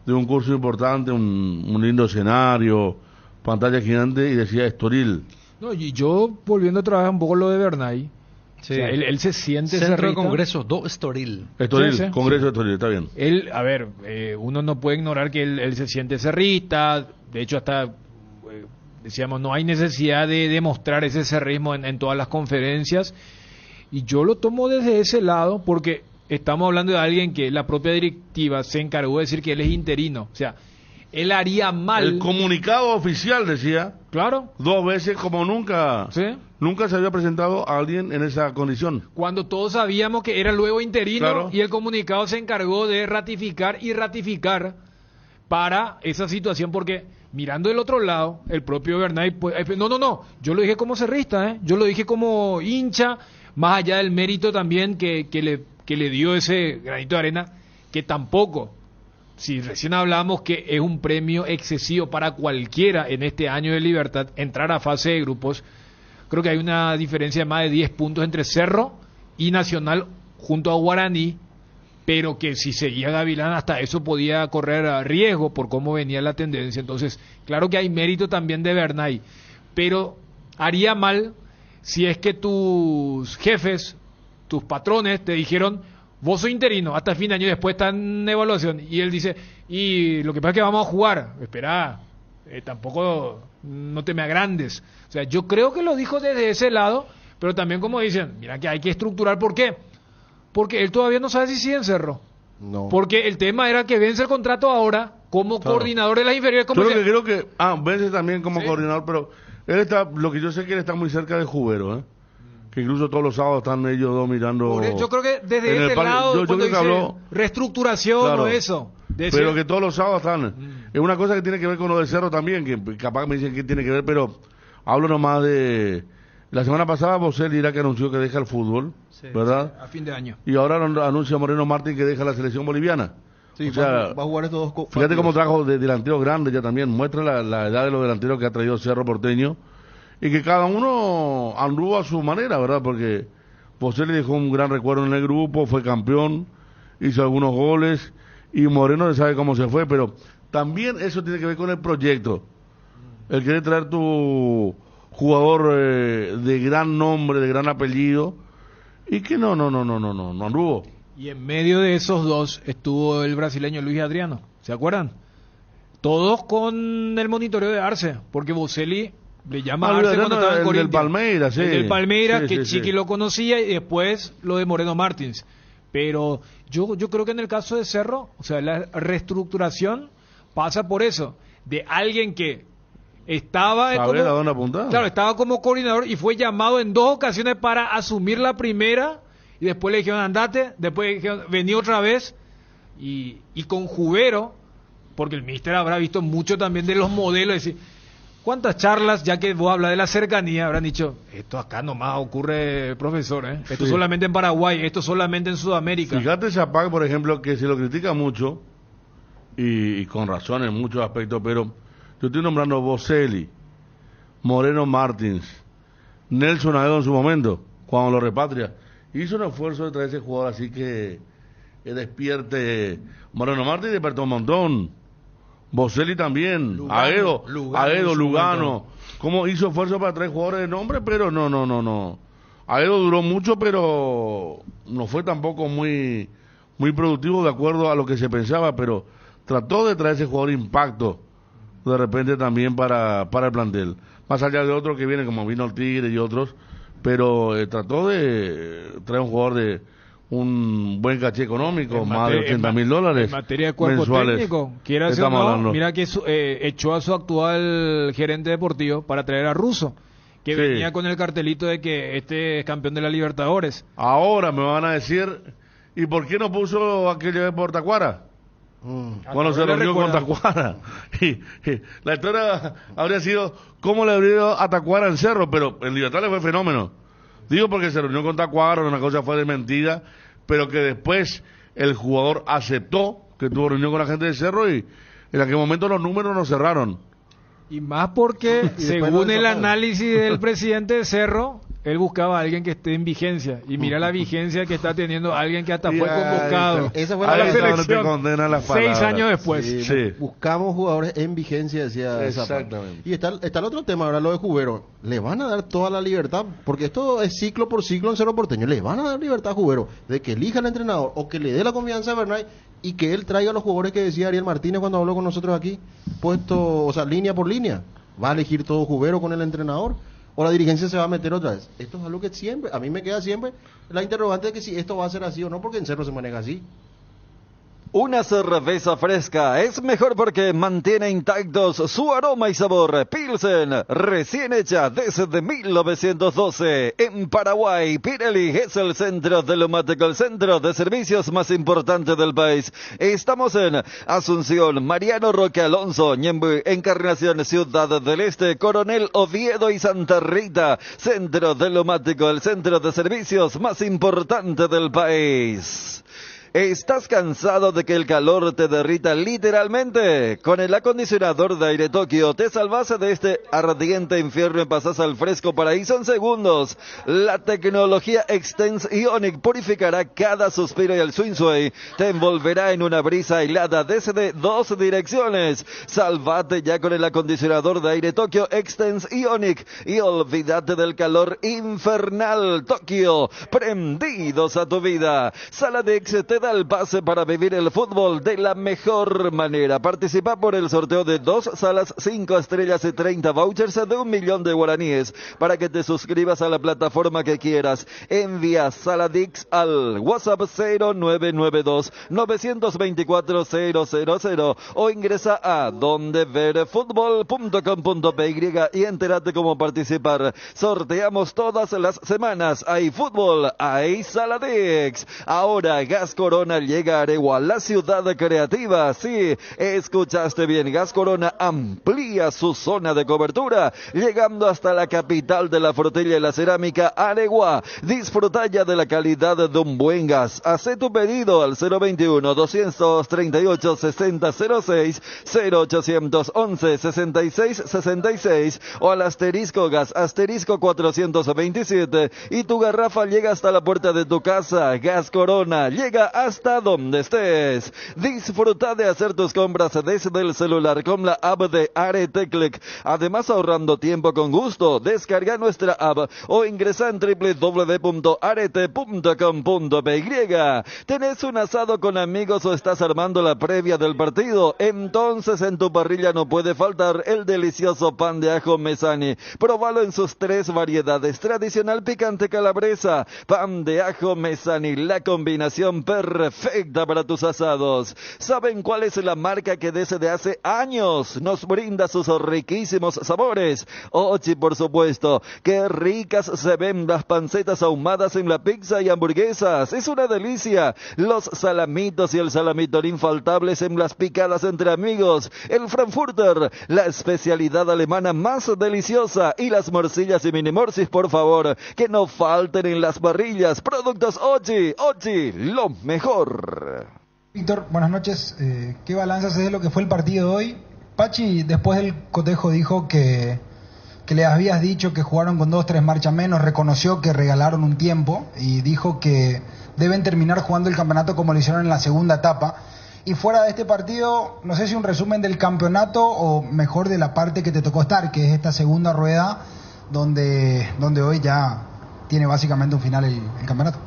De un curso importante, un lindo escenario, pantalla gigante y decía Estoril. No, y yo, volviendo a trabajar un poco lo de Bernay, Sí. o sea, él se siente Centro de cerrita. Congresos, do Estoril. Estoril, Sí, sí. Congreso de Estoril, está bien. Él, a ver, uno no puede ignorar que él se siente cerrista, de hecho hasta, decíamos, no hay necesidad de demostrar ese cerrismo en todas las conferencias, y yo lo tomo desde ese lado porque estamos hablando de alguien que la propia directiva se encargó de decir que él es interino, o sea, él haría mal. El comunicado oficial decía, claro, 2 veces como nunca, nunca se había presentado a alguien en esa condición. Cuando todos sabíamos que era luego interino, Claro. y el comunicado se encargó de ratificar para esa situación, porque mirando del otro lado, el propio Bernay, pues, no, yo lo dije como cerrista, yo lo dije como hincha, más allá del mérito también que le dio ese granito de arena, que tampoco, si recién hablamos que es un premio excesivo para cualquiera en este año de Libertad, entrar a fase de grupos, creo que hay una diferencia de más de 10 puntos entre Cerro y Nacional junto a Guaraní, pero que si seguía Gavilán hasta eso podía correr riesgo por cómo venía la tendencia. Entonces, claro que hay mérito también de Bernay, pero haría mal si es que tus jefes, tus patrones te dijeron, vos sos interino hasta fin de año y después está en evaluación, y él dice, y lo que pasa es que vamos a jugar, espera, tampoco no te me agrandes. O sea, yo creo que lo dijo desde ese lado, pero también como dicen, mira que hay que estructurar. ¿Por qué? Porque él todavía no sabe si sigue en Cerro. No. Porque el tema era que vence el contrato ahora como Claro. coordinador de las inferiores. Como Yo dice- creo que vence también como coordinador, pero él está, lo que yo sé que él está muy cerca de Jubero, ¿eh? Que incluso todos los sábados están ellos dos mirando. Yo creo que en desde el ese parque. lado, Yo cuando creo que dice habló. reestructuración Claro. o eso. de Pero decir- que todos los sábados están. Es una cosa que tiene que ver con lo de Cerro también, que capaz me dicen que tiene que ver, pero hablo nomás de... La semana pasada Boselli era que anunció que deja el fútbol, ¿verdad? a fin de año. Y ahora anuncia Moreno Martín que deja la selección boliviana. Sí, o sea, va a jugar estos dos fíjate cómo trajo de delanteros grandes ya también. Muestra la edad de los delanteros que ha traído Cerro Porteño. Y que cada uno anduvo a su manera, ¿verdad? Porque Boselli dejó un gran recuerdo en el grupo, fue campeón, hizo algunos goles. Y Moreno se sabe cómo se fue, pero también eso tiene que ver con el proyecto. El querer traer tu jugador de gran nombre, de gran apellido, y que no anduvo. Y en medio de esos dos estuvo el brasileño Luis Adriano, ¿se acuerdan? Todos con el monitoreo de Arce, porque Boselli le llama a Arce cuando estaba en el del Corinthians. Palmeiras, sí. El del Palmeiras, Sí, que sí, Chiqui sí. lo conocía, y después lo de Moreno Martins. Pero yo creo que en el caso de Cerro, o sea, la reestructuración pasa por eso, de alguien que estaba Saber a dónde apuntar. claro, estaba como coordinador y fue llamado en 2 ocasiones para asumir la primera, y después le dijeron andate, después le dijeron vení otra vez, y con Jubero, porque el míster habrá visto mucho también de los modelos, es decir, ¿cuántas charlas, ya que vos hablas de la cercanía, habrán dicho, esto acá nomás ocurre, profesor, esto Sí. solamente en Paraguay, esto solamente en Sudamérica? Fíjate Chapac, por ejemplo, que se lo critica mucho, y con razón en muchos aspectos, pero yo estoy nombrando Boselli, Moreno Martins, Nelson Aedo en su momento, cuando lo repatria, hizo un esfuerzo de traer ese jugador así que despierte. Moreno Martins despertó un montón, Boselli también, Aedo, Lugano, cómo hizo esfuerzo para traer jugadores de nombre, pero no. Aedo duró mucho, pero no fue tampoco muy productivo de acuerdo a lo que se pensaba, pero trató de traer ese jugador impacto de repente también para el plantel, más allá de otros que vienen como vino el Tigre y otros, pero trató de traer un jugador de un buen caché económico, más de $80,000 en materia de cuerpo mensuales. técnico, quiera decir, mira que echó a su actual gerente deportivo para traer a Russo, que Sí. venía con el cartelito de que este es campeón de la Libertadores. Ahora me van a decir, ¿y por qué no puso aquel de por Tacuara? Cuando se reunió con Tacuara. Y la historia habría sido cómo le habría ido a Tacuara en Cerro, pero en Libertad le fue fenómeno. Digo porque se reunió con Tacuara, una cosa fue desmentida, pero que después el jugador aceptó que tuvo reunión con la gente de Cerro y en aquel momento los números no cerraron. Y más porque, según el análisis del presidente de Cerro, él buscaba a alguien que esté en vigencia. Y mira la vigencia que está teniendo alguien que hasta fue convocado Esa fue a la selección. selección te condena las 6 palabras. años después. Sí. Buscamos jugadores en vigencia, decía Zapata. Exactamente. Y está el otro tema, ahora lo de Jubero. ¿Le van a dar toda la libertad? Porque esto es ciclo por ciclo en Cerro Porteño. ¿Le van a dar libertad a Jubero de que elija al entrenador o que le dé la confianza a Bernay y que él traiga a los jugadores que decía Ariel Martínez cuando habló con nosotros aquí? Puesto, o sea, línea por línea. ¿Va a elegir todo Jubero con el entrenador? ¿O la dirigencia se va a meter otra vez? Esto es algo que siempre, a mí me queda siempre la interrogante de que si esto va a ser así o no, porque en Cerro se maneja así. Una cerveza fresca es mejor porque mantiene intactos su aroma y sabor. Pilsen, recién hecha desde 1912. En Paraguay, Pirelli es el centro de Lomático, el centro de servicios más importante del país. Estamos en Asunción, Mariano Roque Alonso, Ñemby, Encarnación, Ciudad del Este, Coronel Oviedo y Santa Rita. Centro de Lomático, el centro de servicios más importante del país. ¿Estás cansado de que el calor te derrita literalmente? Con el acondicionador de aire Tokio te salvas de este ardiente infierno y pasas al fresco paraíso en segundos. La tecnología Extense Ionic purificará cada suspiro y el swing te envolverá en una brisa helada desde 2 direcciones. Salvate ya con el acondicionador de aire Tokio Extense Ionic y olvídate del calor infernal. Tokio, prendidos a tu vida. Saladex te da el pase para vivir el fútbol de la mejor manera. Participa por el sorteo de 2 salas 5 estrellas y 30 vouchers de 1 millón de guaraníes para que te suscribas a la plataforma que quieras. Envía Saladix al WhatsApp 0992-924-000 o ingresa a dondeverfutbol.com.py y entérate cómo participar. Sorteamos todas las semanas. Hay fútbol, hay Saladix. Ahora Gas Corona llega a Aregua, la ciudad creativa. Sí, escuchaste bien. Gas Corona amplía su zona de cobertura, llegando hasta la capital de la frutilla y la cerámica, Aregua. Disfruta ya de la calidad de un buen gas. Haz tu pedido al 021-238-6006, 0811-6666 o al asterisco gas, asterisco 427 y tu garrafa llega hasta la puerta de tu casa. Gas Corona llega hasta donde estés. Disfruta de hacer tus compras desde el celular con la app de Areteclec. Además, ahorrando tiempo con gusto, descarga nuestra app o ingresa en www.arete.com.py. ¿Tenés un asado con amigos o estás armando la previa del partido? Entonces en tu parrilla no puede faltar el delicioso pan de ajo Mesani. Próbalo en sus 3 variedades: tradicional, picante, calabresa. Pan de ajo Mesani, la combinación perfecta perfecta para tus asados. ¿Saben cuál es la marca que desde hace años nos brinda sus riquísimos sabores? Ochi, por supuesto. Qué ricas se ven las pancetas ahumadas en la pizza y hamburguesas. Es una delicia. Los salamitos y el salamito infaltables en las picadas entre amigos. El Frankfurter, la especialidad alemana más deliciosa. Y las morcillas y mini morcis, por favor, que no falten en las parrillas. Productos Ochi, Ochi, lo mejor. Víctor, buenas noches. ¿Qué balance haces de lo que fue el partido de hoy? Pachi, después del cotejo, dijo que le habías dicho que jugaron con 2-3 marchas menos, reconoció que regalaron un tiempo y dijo que deben terminar jugando el campeonato como lo hicieron en la segunda etapa. Y fuera de este partido, no sé si un resumen del campeonato o mejor de la parte que te tocó estar, que es esta segunda rueda donde hoy ya tiene básicamente un final el campeonato.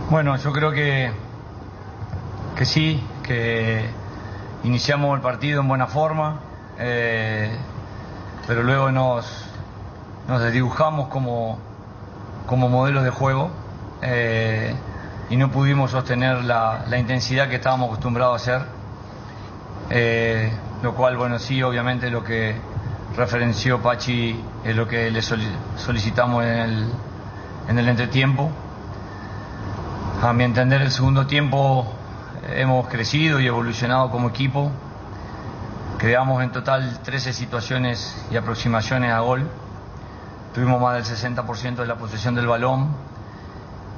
Bueno, yo creo que sí, que iniciamos el partido en buena forma, pero luego nos desdibujamos como modelo de juego y no pudimos sostener la intensidad que estábamos acostumbrados a hacer, lo cual, bueno, sí, obviamente lo que referenció Pachi es lo que le solicitamos en el entretiempo. A mi entender, el segundo tiempo hemos crecido y evolucionado como equipo. Creamos en total 13 situaciones y aproximaciones a gol. Tuvimos más del 60% de la posesión del balón.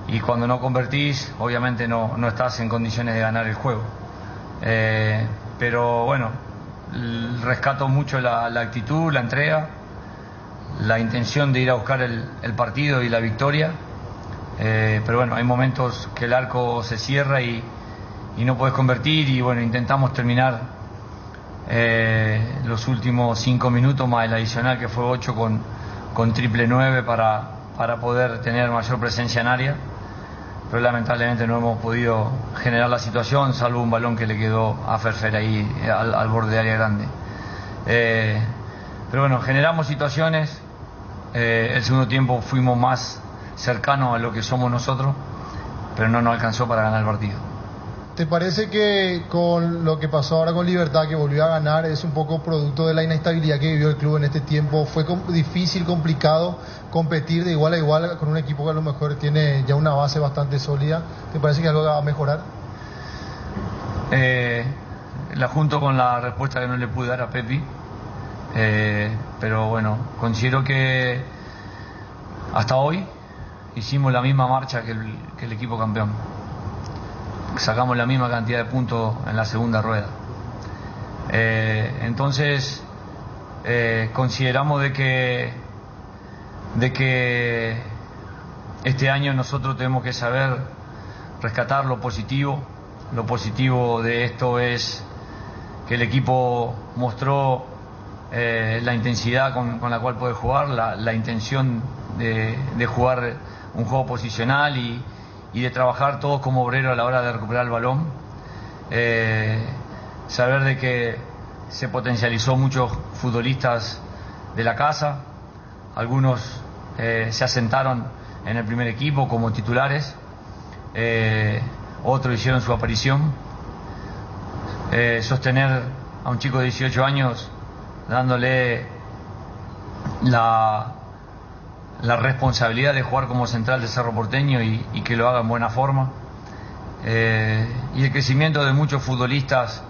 Y cuando no convertís, obviamente no estás en condiciones de ganar el juego. Pero bueno, rescato mucho la actitud, la entrega, la intención de ir a buscar el partido y la victoria. Pero bueno, hay momentos que el arco se cierra y no puedes convertir, y bueno, intentamos terminar los últimos 5 minutos más el adicional que fue 8 con triple 9 para poder tener mayor presencia en área, pero lamentablemente no hemos podido generar la situación, salvo un balón que le quedó a Ferfer ahí al borde de área grande. Pero bueno, generamos situaciones, el segundo tiempo fuimos más cercanos a lo que somos nosotros, pero no nos alcanzó para ganar el partido. ¿Te parece que con lo que pasó ahora con Libertad, que volvió a ganar, es un poco producto de la inestabilidad que vivió el club en este tiempo? ¿Fue difícil, complicado competir de igual a igual con un equipo que a lo mejor tiene ya una base bastante sólida? ¿Te parece que algo va a mejorar? La junto con la respuesta que no le pude dar a Pepi, pero bueno, considero que hasta hoy hicimos la misma marcha que el equipo campeón. Sacamos la misma cantidad de puntos en la segunda rueda. Entonces consideramos de que este año nosotros tenemos que saber rescatar lo positivo. Lo positivo de esto es que el equipo mostró la intensidad con la cual puede jugar, la intención de jugar un juego posicional y de trabajar todos como obreros a la hora de recuperar el balón. Saber de que se potencializó muchos futbolistas de la casa, algunos se asentaron en el primer equipo como titulares, otros hicieron su aparición. Sostener a un chico de 18 años dándole la responsabilidad de jugar como central de Cerro Porteño y que lo haga en buena forma, y el crecimiento de muchos futbolistas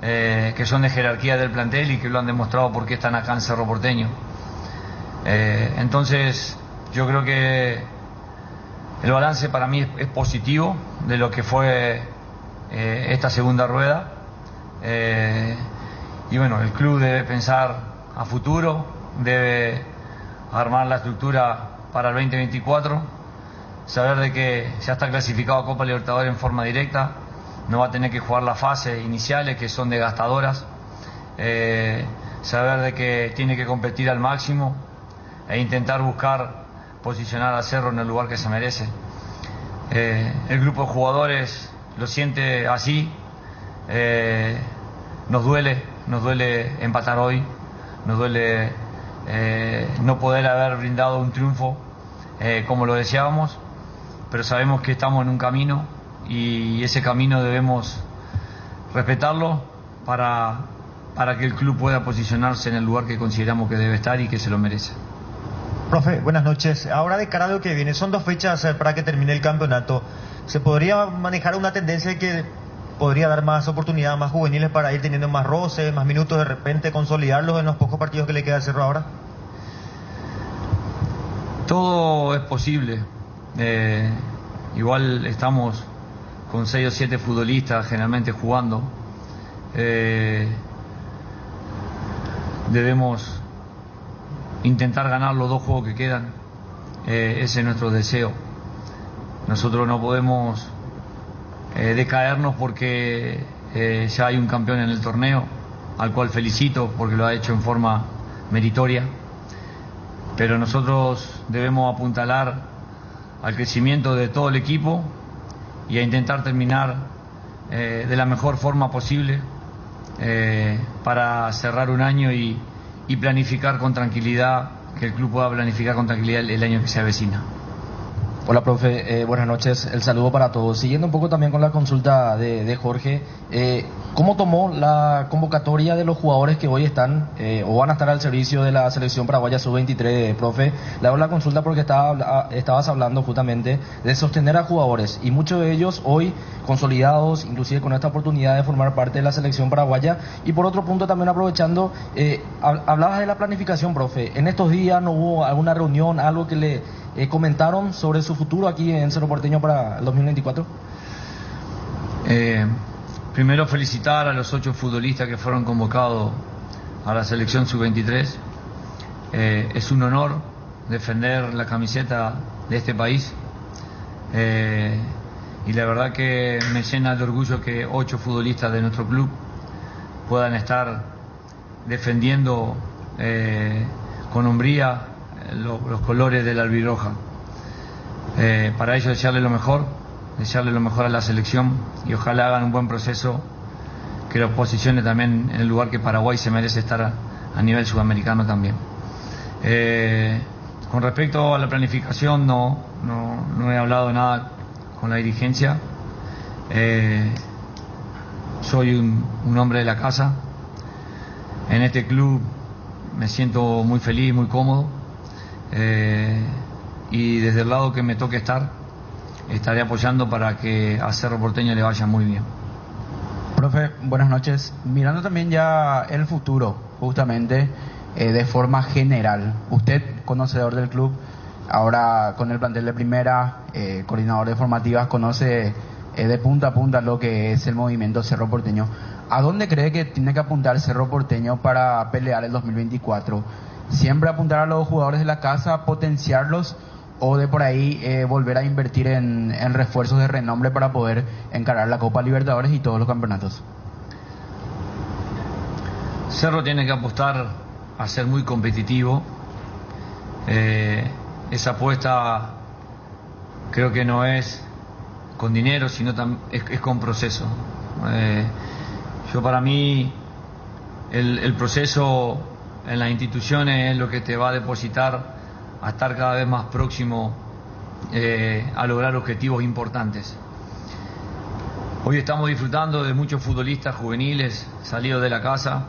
que son de jerarquía del plantel y que lo han demostrado porque están acá en Cerro Porteño. Entonces yo creo que el balance para mí es positivo de lo que fue esta segunda rueda, y bueno, el club debe pensar a futuro, debe armar la estructura para el 2024, saber de que ya está clasificado a Copa Libertadores en forma directa, no va a tener que jugar las fases iniciales que son desgastadoras, saber de que tiene que competir al máximo e intentar buscar posicionar a Cerro en el lugar que se merece. El grupo de jugadores lo siente así, nos duele empatar hoy, nos duele no poder haber brindado un triunfo como lo deseábamos, pero sabemos que estamos en un camino y ese camino debemos respetarlo para que el club pueda posicionarse en el lugar que consideramos que debe estar y que se lo merece. Profe, buenas noches. Ahora de cara a lo que viene, son 2 fechas para que termine el campeonato. ¿Se podría manejar una tendencia de que podría dar más oportunidad a más juveniles para ir teniendo más roce, más minutos, de repente consolidarlos en los pocos partidos que le queda a Cerro ahora? Todo es posible. Igual estamos con 6 o 7 futbolistas generalmente jugando. Debemos intentar ganar los 2 juegos que quedan. Ese es nuestro deseo. Nosotros no podemos decaernos porque ya hay un campeón en el torneo, al cual felicito porque lo ha hecho en forma meritoria. Pero nosotros debemos apuntalar al crecimiento de todo el equipo y a intentar terminar de la mejor forma posible para cerrar un año y planificar con tranquilidad, que el club pueda planificar con tranquilidad el año que se avecina. Hola, profe, buenas noches, el saludo para todos. Siguiendo un poco también con la consulta de Jorge, ¿cómo tomó la convocatoria de los jugadores que hoy están o van a estar al servicio de la selección paraguaya sub-23, profe? Le hago la consulta porque estabas hablando justamente de sostener a jugadores y muchos de ellos hoy consolidados, inclusive con esta oportunidad de formar parte de la selección paraguaya. Y por otro punto también aprovechando, hablabas de la planificación, profe. En estos días no hubo alguna reunión, algo que le comentaron sobre su futuro aquí en Cerro Porteño para el 2024. Primero felicitar a los 8 futbolistas que fueron convocados a la selección sub-23. Es un honor defender la camiseta de este país y la verdad que me llena de orgullo que 8 futbolistas de nuestro club puedan estar defendiendo con hombría los colores de la albirroja. Para ello desearle lo mejor a la selección y ojalá hagan un buen proceso que los posicione también en el lugar que Paraguay se merece estar a nivel sudamericano también. Con respecto a la planificación no he hablado nada con la dirigencia. Soy un hombre de la casa. En este club me siento muy feliz, muy cómodo. Y desde el lado que me toque estaré apoyando para que a Cerro Porteño le vaya muy bien. Profe, buenas noches. Mirando también ya el futuro, justamente, de forma general. Usted, conocedor del club, ahora con el plantel de primera, coordinador de formativas, conoce de punta a punta lo que es el movimiento Cerro Porteño. ¿A dónde cree que tiene que apuntar Cerro Porteño para pelear el 2024? ¿Siempre apuntar a los jugadores de la casa, potenciarlos, o de por ahí volver a invertir en refuerzos de renombre para poder encarar la Copa Libertadores y todos los campeonatos? Cerro tiene que apostar a ser muy competitivo. Esa apuesta creo que no es con dinero, sino es con proceso. Para mí el proceso en las instituciones es lo que te va a depositar a estar cada vez más próximo a lograr objetivos importantes. Hoy estamos disfrutando de muchos futbolistas juveniles salidos de la casa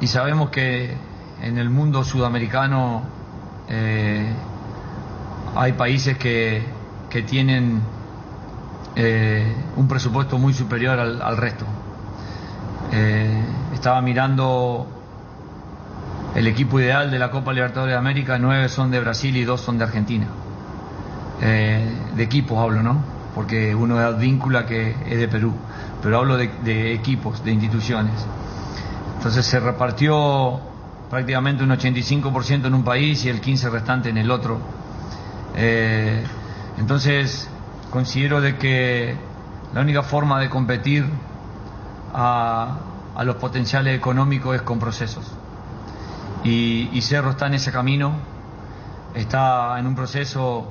y sabemos que en el mundo sudamericano hay países que tienen un presupuesto muy superior al resto. Estaba mirando el equipo ideal de la Copa Libertadores de América, 9 son de Brasil y 2 son de Argentina. De equipos hablo, ¿no? Porque uno es Advíncula, que es de Perú, pero hablo de equipos, de instituciones. Entonces se repartió prácticamente un 85% en un país y el 15% restante en el otro. Entonces considero de que la única forma de competir a los potenciales económicos es con procesos. Y Cerro está en ese camino, está en un proceso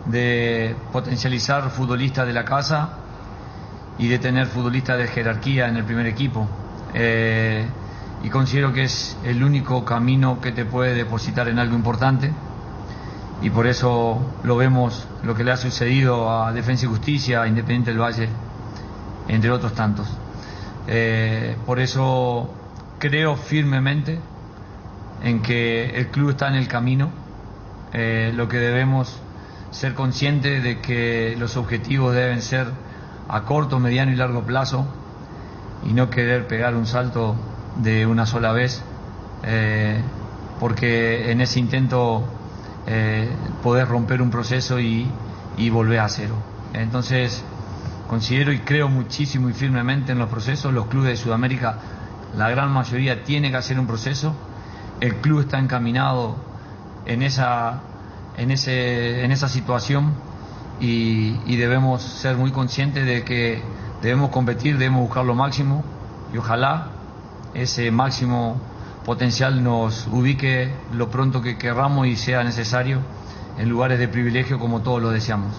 de potencializar futbolistas de la casa y de tener futbolistas de jerarquía en el primer equipo. Y considero que es el único camino que te puede depositar en algo importante y por eso lo vemos, lo que le ha sucedido a Defensa y Justicia, a Independiente del Valle, entre otros tantos. Por eso creo firmemente en que el club está en el camino. Lo que debemos ser conscientes de que los objetivos deben ser a corto, mediano y largo plazo, y no querer pegar un salto de una sola vez, porque en ese intento podés romper un proceso y volver a cero. Entonces considero y creo muchísimo y firmemente en los procesos. Los clubes de Sudamérica, la gran mayoría, tiene que hacer un proceso. El club está encaminado en esa situación, y debemos ser muy conscientes de que debemos competir, debemos buscar lo máximo, y ojalá ese máximo potencial nos ubique lo pronto que querramos y sea necesario en lugares de privilegio como todos lo deseamos.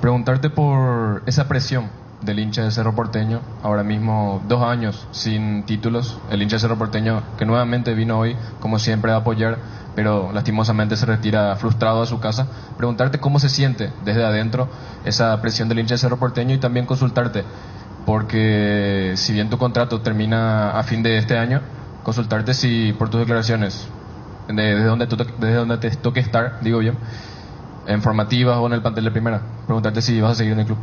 Preguntarte por esa presión del hincha de Cerro Porteño, ahora mismo 2 años sin títulos, el hincha de Cerro Porteño que nuevamente vino hoy, como siempre, a apoyar, pero lastimosamente se retira frustrado a su casa. Preguntarte cómo se siente desde adentro esa presión del hincha de Cerro Porteño, y también consultarte, porque si bien tu contrato termina a fin de este año, consultarte si por tus declaraciones, desde donde te toque estar, digo bien, en formativas o en el plantel de primera, preguntarte si vas a seguir en el club.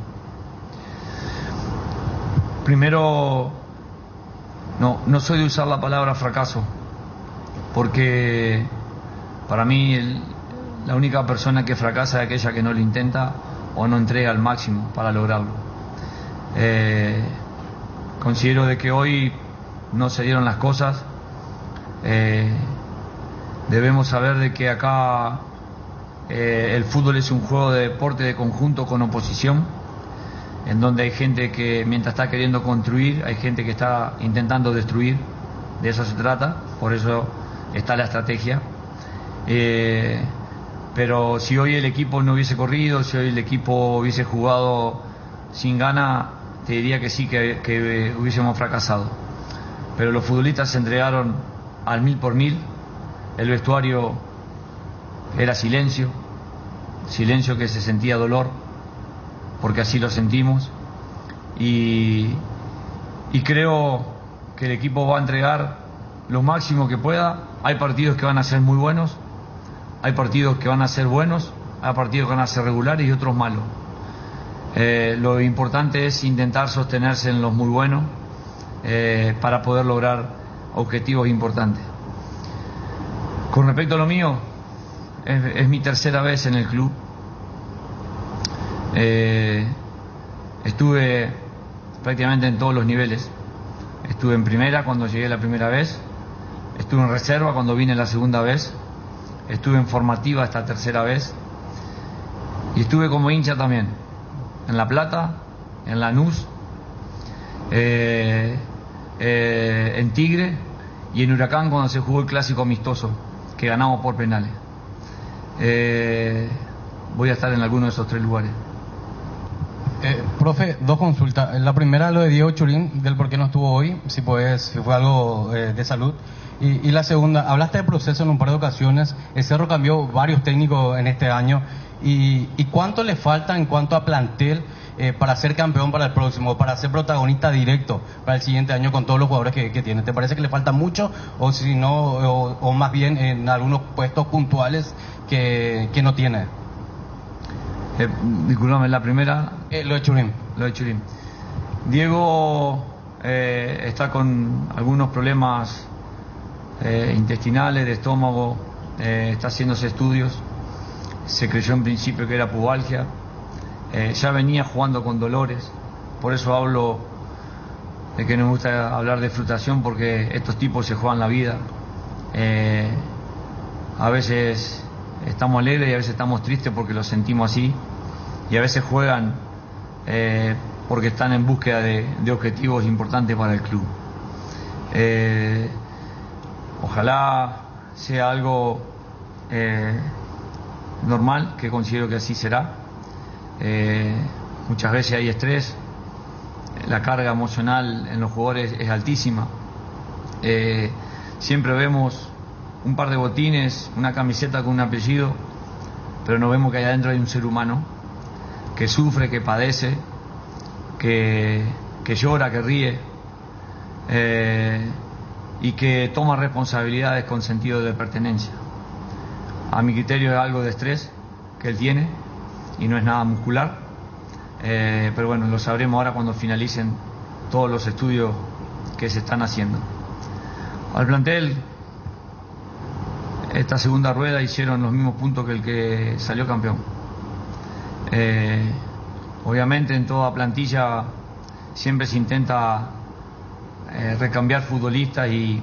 Primero, no soy de usar la palabra fracaso, porque para mí la única persona que fracasa es aquella que no lo intenta o no entrega al máximo para lograrlo. Considero de que hoy no se dieron las cosas. Debemos saber de que acá el fútbol es un juego de deporte de conjunto con oposición, en donde hay gente que mientras está queriendo construir, hay gente que está intentando destruir. De eso se trata, por eso está la estrategia. Pero si hoy el equipo no hubiese corrido, si hoy el equipo hubiese jugado sin gana, te diría que sí, que hubiésemos fracasado. Pero los futbolistas se entregaron al 1000%. El vestuario era silencio que se sentía dolor, porque así lo sentimos, y creo que el equipo va a entregar lo máximo que pueda. Hay partidos que van a ser muy buenos, hay partidos que van a ser buenos, hay partidos que van a ser regulares y otros malos. Lo importante es intentar sostenerse en los muy buenos para poder lograr objetivos importantes. Con respecto a lo mío, es mi tercera vez en el club. Estuve prácticamente en todos los niveles. Estuve en primera cuando llegué la primera vez, estuve en reserva cuando vine la segunda vez, estuve en formativa esta tercera vez, y estuve como hincha también en La Plata, en Lanús, en Tigre y en Huracán cuando se jugó el clásico amistoso que ganamos por penales. Voy a estar en alguno de esos 3 lugares. Profe, 2 consultas. La primera, lo de Diego Churín, del por qué no estuvo hoy, si fue algo de salud. Y la segunda, hablaste de proceso en un par de ocasiones. El Cerro cambió varios técnicos en este año. ¿Y cuánto le falta en cuanto a plantel para ser campeón para el próximo, para ser protagonista directo para el siguiente año con todos los jugadores que tiene? ¿Te parece que le falta mucho, o si no, o más bien en algunos puestos puntuales que no tiene? Disculpame, la primera. Lo de Churín. Diego está con algunos problemas intestinales, de estómago, está haciéndose estudios. Se creyó en principio que era pubalgia. Ya venía jugando con dolores. Por eso hablo de que no me gusta hablar de frustración, porque estos tipos se juegan la vida. A veces estamos alegres y a veces estamos tristes porque lo sentimos así, y a veces juegan porque están en búsqueda de objetivos importantes para el club. Ojalá sea algo normal, que considero que así será. Muchas veces hay estrés, la carga emocional en los jugadores es altísima. Siempre vemos un par de botines, una camiseta con un apellido, pero no vemos que allá adentro hay un ser humano que sufre, que padece, que llora, que ríe, y que toma responsabilidades con sentido de pertenencia. A mi criterio es algo de estrés que él tiene y no es nada muscular, pero bueno, lo sabremos ahora cuando finalicen todos los estudios que se están haciendo. Al plantel, esta segunda rueda hicieron los mismos puntos que el que salió campeón. Obviamente en toda plantilla siempre se intenta recambiar futbolistas y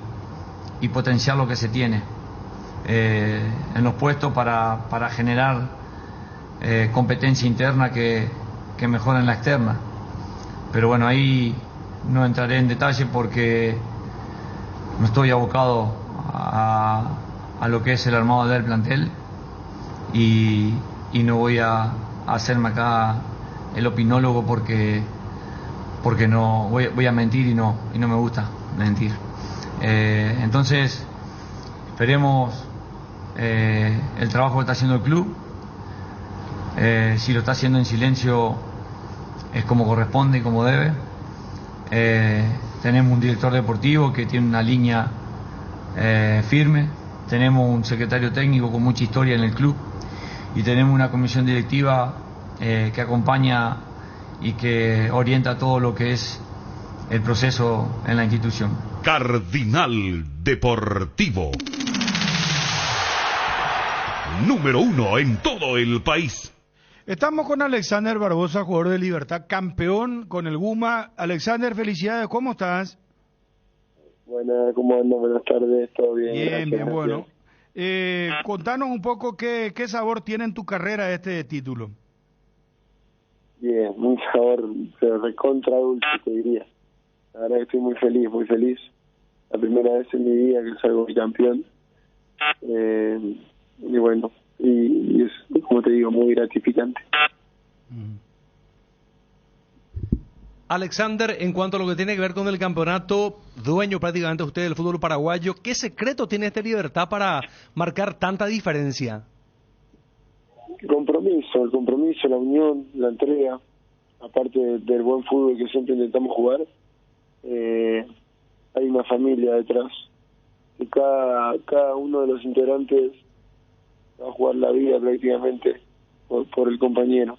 potenciar lo que se tiene en los puestos para generar competencia interna que mejora en la externa. Pero bueno, ahí no entraré en detalle porque no estoy abocado a lo que es el armado del plantel y no voy a hacerme acá el opinólogo porque no voy a mentir y no me gusta mentir. Entonces esperemos el trabajo que está haciendo el club. Si lo está haciendo en silencio es como corresponde y como debe. Tenemos un director deportivo que tiene una línea firme, tenemos un secretario técnico con mucha historia en el club y tenemos una comisión directiva que acompaña y que orienta todo lo que es el proceso en la institución. Cardinal Deportivo. Número 1 en todo el país. Estamos con Alexander Barbosa, jugador de Libertad, campeón con el Guma. Alexander, felicidades, ¿cómo estás? Buenas, ¿cómo andan? Buenas tardes, ¿todo bien? Bien, Gracias, bien, bueno. Contanos un poco qué sabor tiene en tu carrera este título. Bien, un sabor recontra dulce, te diría. La verdad que estoy muy feliz. La primera vez en mi vida que salgo campeón. Y bueno, y es, como te digo, muy gratificante. Alexander, en cuanto a lo que tiene que ver con el campeonato, dueño prácticamente usted del fútbol paraguayo, ¿qué secreto tiene esta Libertad para marcar tanta diferencia? El compromiso, la unión, la entrega, aparte del buen fútbol que siempre intentamos jugar, hay una familia detrás, que cada uno de los integrantes va a jugar la vida prácticamente por el compañero.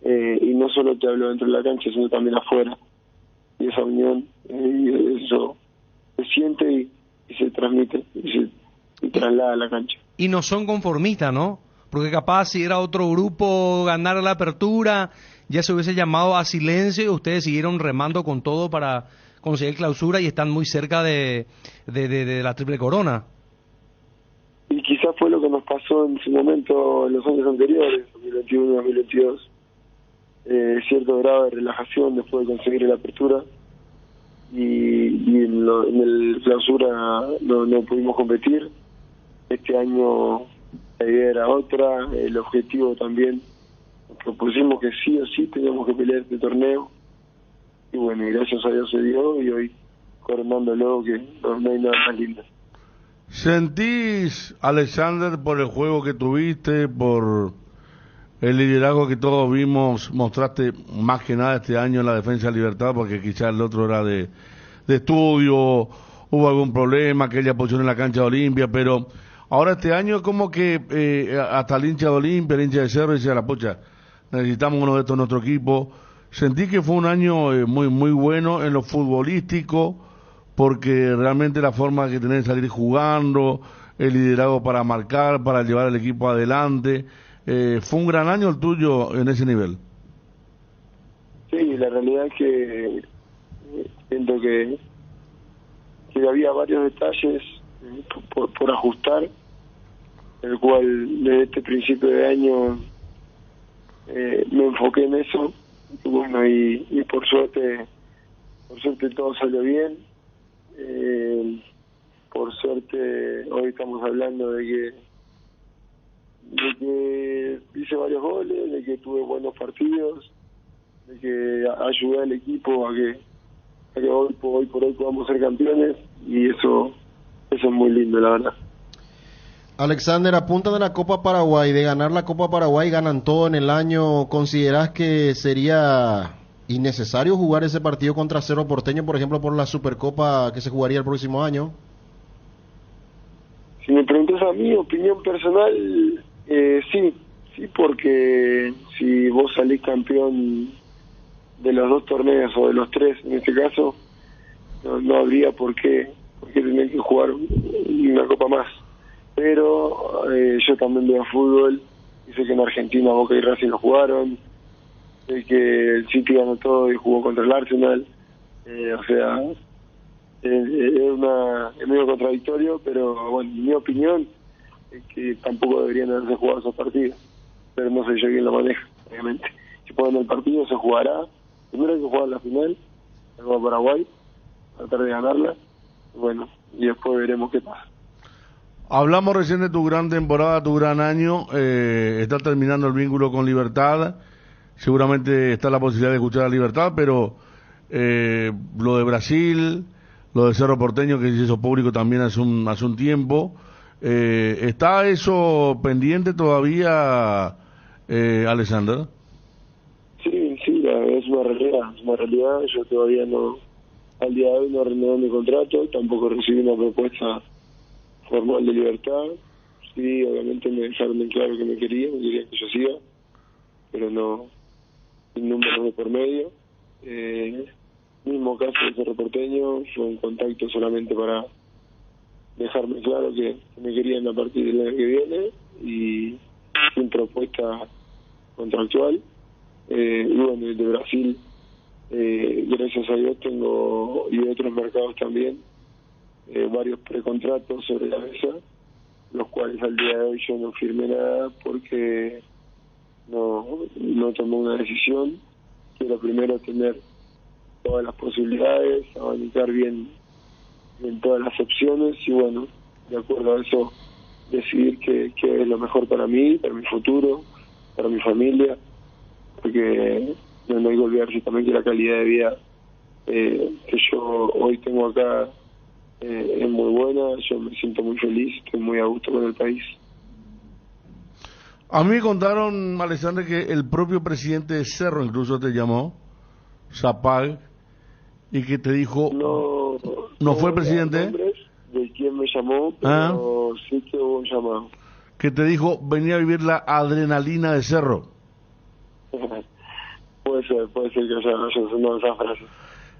Y no solo te hablo dentro de la cancha, sino también afuera. Y esa unión, y eso se siente y se transmite, y traslada a la cancha. Y no son conformistas, ¿no? Porque capaz si era otro grupo ganar la apertura, ya se hubiese llamado a silencio y ustedes siguieron remando con todo para conseguir clausura y están muy cerca de la triple corona. Y quizás fue lo que nos pasó en su momento en los años anteriores, 2021, 2022. Cierto grado de relajación después de conseguir la apertura y en el clausura no pudimos competir. Este año la idea era otra, el objetivo también nos propusimos que sí o sí teníamos que pelear este torneo y bueno, y gracias a Dios se dio y hoy coronándolo que no hay nada más lindo. ¿Sentís, Alexander, por el juego que tuviste, por el liderazgo que todos vimos, mostraste más que nada este año en la defensa de Libertad, porque quizás el otro era de estudio, hubo algún problema, aquella posición en la cancha de Olimpia, pero ahora este año como que hasta el hincha de Olimpia, el hincha de Cerro, dice a la pocha, necesitamos uno de estos en nuestro equipo. Sentí que fue un año muy bueno en lo futbolístico, porque realmente la forma que tenés de salir jugando, el liderazgo para marcar, para llevar al equipo adelante, fue un gran año el tuyo en ese nivel. Sí, la realidad es que siento que había varios detalles por ajustar, el cual desde este principio de año me enfoqué en eso y bueno, y por suerte todo salió bien. Por suerte hoy estamos hablando de que hice varios goles, de que tuve buenos partidos, de que ayudé al equipo a que hoy por hoy podamos ser campeones y eso es muy lindo, la verdad. Alexander, apuntan a la Copa Paraguay. De ganar la Copa Paraguay, ganan todo en el año. ¿Considerás que sería innecesario jugar ese partido contra Cerro Porteño, por ejemplo, por la Supercopa que se jugaría el próximo año? Si me preguntas a mi opinión personal, sí, porque si vos salís campeón de los 2 torneos o de los 3 en este caso, no habría por qué tener que jugar una copa más. Pero yo también veo fútbol y sé que en Argentina Boca y Racing lo jugaron, sé que el City ganó todo y jugó contra el Arsenal, o sea, es medio contradictorio, pero bueno, mi opinión es que tampoco deberían haberse jugado esos partidos, pero no sé yo quién lo maneja, obviamente. Si juegan el partido se jugará, primero hay que jugar la final, la Copa Paraguay, tratar de ganarla, bueno, y después veremos qué pasa. Hablamos recién de tu gran temporada, tu gran año, está terminando el vínculo con Libertad, seguramente está la posibilidad de escuchar a Libertad, pero lo de Brasil, lo de Cerro Porteño, que se hizo público también hace un tiempo, ¿está eso pendiente todavía, Alexander? Sí, es una realidad, yo todavía no, al día de hoy no renuevo mi contrato, tampoco recibí una propuesta formal de Libertad. Sí, obviamente me dejaron en claro que me querían que yo siga, pero no, sin números de por medio. Mismo caso de Cerro Porteño, fue un contacto solamente para dejarme claro que me querían a partir del año que viene y sin propuesta contractual. Y bueno, el de Brasil, gracias a Dios tengo, y de otros mercados también, varios precontratos sobre la mesa, los cuales al día de hoy yo no firmé nada porque no tomé una decisión. Quiero primero tener todas las posibilidades, abanicar bien todas las opciones y bueno, de acuerdo a eso decidir qué es lo mejor para mí, para mi futuro, para mi familia, porque no hay que olvidarse también que la calidad de vida que yo hoy tengo acá es muy buena, yo me siento muy feliz, estoy muy a gusto con el país. A mí me contaron, Alexander, que el propio presidente de Cerro incluso te llamó, Zapag, y que te dijo... ¿No fue el presidente? De quién me llamó, pero sí que hubo un llamado. Que te dijo, venía a vivir la adrenalina de Cerro. Puede ser que haya sonado esa frase.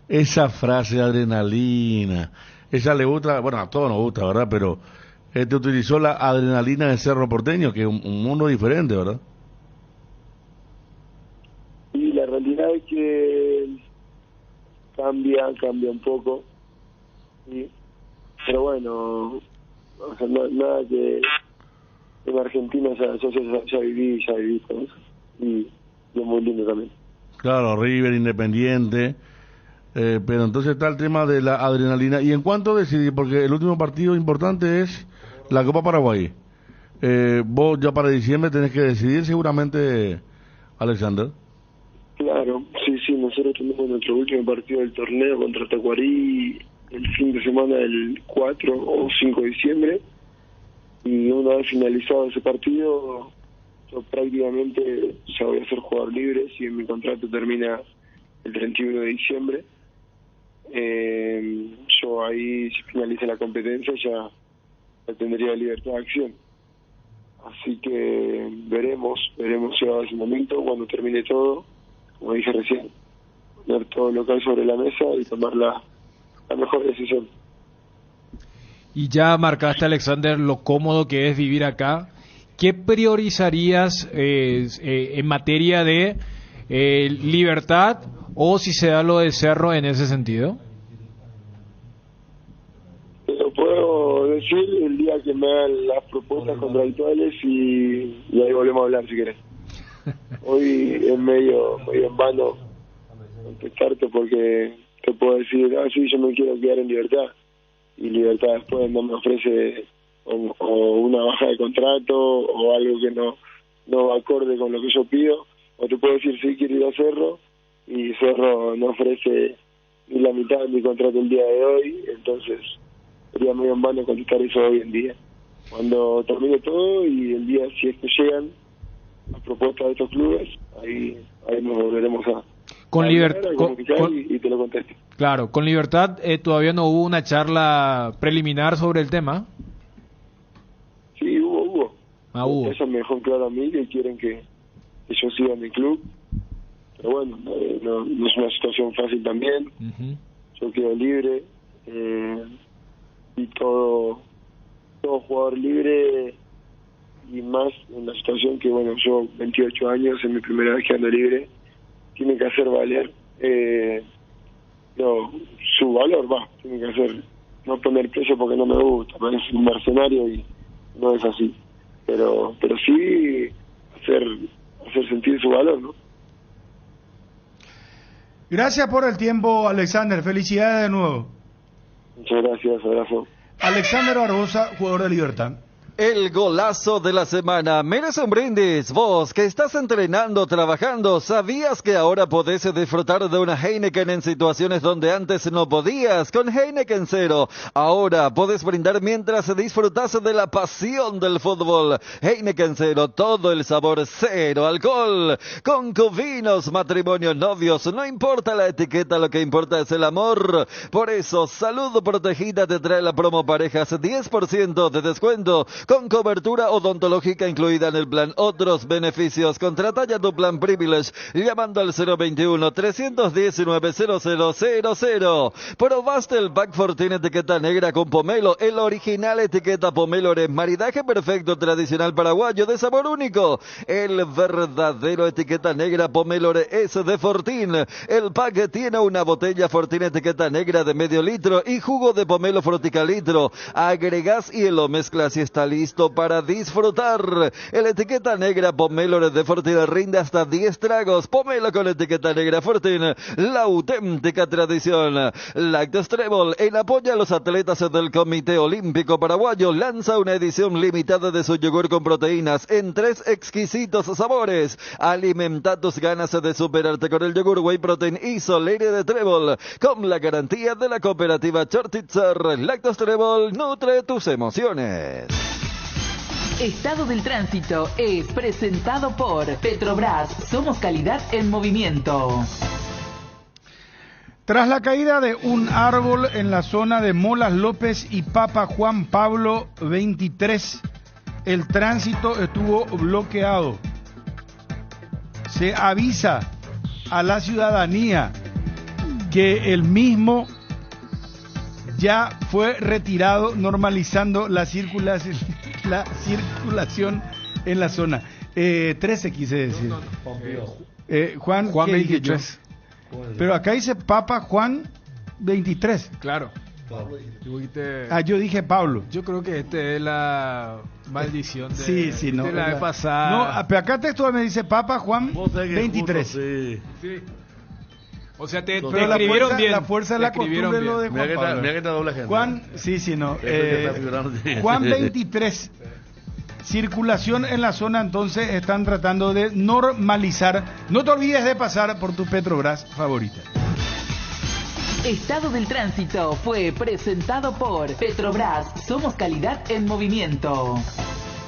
Esa frase, adrenalina, esa le gusta, bueno, a todos nos gusta, ¿verdad? Pero te utilizó la adrenalina de Cerro Porteño, que es un mundo diferente, ¿verdad? Y la realidad es que cambia un poco, ¿sí? Pero bueno, o sea, nada que en Argentina ya viví todo eso, y es muy lindo también. Claro, River, Independiente, pero entonces está el tema de la adrenalina. ¿Y en cuánto decidí? Porque el último partido importante es la Copa Paraguay. Vos ya para diciembre tenés que decidir seguramente, Alexander. Claro, sí, nosotros tenemos nuestro último partido del torneo contra Tacuarí el fin de semana del 4 o 5 de diciembre, y una vez finalizado ese partido yo prácticamente ya voy a ser jugador libre si mi contrato termina el 31 de diciembre. Yo ahí, si finalice la competencia, ya tendría libertad de acción. Así que veremos llegado ese momento, cuando termine todo, como dije recién, poner todo lo que hay sobre la mesa y tomar la mejor decisión. Y ya marcaste, Alexander, lo cómodo que es vivir acá. ¿Qué priorizarías en materia de libertad, o si se da lo de Cerro en ese sentido? Te lo puedo decir el día que me hagan las propuestas contractuales y ahí volvemos a hablar si querés. Hoy es medio en vano contestarte, porque te puedo decir, sí, yo me quiero quedar en Libertad, y Libertad después no me ofrece o una baja de contrato o algo que no acorde con lo que yo pido, o te puedo decir sí, quiero ir a Cerro y Cerro no ofrece ni la mitad de mi contrato el día de hoy, entonces sería medio en vano contestar eso hoy en día. cuando termine todo y el día, si es que llegan las propuestas de estos clubes, ahí nos volveremos a con Libertad y te lo contesto. Claro, con Libertad todavía no hubo una charla preliminar sobre el tema. Sí, hubo. Hubo. Eso me dejó claro a mí que quieren que yo siga en mi club, pero bueno, no es una situación fácil también. Yo quedo libre y todo jugador libre, y más en la situación que, bueno, yo 28 años, en mi primera vez quedando libre, tiene que hacer valer su valor, tiene que hacer, no poner precio porque no me gusta, es un mercenario y no es así, pero sí hacer sentir su valor, ¿no? Gracias por el tiempo, Alexander, felicidades de nuevo. Muchas gracias, abrazo. Alexander Barbosa, jugador de Libertad. El golazo de la semana merece un brindis. Vos que estás entrenando, trabajando, ¿sabías que ahora podés disfrutar de una Heineken en situaciones donde antes no podías? Con Heineken Cero, ahora podés brindar mientras disfrutás de la pasión del fútbol. Heineken Cero, todo el sabor, cero alcohol. Concubinos, matrimonios, novios, no importa la etiqueta, lo que importa es el amor. Por eso, Salud Protegida te trae la promo parejas 10% de descuento con cobertura odontológica incluida en el plan. Otros beneficios. Contrata ya tu plan Privilege llamando al 021-319-0000. ¿Probaste el Pack Fortin etiqueta negra con pomelo? El original etiqueta pomelo es maridaje perfecto tradicional paraguayo de sabor único. El verdadero etiqueta negra pomelo es de Fortin. El pack tiene una botella Fortin etiqueta negra de medio litro y jugo de pomelo fruticalitro. Agregas y lo mezclas y está listo para disfrutar. El etiqueta negra pomelo de Fortin rinde hasta 10 tragos. Pomelo con etiqueta negra Fortin, la auténtica tradición. Lactos Trébol, en apoyo a los atletas del Comité Olímpico Paraguayo, lanza una edición limitada de su yogur con proteínas en 3 exquisitos sabores. Alimenta tus ganas de superarte con el yogur Whey Protein Isolere de Trébol, con la garantía de la cooperativa Chortitzer. Lactos Trébol, nutre tus emociones. Estado del Tránsito es presentado por Petrobras. Somos calidad en movimiento. Tras la caída de un árbol en la zona de Molas López y Papa Juan Pablo 23, el tránsito estuvo bloqueado. Se avisa a la ciudadanía que el mismo ya fue retirado, normalizando la circulación en la zona. 13 quise decir. Juan 23. Pero acá dice Papa Juan 23. Claro. Yo dije Pablo. Yo creo que es la maldición de, no, de la vez pasada. No, pero acá textual me dice Papa Juan 23. Sí. O sea, te escribieron bien. La fuerza de la costumbre lo de Juan Pablo. Mira que está doble gente. Juan, Juan 23. Circulación en la zona, entonces están tratando de normalizar. No te olvides de pasar por tu Petrobras favorita. Estado del Tránsito fue presentado por Petrobras. Somos calidad en movimiento.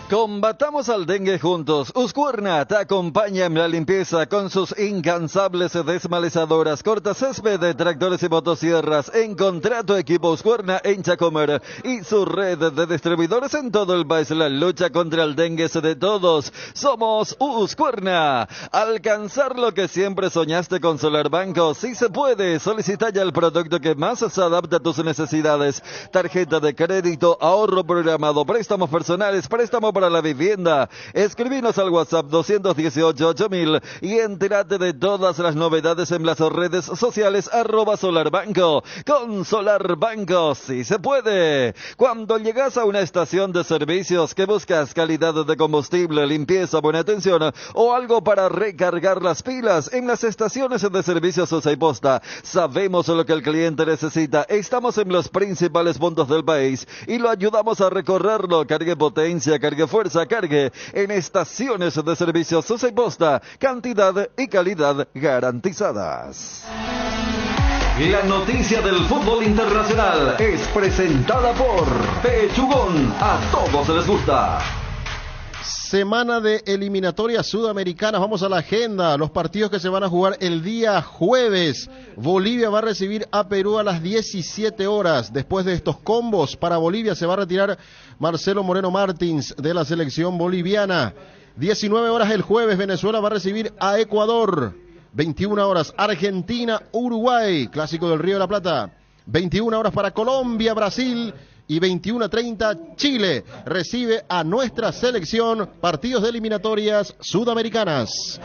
Combatamos al dengue juntos. Uscuerna te acompaña en la limpieza con sus incansables desmalezadoras, cortacésped, tractores y motosierras. Encontrá tu equipo Uscuerna en Chacomer y su red de distribuidores en todo el país. La lucha contra el dengue es de todos. Somos Uscuerna. Alcanzar lo que siempre soñaste con Solar Banco. Sí se puede. Solicita ya el producto que más se adapta a tus necesidades. Tarjeta de crédito, ahorro programado, préstamos personales, préstamo para la vivienda. Escribinos al WhatsApp 218-8000 y entérate de todas las novedades en las redes sociales @SolarBanco. Con Solar Banco sí se puede. Cuando llegas a una estación de servicios que buscas calidad de combustible, limpieza, buena atención o algo para recargar las pilas, en las estaciones de servicios Usa y Posta sabemos lo que el cliente necesita. Estamos en los principales puntos del país y lo ayudamos a recorrerlo. Cargue potencia, cargue fuerza, cargue en estaciones de servicios Usa y Posta, cantidad y calidad garantizadas. La noticia del fútbol internacional es presentada por Pechugón. A todos les gusta. Semana de eliminatorias sudamericanas. Vamos a la agenda. Los partidos que se van a jugar el día jueves. Bolivia va a recibir a Perú a las 17 horas. Después de estos combos, para Bolivia se va a retirar Marcelo Moreno Martins de la selección boliviana. 19 horas el jueves, Venezuela va a recibir a Ecuador. 21 horas, Argentina, Uruguay, clásico del Río de la Plata. 21 horas para Colombia, Brasil. Y 21:30, Chile recibe a nuestra selección. Partidos de eliminatorias sudamericanas.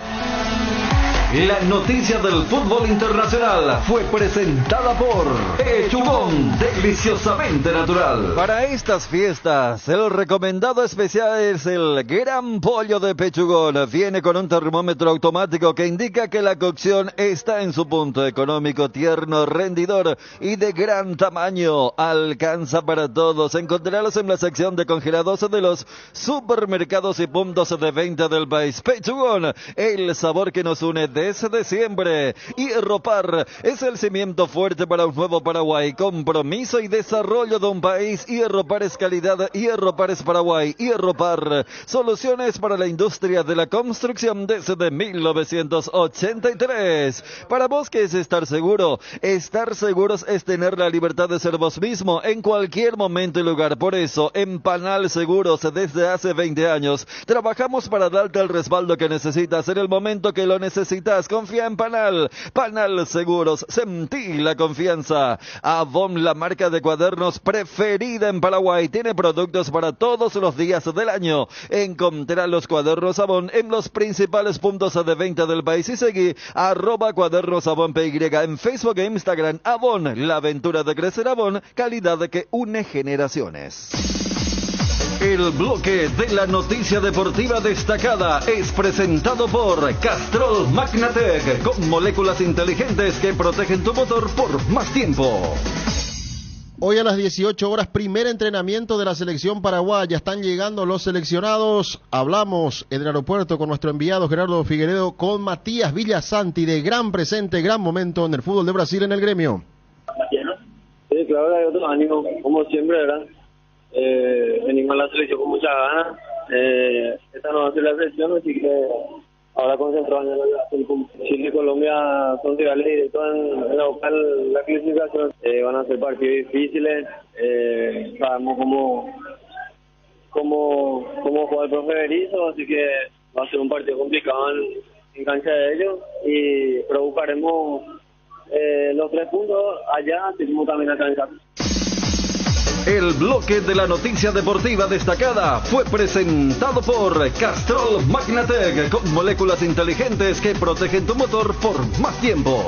La noticia del fútbol internacional fue presentada por Pechugón, deliciosamente natural. Para estas fiestas, el recomendado especial es el Gran Pollo de Pechugón. Viene con un termómetro automático que indica que la cocción está en su punto. Económico, tierno, rendidor y de gran tamaño. Alcanza para todos. Encontrarlos en la sección de congelados de los supermercados y puntos de venta del país. Pechugón, el sabor que nos une desde siempre. Hierropar es el cimiento fuerte para un nuevo Paraguay. Compromiso y desarrollo de un país. Hierropar es calidad. Hierropar es Paraguay. Hierropar, soluciones para la industria de la construcción desde 1983. Para vos, ¿qué es estar seguro? Estar seguros es tener la libertad de ser vos mismo en cualquier momento y lugar. Por eso, en Panal Seguros, desde hace 20 años, trabajamos para darte el respaldo que necesitas en el momento que lo necesitas. Confía en Panal. Panal Seguros, sentí la confianza. Avon, la marca de cuadernos preferida en Paraguay, tiene productos para todos los días del año. Encontrá los cuadernos Avon en los principales puntos de venta del país y seguí @cuadernosavon.py en Facebook e Instagram. Avon, la aventura de crecer. Avon, calidad que une generaciones. El bloque de la noticia deportiva destacada es presentado por Castrol Magnatec, con moléculas inteligentes que protegen tu motor por más tiempo. Hoy a las 18 horas, primer entrenamiento de la selección paraguaya. Están llegando los seleccionados. Hablamos en el aeropuerto con nuestro enviado Gerardo Figueredo, con Matías Villasanti, de gran presente, gran momento en el fútbol de Brasil en el gremio. Sí, claro, hay otro ánimo, como siempre, ¿verdad? Venimos a la selección con muchas ganas. Esta no va a ser la selección, así que ahora concentramos en Chile y Colombia son rivales directos en la clasificación. Van a ser partidos difíciles. Sabemos cómo juega el profe Berizzo, así que va a ser un partido complicado en cancha de ellos, pero buscaremos los 3 puntos allá, así como también acá en casa. El bloque de la noticia deportiva destacada fue presentado por Castrol Magnatec, con moléculas inteligentes que protegen tu motor por más tiempo.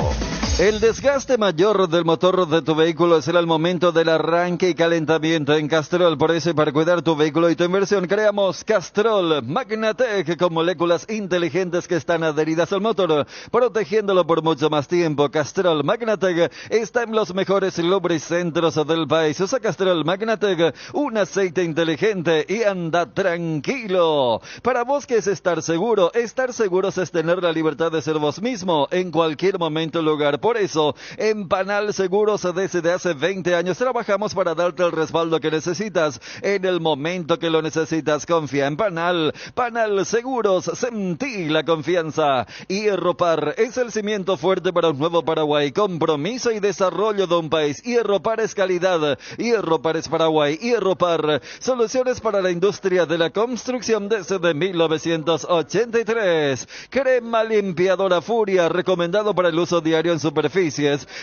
El desgaste mayor del motor de tu vehículo será el momento del arranque y calentamiento en Castrol. Por eso, para cuidar tu vehículo y tu inversión, creamos Castrol Magnatec, con moléculas inteligentes que están adheridas al motor, protegiéndolo por mucho más tiempo. Castrol Magnatec está en los mejores lubricentros del país. Usa Castrol Magnatec, un aceite inteligente, y anda tranquilo. Para vos, ¿qué es estar seguro? Estar seguros es tener la libertad de ser vos mismo en cualquier momento y lugar. Por eso, en Panal Seguros, desde hace 20 años, trabajamos para darte el respaldo que necesitas en el momento que lo necesitas. Confía en Panal. Panal Seguros, sentí la confianza. Hierropar es el cimiento fuerte para un nuevo Paraguay. Compromiso y desarrollo de un país. Hierropar es calidad. Hierropar es Paraguay. Hierropar, soluciones para la industria de la construcción desde 1983. Crema limpiadora Furia, recomendado para el uso diario en superficies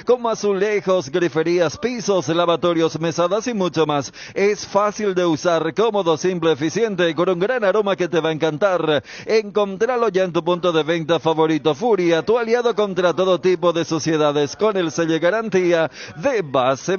como azulejos, griferías, pisos, lavatorios, mesadas y mucho más. Es fácil de usar, cómodo, simple, eficiente y con un gran aroma que te va a encantar. Encontralo ya en tu punto de venta favorito. Furia, tu aliado contra todo tipo de suciedades, con el sello de garantía de Base.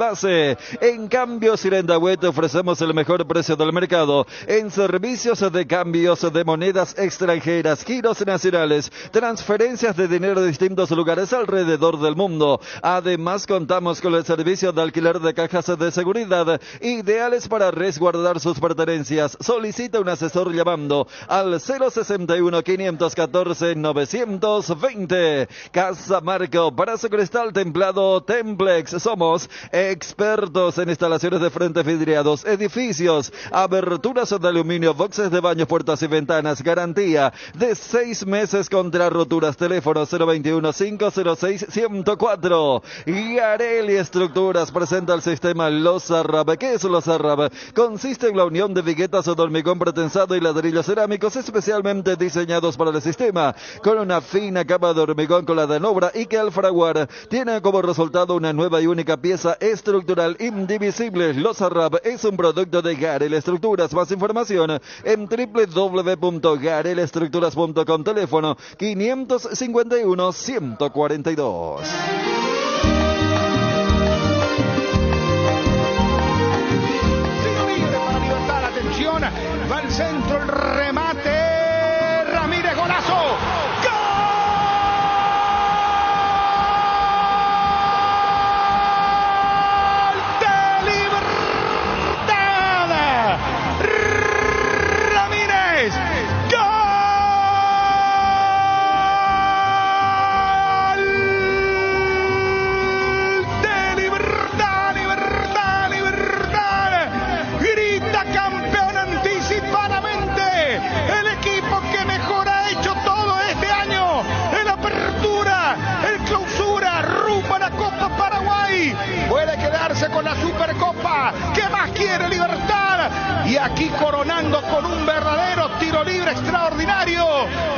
En Cambios Irendahué te ofrecemos el mejor precio del mercado en servicios de cambios de monedas extranjeras, giros nacionales, transferencias de dinero de distintos lugares alrededor del mundo. Además, contamos con el servicio de alquiler de cajas de seguridad, ideales para resguardar sus pertenencias. Solicita un asesor llamando al 061-514-920. Casa Marco, brazo cristal templado Templex. Somos expertos en instalaciones de frentes vidriados, edificios, aberturas de aluminio, boxes de baños, puertas y ventanas. Garantía de 6 meses contra roturas. Teléfono 021-506-104. Garelli Estructuras presenta el sistema Lozarrab. ¿Qué es Lozarrab? Consiste en la unión de viguetas o de hormigón pretensado y ladrillos cerámicos especialmente diseñados para el sistema, con una fina capa de hormigón colada en obra y que al fraguar tiene como resultado una nueva y única pieza estructural indivisible. Lozarrab es un producto de Garelli Estructuras. Más información en www.garelestructuras.com. Teléfono 551-142. Va al centro, el remate, Ramírez, golazo, ¡gol de Libertad! Ramírez, gol de Libertad, Libertad, Libertad, grita campeón anticipadamente el equipo que mejor ha hecho todo este año, el Apertura, el Clausura, rumbo a la Copa Paraguay, puede quedarse con la Supercopa. ¿Qué más quiere Libertad? Y aquí coronando con un verdadero tiro libre extraordinario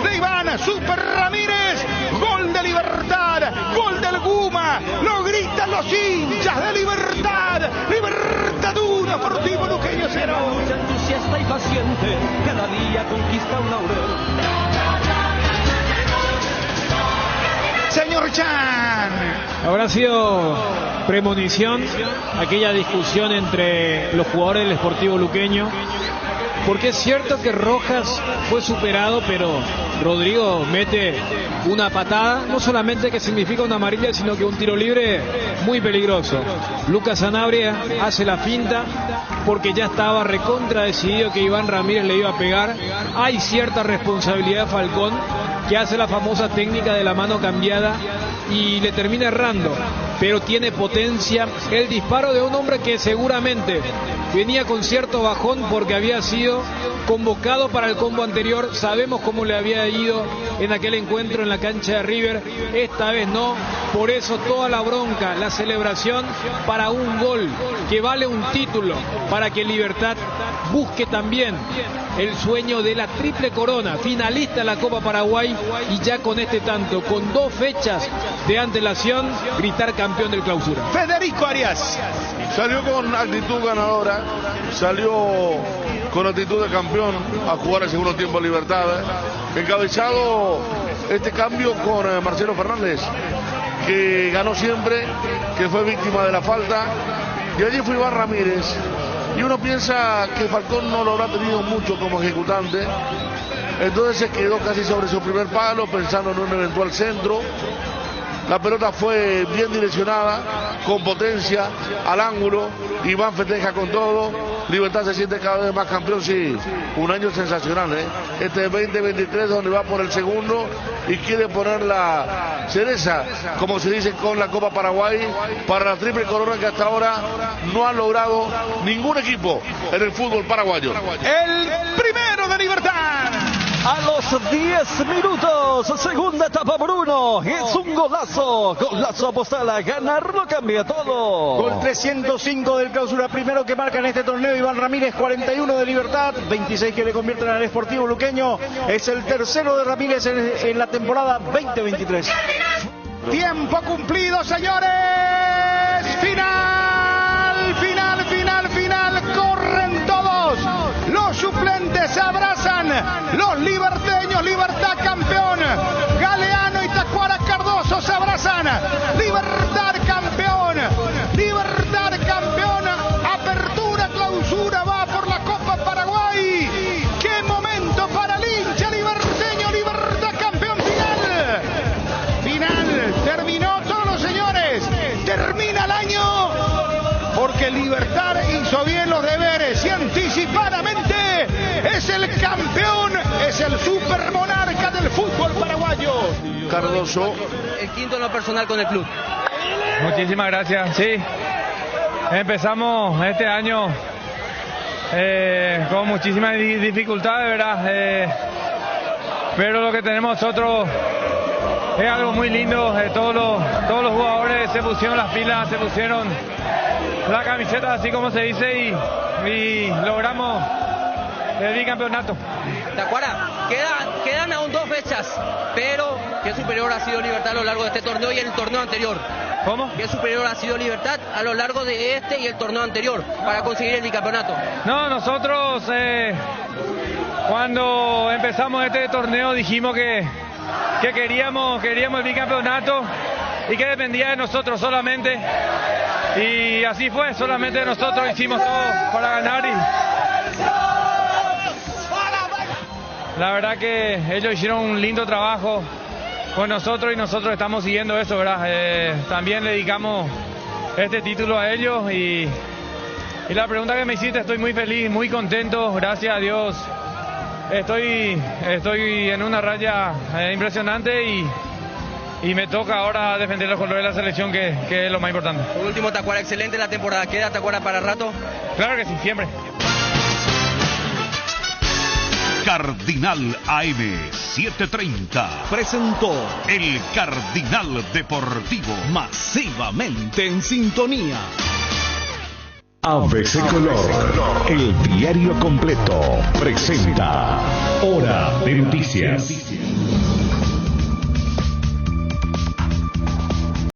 de Iván Super Ramírez, gol de Libertad, gol del Guma, lo gritan los hinchas de Libertad, Libertad 1, Sportivo Luqueño 0. Entusiasta y paciente, cada día conquista un laurel. Señor Chan, habrá sido premonición aquella discusión entre los jugadores del Sportivo Luqueño, porque es cierto que Rojas fue superado, pero Rodrigo mete una patada, no solamente que significa una amarilla, sino que un tiro libre muy peligroso. Lucas Sanabria hace la finta porque ya estaba recontra decidido que Iván Ramírez le iba a pegar. Hay cierta responsabilidad de Falcón, que hace la famosa técnica de la mano cambiada y le termina errando, pero tiene potencia el disparo de un hombre que seguramente venía con cierto bajón porque había sido convocado para el combo anterior. Sabemos cómo le había ido en aquel encuentro en la cancha de River, esta vez no, por eso toda la bronca, la celebración para un gol que vale un título, para que Libertad busque también el sueño de la triple corona, finalista en la Copa Paraguay, y ya con este tanto, con 2 fechas de antelación, gritar campeón del Clausura. Federico Arias salió con actitud ganadora, salió con actitud de campeón a jugar el segundo tiempo en Libertad, encabezado este cambio con Marcelo Fernández, que ganó siempre, que fue víctima de la falta, y allí fue Iván Ramírez. Y uno piensa que Falcón no lo habrá tenido mucho como ejecutante, entonces se quedó casi sobre su primer palo pensando en un eventual centro. La pelota fue bien direccionada, con potencia, al ángulo. Iván festeja con todo. Libertad se siente cada vez más campeón, sí. Un año sensacional, ¿eh? Este 2023 donde va por el segundo y quiere poner la cereza, como se dice, con la Copa Paraguay para la triple corona que hasta ahora no ha logrado ningún equipo en el fútbol paraguayo. El primero de Libertad. A los 10 minutos, segunda etapa Bruno, es un golazo postal, a ganar lo cambia todo. Gol 305 del Clausura, primero que marca en este torneo Iván Ramírez, 41 de Libertad, 26 que le convierten al Sportivo Luqueño, es el tercero de Ramírez en la temporada 2023. Tiempo cumplido, señores, final, corren todos, los suplentes se abrazan, los liberteños, Libertad campeón, Galeano y Tacuara Cardoso se abrazan, Libertad campeón, Apertura, Clausura, va por la Copa Paraguay, qué momento para el hincha liberteño, Libertad campeón, final, terminó todos los el supermonarca del fútbol paraguayo. Cardoso. El quinto en lo personal con el club. Muchísimas gracias. Sí, empezamos este año con muchísimas dificultades, ¿verdad? Pero lo que tenemos nosotros es algo muy lindo. Todos los jugadores se pusieron las pilas, se pusieron la camiseta, así como se dice, y logramos el bicampeonato. Tacuara, quedan aún 2 fechas, pero ¿qué superior ha sido Libertad a lo largo de este torneo y el torneo anterior? ¿Cómo? ¿Qué superior ha sido Libertad a lo largo de este y el torneo anterior para conseguir el bicampeonato? No, nosotros cuando empezamos este torneo dijimos que queríamos el bicampeonato y que dependía de nosotros solamente, y así fue, solamente nosotros hicimos todo para ganar, y la verdad que ellos hicieron un lindo trabajo con nosotros y nosotros estamos siguiendo eso, ¿verdad? También le dedicamos este título a ellos, y la pregunta que me hiciste, estoy muy feliz, muy contento, gracias a Dios. Estoy en una raya impresionante, y me toca ahora defender los colores de la selección, que es lo más importante. Por último, Tacuara, excelente la temporada. ¿Queda Tacuara para rato? Claro que sí, siempre. Cardinal AM 730 presentó el Cardinal Deportivo, masivamente en sintonía. ABC Color, el diario completo, presenta Hora de Noticias.